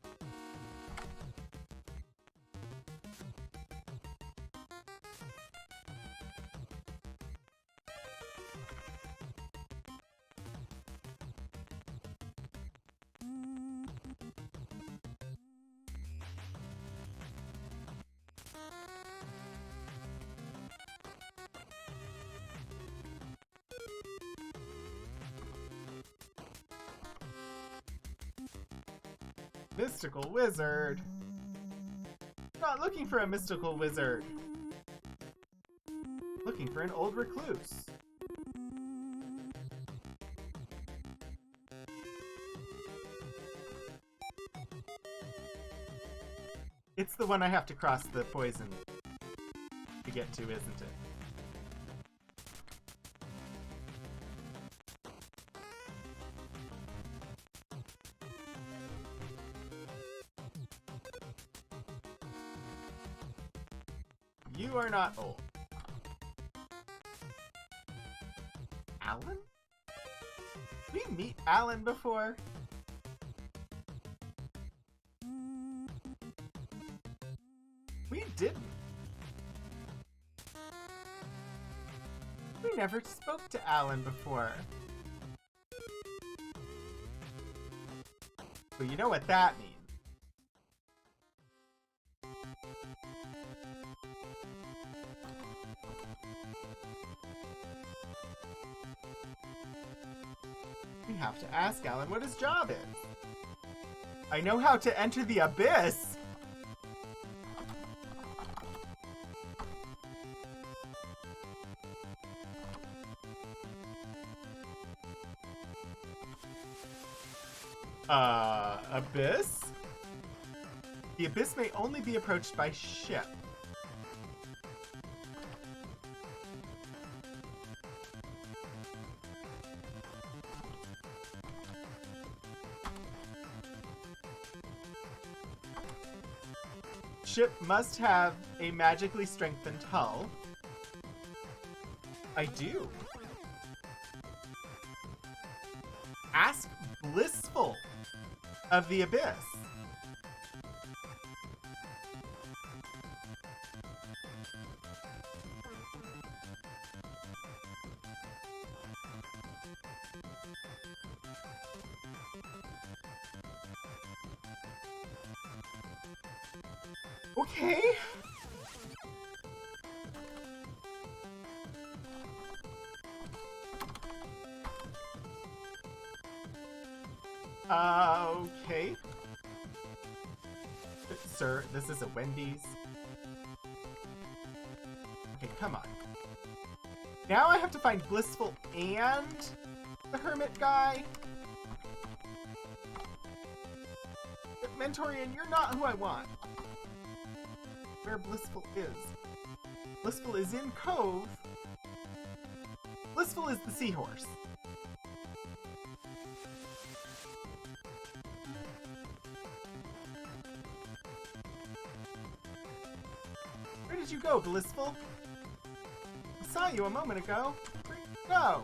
Mystical wizard. Not looking for a mystical wizard. Looking for an old recluse. It's the one I have to cross the poison to get to, isn't it? You are not old. Alan? Did we meet Alan before? We didn't. We never spoke to Alan before. Well, you know what that means. We have to ask Alan what his job is. I know how to enter the abyss. Abyss? The abyss may only be approached by ship. Ship must have a magically strengthened hull. I do. Ask Blissful of the Abyss. Okay. Okay. Sir, this is a Wendy's. Okay, come on. Now I have to find Blissful and the Hermit guy. But Mentorian, you're not who I want. Where Blissful is. Blissful is in Cove. Blissful is the seahorse. Where did you go, Blissful? I saw you a moment ago. Where'd you go?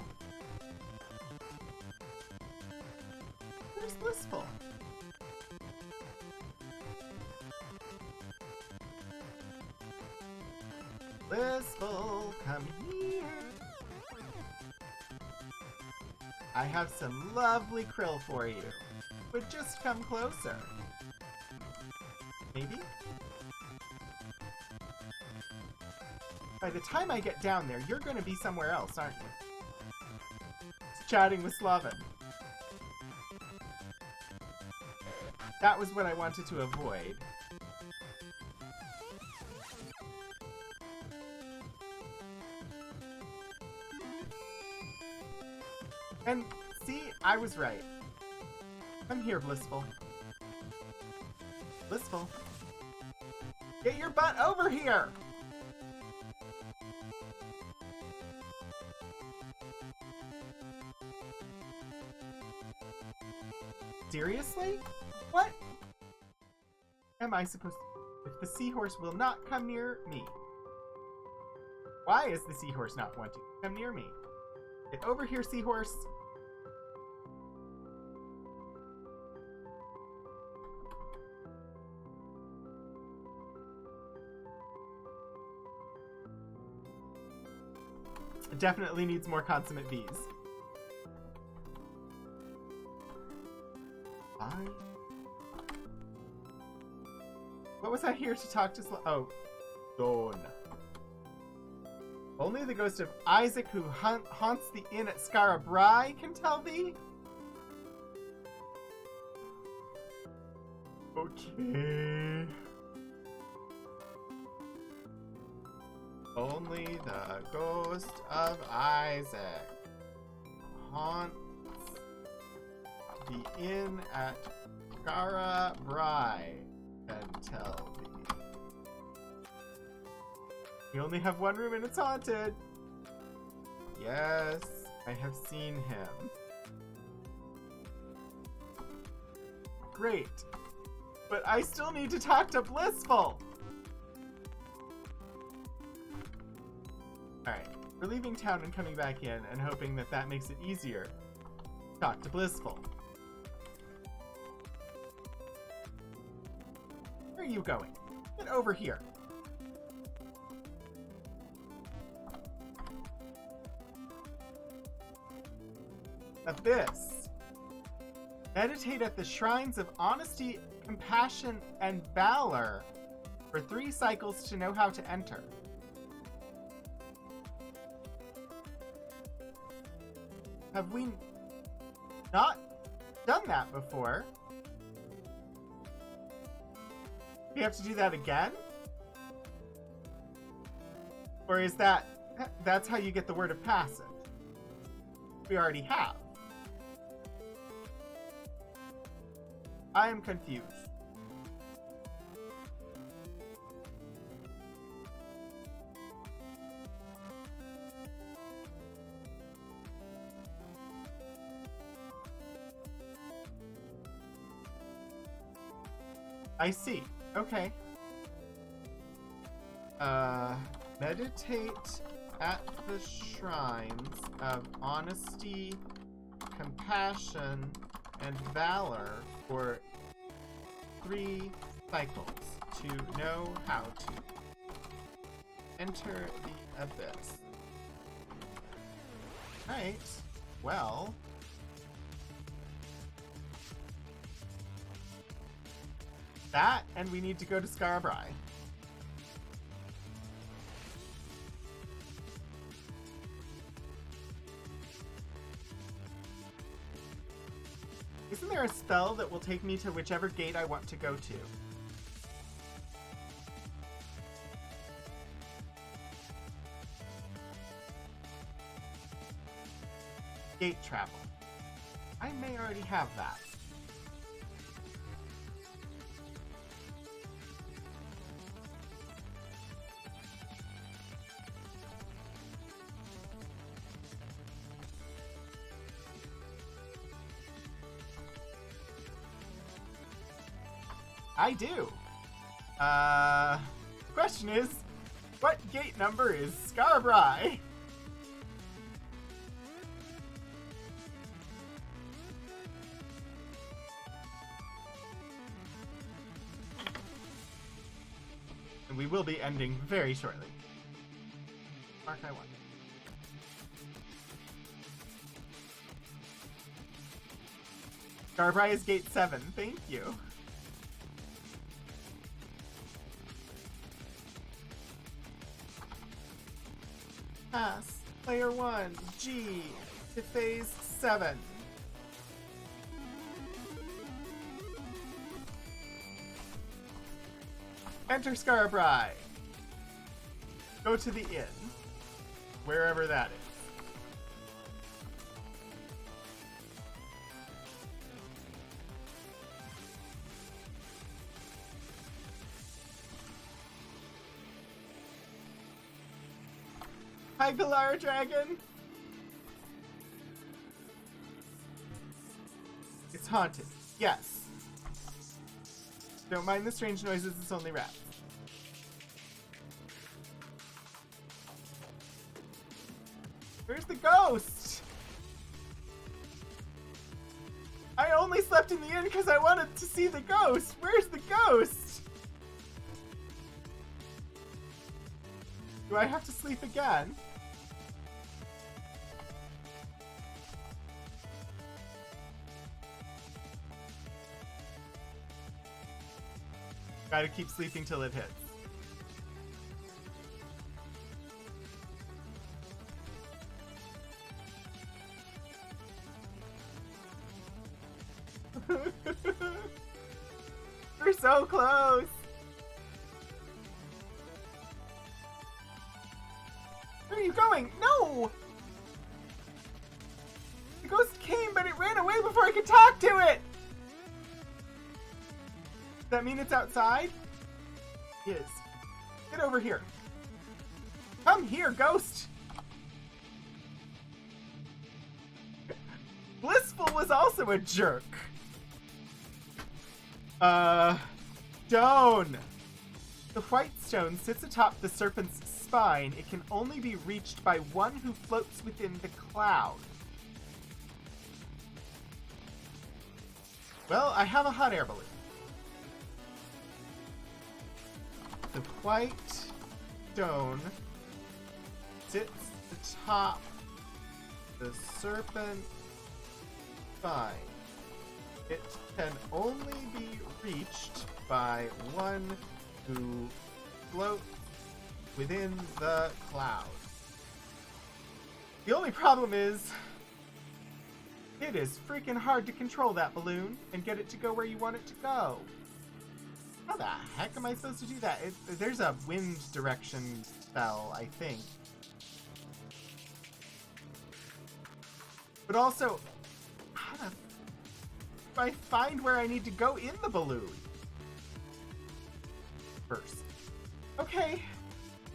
Blissful. Blissful, come here. I have some lovely krill for you. But just come closer. Maybe? By the time I get down there, you're going to be somewhere else, aren't you? Just chatting with Slavin. That was what I wanted to avoid. And see, I was right. Come here, Blissful. Blissful. Get your butt over here! Seriously? What am I supposed to do if the seahorse will not come near me? Why is the seahorse not wanting to come near me? Get over here, seahorse. It definitely needs more consummate bees. What was I here to talk to Oh, Dawn. Only the ghost of Isaac who haunts the inn at Scarabrai can tell thee? Okay. Only the ghost of Isaac haunts the inn at Scarabrai can tell thee. We only have one room and it's haunted. Yes, I have seen him. Great. But I still need to talk to Blissful. Alright, we're leaving town and coming back in and hoping that that makes it easier. Talk to Blissful. Where are you going? Get over here. Abyss. Meditate at the shrines of honesty, compassion, and valor for 3 cycles to know how to enter. Have we not done that before? We have to do that again? Or is that's how you get the word of passage? We already have. I am confused. I see. Okay. Meditate at the shrines of honesty, compassion, and valor for 3 cycles to know how to enter the abyss. Right. Well. That, and we need to go to Scarabrai. Isn't there a spell that will take me to whichever gate I want to go to? Gate travel. I may already have that. I do. Question is, what gate number is Scarabrai? We will be ending very shortly. Mark I won. Garbrai is gate 7. Thank you. Pass. Player 1. G. To phase 7. Enter Garbrai. Go to the inn. Wherever that is. Hi, Pilar Dragon! It's haunted. Yes. Don't mind the strange noises, it's only rats. Where's the ghost? I only slept in the inn because I wanted to see the ghost! Where's the ghost? Do I have to sleep again? Gotta keep sleeping till it hits. We're so close! Where are you going? No! The ghost came, but it ran away before I could talk to it! Does that mean it's outside? It is. Get over here. Come here, ghost! Blissful was also a jerk. Stone. The white stone sits atop the serpent's spine. It can only be reached by one who floats within the cloud. Well, I have a hot air balloon. The white stone sits atop the serpent spine. It can only be reached by one who floats within the cloud. The only problem is, it is freaking hard to control that balloon and get it to go where you want it to go. How the heck am I supposed to do that? There's a wind direction spell, I think. But also, how the do I find where I need to go in the balloon? First. Okay.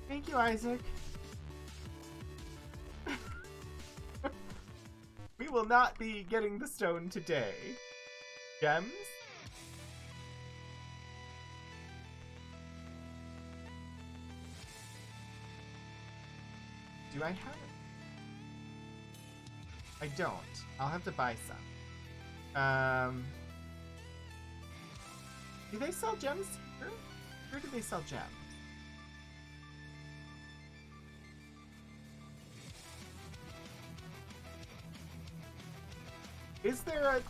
Thank you, Isaac. We will not be getting the stone today. Gems? Do I have it? I don't. I'll have to buy some. Do they sell gems here? Where do they sell gems? Is there a...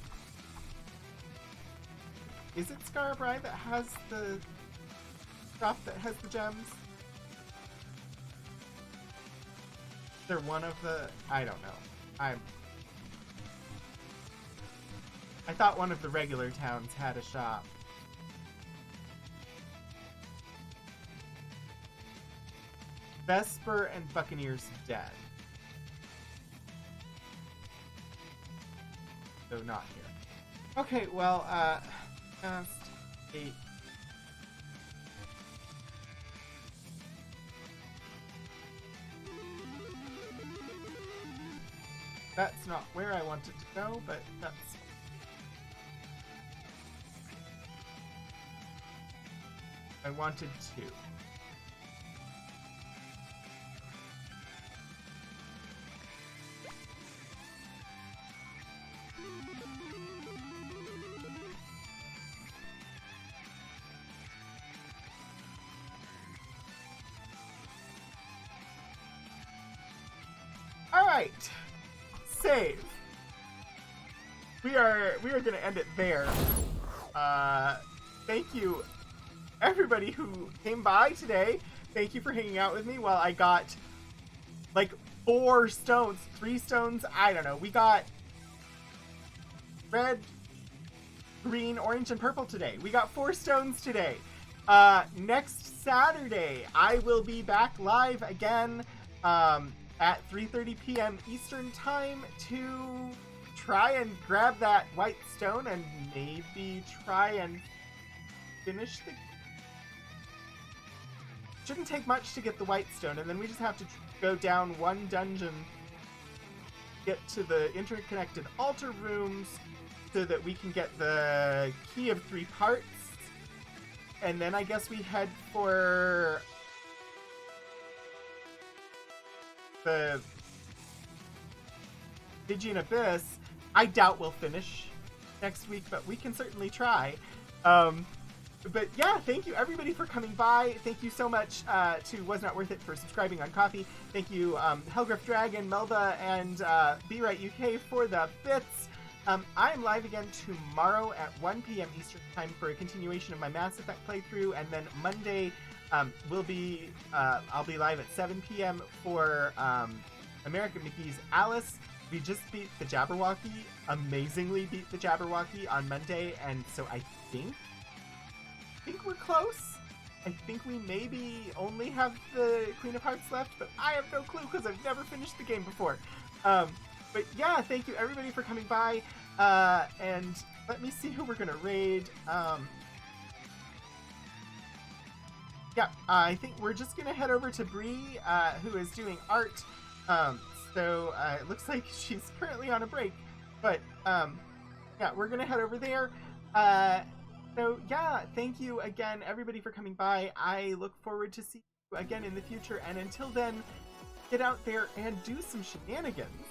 Is it Garbrai that has the shop that has the gems? Is there one of the... I don't know. I thought one of the regular towns had a shop. Vesper and Buccaneer's dead. So not here. Okay, well, cast 8. That's not where I wanted to go, but that's... I wanted to. right. Save. We are gonna end it there. Thank you, everybody who came by today. Thank you for hanging out with me while I got like 4 stones, 3 stones. I don't know. We got red, green, orange, and purple today. We got 4 stones today. Next Saturday, I will be back live again at 3:30 p.m. Eastern Time to try and grab that white stone and maybe try and finish the... Shouldn't take much to get the white stone, and then we just have to go down one dungeon, get to the interconnected altar rooms so that we can get the key of 3 parts, and then I guess we head for the Stygian Abyss. I doubt we'll finish next week, but we can certainly try. But yeah, thank you everybody for coming by. Thank you so much to Was Not Worth It for subscribing on Coffee. Thank you Hellgriff Dragon, Melba, and Be Right UK for the bits. I am live again tomorrow at 1 p.m. Eastern Time for a continuation of my Mass Effect playthrough, and then Monday I'll be live at 7 p.m. for American McGee's Alice. We just beat the Jabberwocky, amazingly beat the Jabberwocky on Monday, and so I think we're close. I think we maybe only have the Queen of Hearts left, but I have no clue because I've never finished the game before. But yeah, thank you everybody for coming by, and let me see who we're gonna raid. Yeah, I think we're just gonna head over to Bree, who is doing art. So it looks like she's currently on a break, but yeah, we're gonna head over there. So yeah, thank you again everybody for coming by. I look forward to seeing you again in the future, and until then, get out there and do some shenanigans.